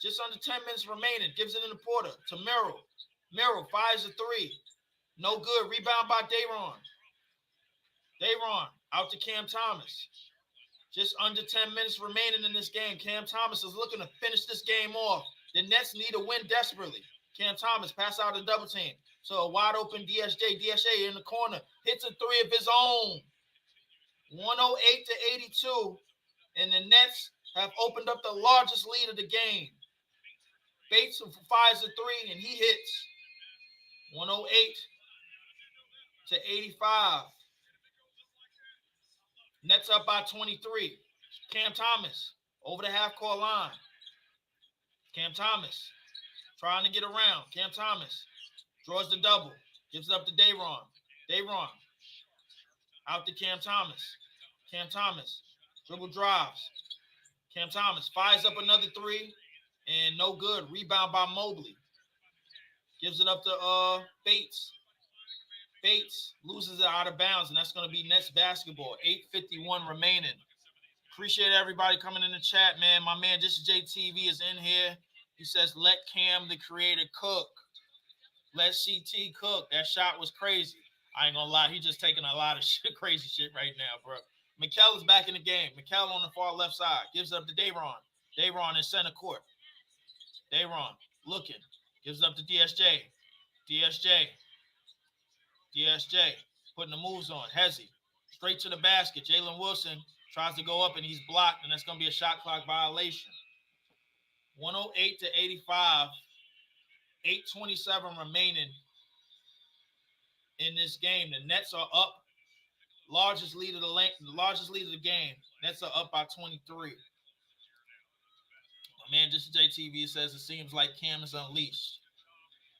Just under 10 minutes remaining. Gives it into Porter to Merrill. Merrill fires a three. No good. Rebound by Day'Ron. Day'Ron out to Cam Thomas. Just under 10 minutes remaining in this game. Cam Thomas is looking to finish this game off. The Nets need a win desperately. Cam Thomas pass out a double team. So a wide open DSJ. DSJ in the corner. Hits a three of his own. 108 to 82. And the Nets have opened up the largest lead of the game. Bates fires a three and he hits. 108 to 85. Nets up by 23. Cam Thomas over the half-court line. Cam Thomas trying to get around. Cam Thomas draws the double. Gives it up to Day'Ron. Day'Ron out to Cam Thomas. Cam Thomas dribble drives. Cam Thomas fires up another three and no good. Rebound by Mobley. Gives it up to Bates. Bates loses it out of bounds, and that's going to be Nets basketball. 8:51 remaining. Appreciate everybody coming in the chat, man. My man, Just JTV is in here. He says, let Cam, the creator, cook. Let CT cook. That shot was crazy. I ain't going to lie. He just taking a lot of shit, crazy shit right now, bro. Mikal is back in the game. Mikal on the far left side. Gives it up to Day'Ron. Day'Ron in center court. Day'Ron looking. Gives it up to DSJ. DSJ putting the moves on. Hezzy straight to the basket. Jalen Wilson tries to go up and he's blocked, and that's going to be a shot clock violation. 108 to 85. 8:27 remaining in this game. The Nets are up. Largest lead of the game. Nets are up by 23. My man, Just JTV says it seems like Cam is unleashed.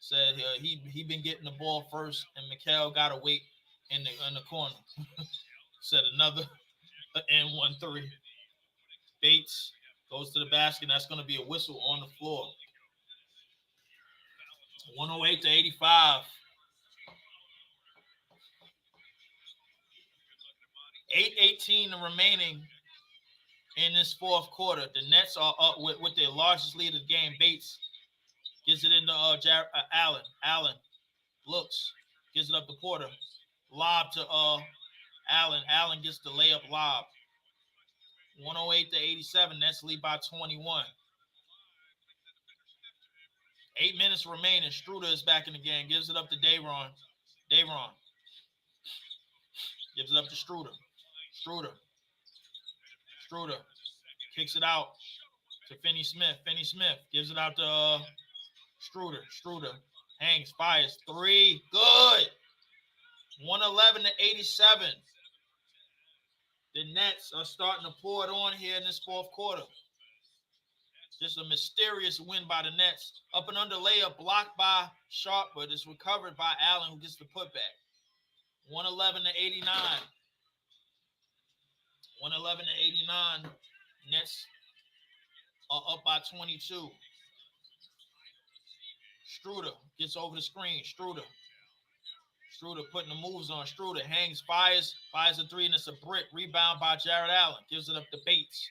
Said he been getting the ball first, and Mikal got to wait in the corner. Said another and 1-3. Bates goes to the basket. And that's going to be a whistle on the floor. 108 to 85. 8:18 remaining in this fourth quarter. The Nets are up with their largest lead of the game. Bates gives it into Allen. Allen looks, gives it up to Porter. Lob to Allen. Allen gets the layup lob. 108 to 87. Nets lead by 21. 8 minutes remaining. Struder is back in the game. Gives it up to Day'Ron. Day'Ron gives it up to Struder. Struder kicks it out to Finney Smith. Finney Smith gives it out to Struder. Struder hangs, fires, three, good. 111 to 87. The Nets are starting to pour it on here in this fourth quarter. Just a mysterious win by the Nets. Up and under layup, blocked by Sharp, but it's recovered by Allen, who gets the putback. 111 to 89. 111 to 89. Nets are up by 22. Struder gets over the screen. Struder putting the moves on. Struder hangs, fires a three, and it's a brick. Rebound by Jared Allen. Gives it up to Bates.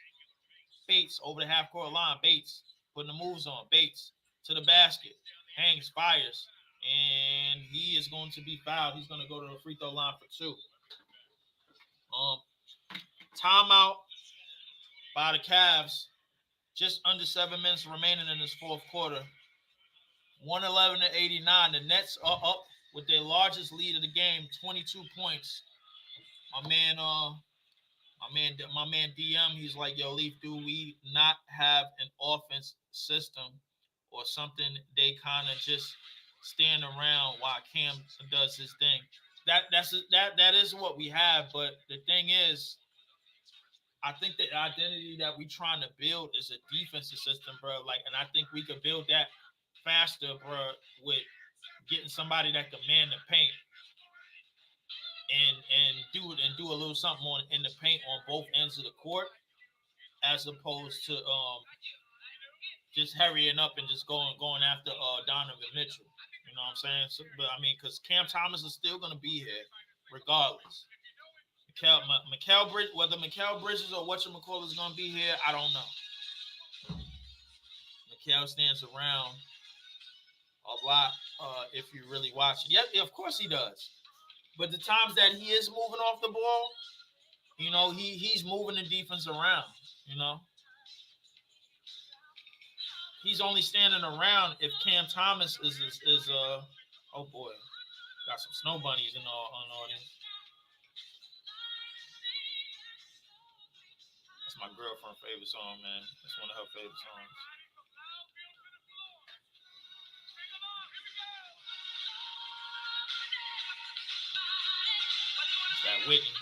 Bates over the half-court line. Bates putting the moves on. Bates to the basket. Hangs, fires, and he is going to be fouled. He's going to go to the free throw line for 2. Timeout by the Cavs. Just under 7 minutes remaining in this fourth quarter. 111-89. The Nets are up with their largest lead of the game, 22 points. My man DM, he's like, yo, Leaf, do we not have an offense system or something? They kind of just stand around while Cam does his thing. That is what we have, but the thing is, I think the identity that we're trying to build is a defensive system, bro. Like, and I think we could build that faster, bro, with getting somebody that can man the paint and do a little something in the paint on both ends of the court, as opposed to just hurrying up and just going after Donovan Mitchell. You know what I'm saying? So, but I mean, because Cam Thomas is still going to be here regardless. Whether Mikal Bridges or whatchamacallit is going to be here, I don't know. Mikal stands around a lot if you really watch it. Yeah, of course he does. But the times that he is moving off the ball, you know, he's moving the defense around, you know. He's only standing around if Cam Thomas is oh boy, got some snow bunnies in the audience. That's my girlfriend's favorite song, man. That's one of her favorite songs. It's that Whitney.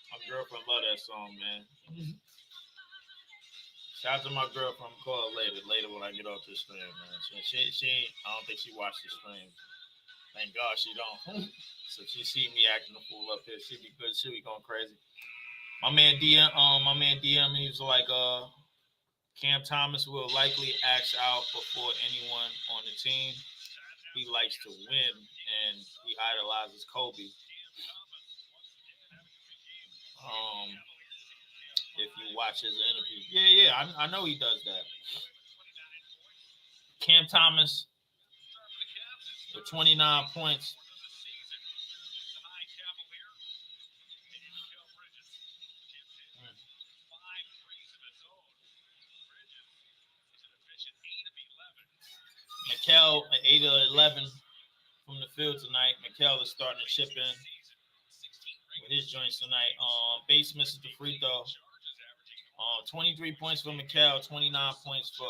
My girlfriend love that song, man. Shout out to my girlfriend. I'm call her later when I get off this stream, man. She I don't think she watched the stream. Thank God she don't. So she see me acting a fool up here. She be good. She be going crazy. My man DM, he was like, Cam Thomas will likely act out before anyone on the team. He likes to win and he idolizes Kobe. If you watch his interview, I know he does that. Cam Thomas with 29 points. Mikal, 8 of 11 from the field tonight. Mikal is starting to chip in with his joints tonight. Bates misses the free throw. 23 points for Mikal, 29 points for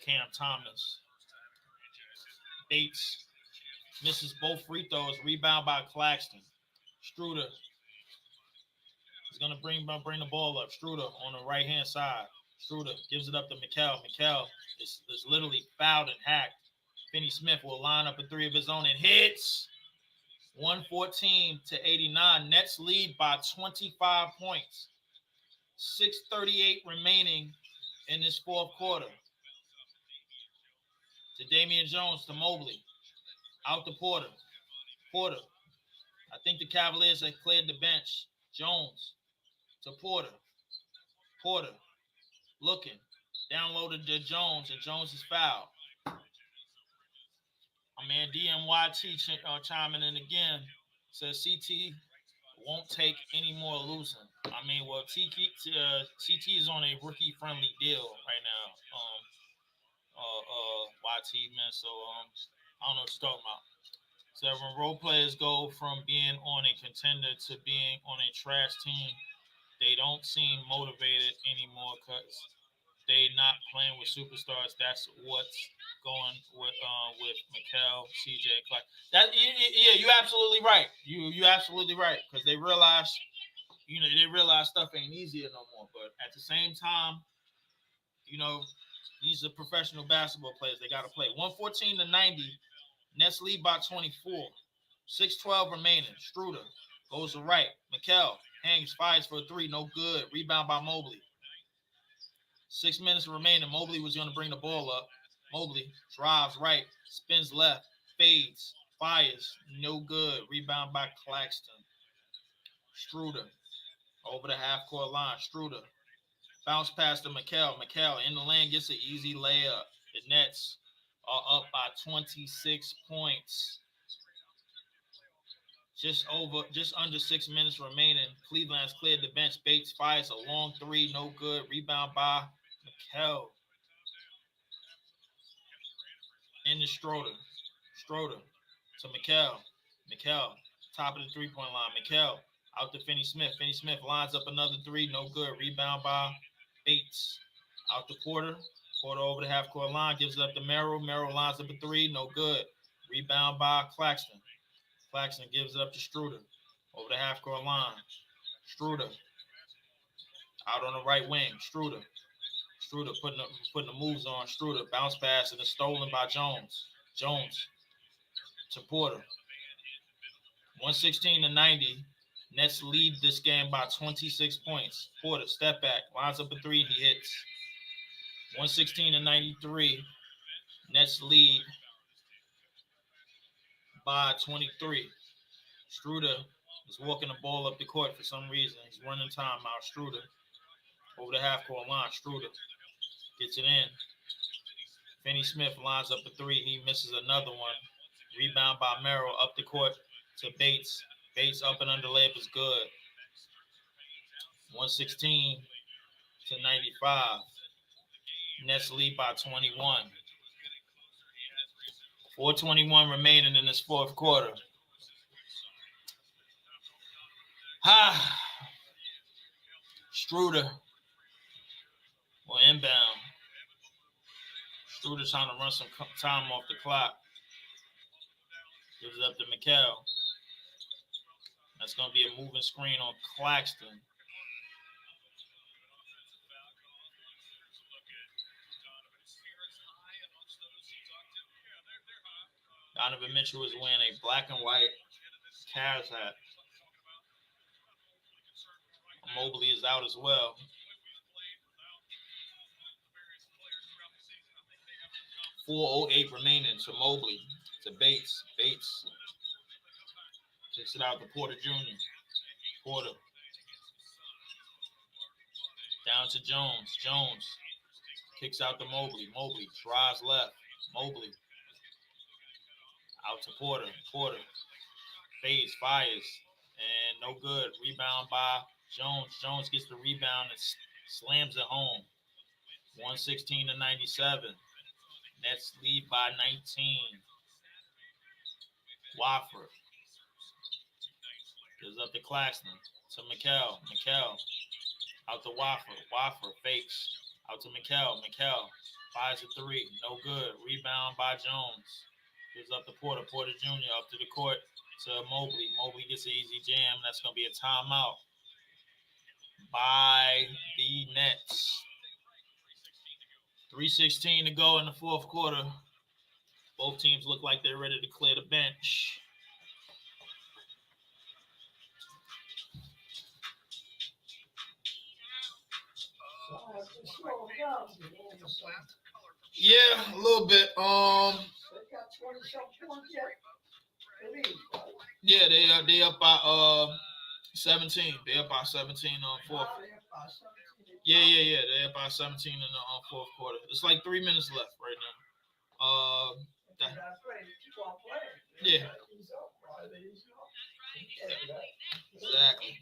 Cam Thomas. Bates misses both free throws. Rebound by Claxton. Struder is going to bring the ball up. Struder on the right-hand side. Struder gives it up to Mikal. Mikal is literally fouled and hacked. Finney Smith will line up a 3 of his own and hits. 114-89. Nets lead by 25 points. 6:38 remaining in this fourth quarter. To Damian Jones, to Mobley. Out to Porter. Porter. I think the Cavaliers have cleared the bench. Jones to Porter. Porter looking. Downloaded to Jones, and Jones is fouled. My man DMYT chiming in again. Says CT won't take any more losing. I mean, well, CT is on a rookie-friendly deal right now. YT, man. So I don't know what you're talking about. So when role players go from being on a contender to being on a trash team, they don't seem motivated anymore because they not playing with superstars. That's what's going with Mikal, CJ, Clark. You're absolutely right. You absolutely right, because they realize stuff ain't easier no more. But at the same time, these are professional basketball players. They got to play. 114-90. Nets lead by 24. 6:12 remaining. Struder goes to right. Mikal hangs, fires for a 3. No good. Rebound by Mobley. 6 minutes remaining. Mobley was going to bring the ball up. Mobley drives right, spins left, fades, fires, no good. Rebound by Claxton. Struder over the half court line. Struder bounce pass to Mikal. Mikal in the lane gets an easy layup. The Nets are up by 26 points. Just under 6 minutes remaining. Cleveland's cleared the bench. Bates fires a long three, no good. Rebound by Mikal. Into Schroeder. Schroeder to Mikal. Mikal, top of the three-point line. Mikal out to Finney Smith. Finney Smith lines up another three, no good. Rebound by Bates. Out to Porter. Porter over the half-court line, gives it up to Merrill. Merrill lines up a three, no good. Rebound by Claxton. Claxton gives it up to Struder. Over the half-court line. Struder. Out on the right wing. Struder. Struder putting the moves on. Struder. Bounce pass and it's stolen by Jones. Jones to Porter. 116-90. Nets lead this game by 26 points. Porter, step back. Lines up a three. He hits. 116-93. Nets lead by 23. Struder is walking the ball up the court for some reason. He's running timeout. Struder over the half-court line. Struder gets it in. Finney Smith lines up a three. He misses another one. Rebound by Merrill up the court to Bates. Bates up and under layup is good. 116-95. Nets lead by 21. 4:21 remaining in this fourth quarter. Struder will inbound. Struder trying to run some time off the clock. Gives it up to Mikal. That's going to be a moving screen on Claxton. Donovan Mitchell is wearing a black and white Cavs hat. Mobley is out as well. .408 remaining to Mobley. To Bates. Bates takes it out to Porter Jr. Porter. Down to Jones. Jones kicks out to Mobley. Mobley drives left. Mobley out to Porter. Porter fades, fires, and no good. Rebound by Jones. Jones gets the rebound and slams it home. 116-97. Nets lead by 19. Wofford gives up to Claxton. To Mikal. Mikal out to Wofford. Wofford fakes. Out to Mikal. Mikal fires a three. No good. Rebound by Jones. Gives up to Porter. Porter Jr. up to the court to Mobley. Mobley gets an easy jam. That's going to be a timeout by the Nets. 3:16 to go in the fourth quarter. Both teams look like they're ready to clear the bench. Yeah, a little bit. Yeah, they up by 17. They up by 17 on fourth. Yeah. They up by 17 in the fourth quarter. It's like 3 minutes left right now. Yeah. Exactly.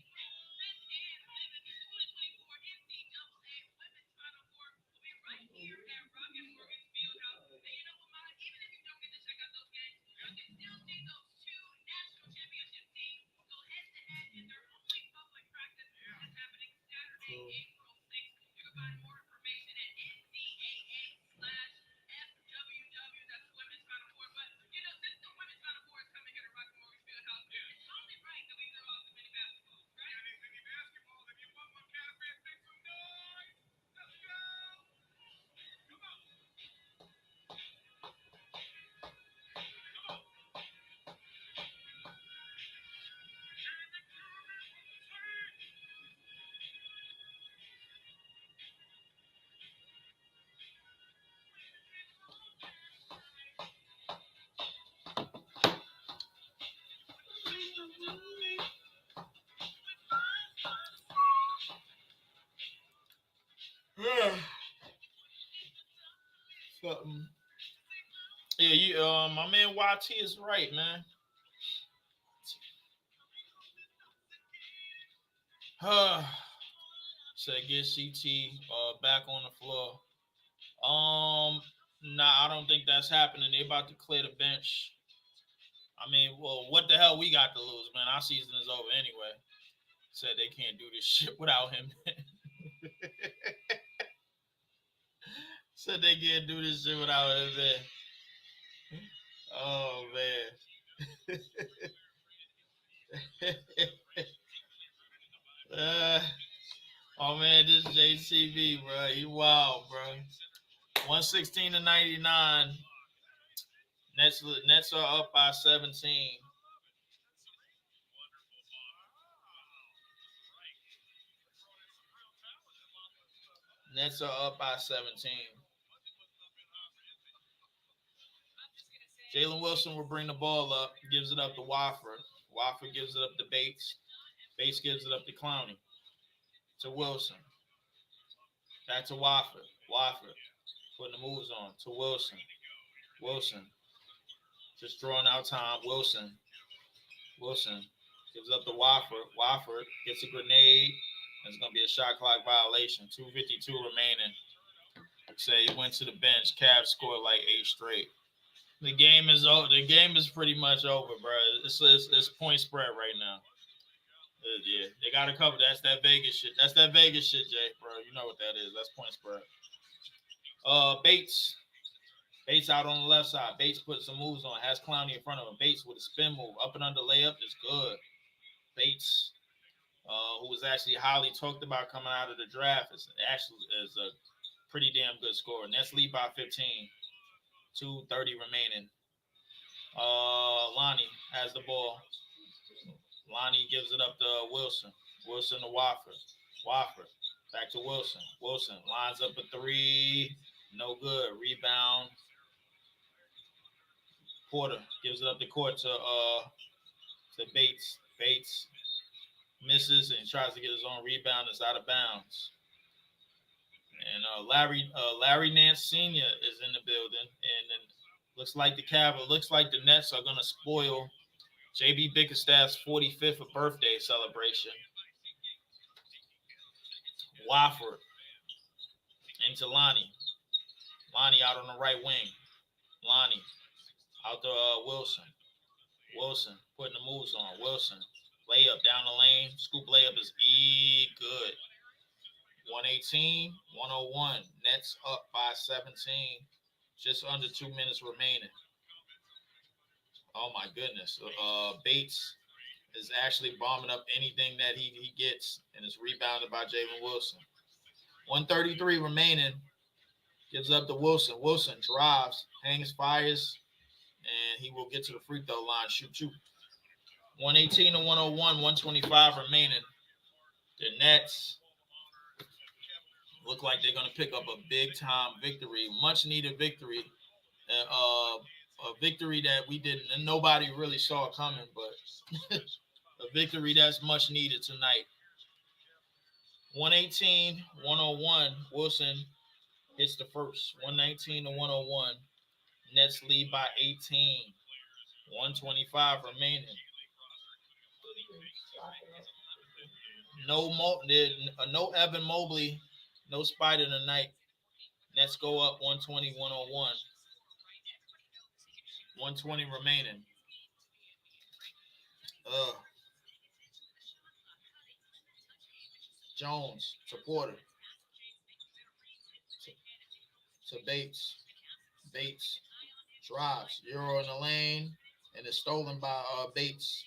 Yeah, my man YT is right, man. Said get CT back on the floor. Nah, I don't think that's happening. They about to clear the bench. I mean, well, what the hell we got to lose, man? Our season is over anyway. Said they can't do this shit without him. Said they can't do this shit without him, man. Oh man. Oh man, this JCB, bro. He wild, bro. 116 to 99. Nets are up by 17. Nets are up by 17. Jalen Wilson will bring the ball up, gives it up to Wofford. Wofford gives it up to Bates. Bates gives it up to Clowney. To Wilson. Back to Wofford. Wofford putting the moves on. To Wilson. Wilson. Just drawing out time. Wilson gives up to Wofford. Wofford gets a grenade. It's going to be a shot clock violation. 2:52 remaining. Say he went to the bench. Cavs scored like 8 straight. The game is over. The game is pretty much over, bro. It's point spread right now. Yeah, they got to cover. That's that Vegas shit. That's that Vegas shit, Jay, bro. You know what that is. That's point spread. Bates. Bates out on the left side. Bates puts some moves on. Has Clowney in front of him. Bates with a spin move. Up and under layup is good. Bates, who was actually highly talked about coming out of the draft, is a pretty damn good scorer. Nets lead by 15. 2:30 remaining. Lonnie has the ball. Lonnie gives it up to Wilson. Wilson to Wofford. Wofford back to Wilson. Wilson lines up a 3. No good. Rebound. Porter gives it up the court to Bates. Bates misses and tries to get his own rebound. It's out of bounds. And Larry Nance Sr. is in the building, and then looks like the Nets are gonna spoil JB Bickerstaff's 45th birthday celebration. Wofford into Lonnie. Lonnie out on the right wing. Lonnie out to Wilson. Wilson putting the moves on. Wilson layup down the lane. Scoop layup is good. 118, 101. Nets up by 17. Just under 2 minutes remaining. Oh my goodness. Bates is actually bombing up anything that he gets, and it's rebounded by Jalen Wilson. 133 remaining. Gives up to Wilson. Wilson drives, hangs, fires, and he will get to the free throw line. Shoot. 118 to 101, 125 remaining. The Nets look like they're going to pick up a big-time victory, much-needed victory. A victory that we didn't, and nobody really saw coming, but a victory that's much needed tonight. 118, 101. Wilson hits the first. 119 to 101. Nets lead by 18. 125 remaining. No Evan Mobley, no Spider tonight. Nets go up 120, 101. 120 remaining. Jones to Porter. To Bates. Bates drives. Euro in the lane. And it's stolen by Bates.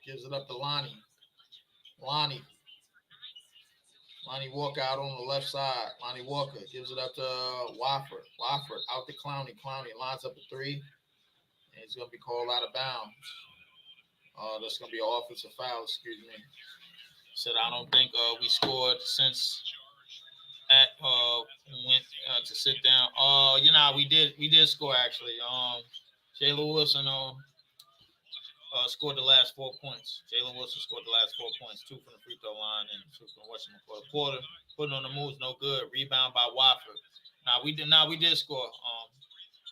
Gives it up to Lonnie. Lonnie Walker out on the left side. Lonnie Walker gives it up to Wofford. Wofford out to Clowney. Clowney lines up a 3. And he's going to be called out of bounds. That's going to be an offensive foul, excuse me. Said I don't think we scored since went to sit down. We did score actually. Jalen Wilson scored the last 4 points. Jalen Wilson scored the last 4 points, 2 from the free throw line and 2 from Washington. Porter putting on the moves, no good. Rebound by Wofford. We did score.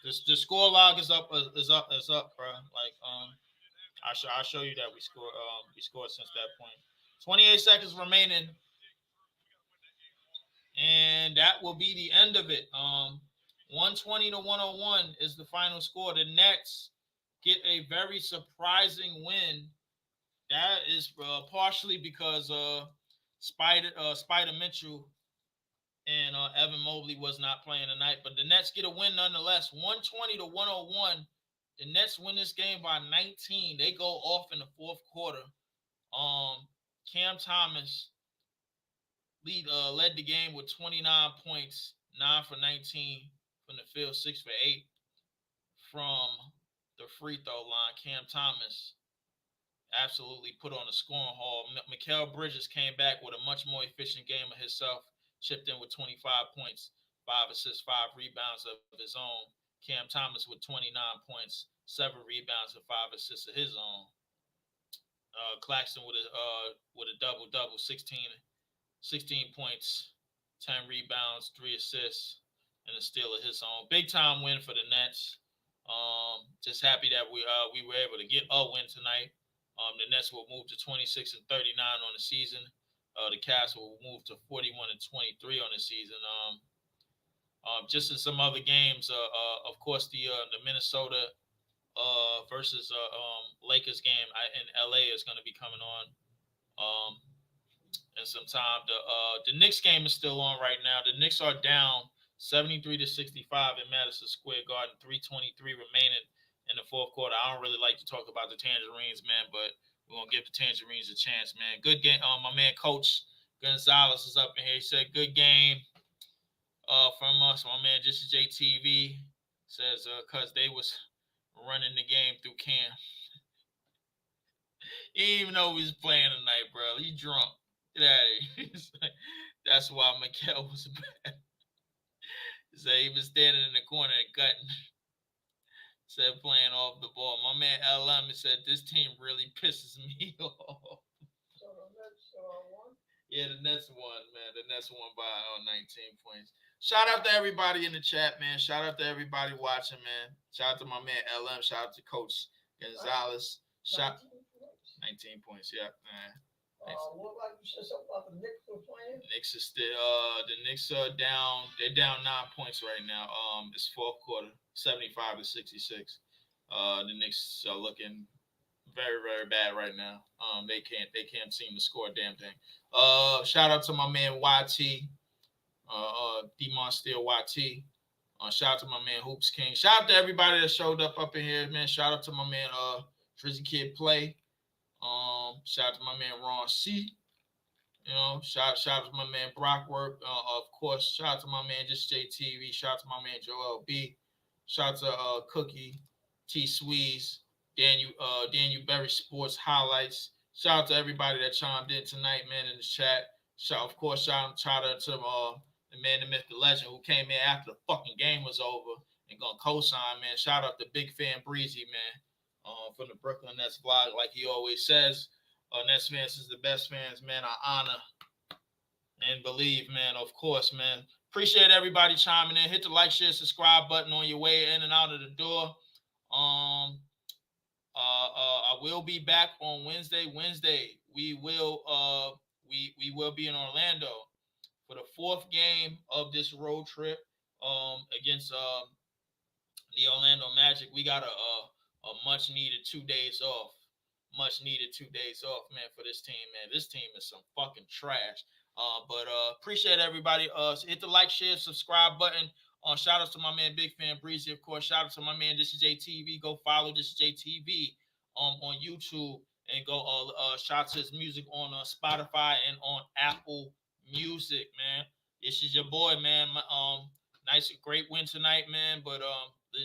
The score log is up, bro. Like, I'll show you that we scored since that point. 28 seconds remaining, and that will be the end of it. 120 to 101 is the final score. The Nets get a very surprising win. That is partially because Spider Mitchell and Evan Mobley was not playing tonight, but the Nets get a win nonetheless. 120 to 101. The Nets win this game by 19. They go off in the fourth quarter. Cam Thomas led the game with 29 points, 9 for 19 from the field, 6 for 8 from the free throw line. Cam Thomas absolutely put on a scoring haul. Mikal Bridges came back with a much more efficient game of himself, chipped in with 25 points, 5 assists, 5 rebounds of his own. Cam Thomas with 29 points, 7 rebounds, and 5 assists of his own. Claxton with a double-double, 16 points, 10 rebounds, 3 assists, and a steal of his own. Big time win for the Nets. Just happy that we were able to get a win tonight. The Nets will move to 26 and 39 on the season. The Cavs will move to 41 and 23 on the season. Just in some other games, of course, the Minnesota versus Lakers game in LA is going to be coming on in some time. The Knicks game is still on right now. The Knicks are down 73 to 65 in Madison Square Garden. 3:23 remaining in the fourth quarter. I don't really like to talk about the Tangerines, man, but we're gonna give the Tangerines a chance, man. Good game. My man Coach Gonzalez is up in here. He said good game from us. My man Just JTV says cause they was running the game through Cam. He didn't even know he was playing tonight, bro. He drunk. Get out of here. That's why Mikal was bad. He said he was standing in the corner and gutting. Said playing off the ball. My man LM said this team really pisses me off. So the Nets won? Yeah, the Nets won, man. The Nets won by 19 points. Shout out to everybody in the chat, man. Shout out to everybody watching, man. Shout out to my man LM. Shout out to Coach Gonzalez. 19 points, yeah, man. What about you said something about the Knicks were playing? Knicks is still the Knicks are down. They're down 9 points right now. It's fourth quarter, 75 to 66. The Knicks are looking very, very bad right now. They can't seem to score a damn thing. Shout out to my man YT, Demon Steel YT. Shout out to my man Hoops King. Shout out to everybody that showed up in here, man. Shout out to my man Drizzy Kid Play. Shout out to my man Ron C. You know, shout out to my man Brockwork. Of course, shout out to my man Just JTV. Shout out to my man Joel B. Shout out to Cookie T Sweeze, Daniel Berry Sports Highlights. Shout out to everybody that chimed in tonight, man, in the chat. Shout out to the man, the myth, the legend, who came in after the fucking game was over and gonna co-sign, man. Shout out to Big Fan Breezy, man. From the Brooklyn Nets vlog, like he always says, Nets fans is the best fans, man. I honor and believe, man. Of course, man. Appreciate everybody chiming in. Hit the like, share, subscribe button on your way in and out of the door. I will be back on Wednesday. We will be in Orlando for the fourth game of this road trip against the Orlando Magic. We got a much needed 2 days off. Man, for this team, man. This team is some fucking trash. But appreciate everybody. Hit the like, share, subscribe button. Shout out to my man Big Fan Breezy, of course. Shout out to my man This Is JTV. Go follow This Is JTV on YouTube, and go shout out to his music on Spotify and on Apple Music, man. This is your boy, man. Nice, great win tonight, man. But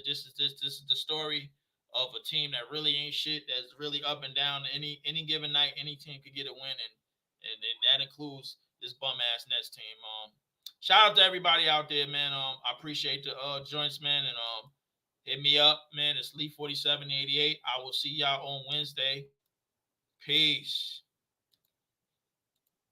this is the story of a team that really ain't shit. That's really up and down. Any given night, any team could get a win, and that includes this bum ass Nets team. Shout out to everybody out there, man. I appreciate the joints, man, and hit me up, man. It's Lee 4788. I will see y'all on Wednesday. Peace.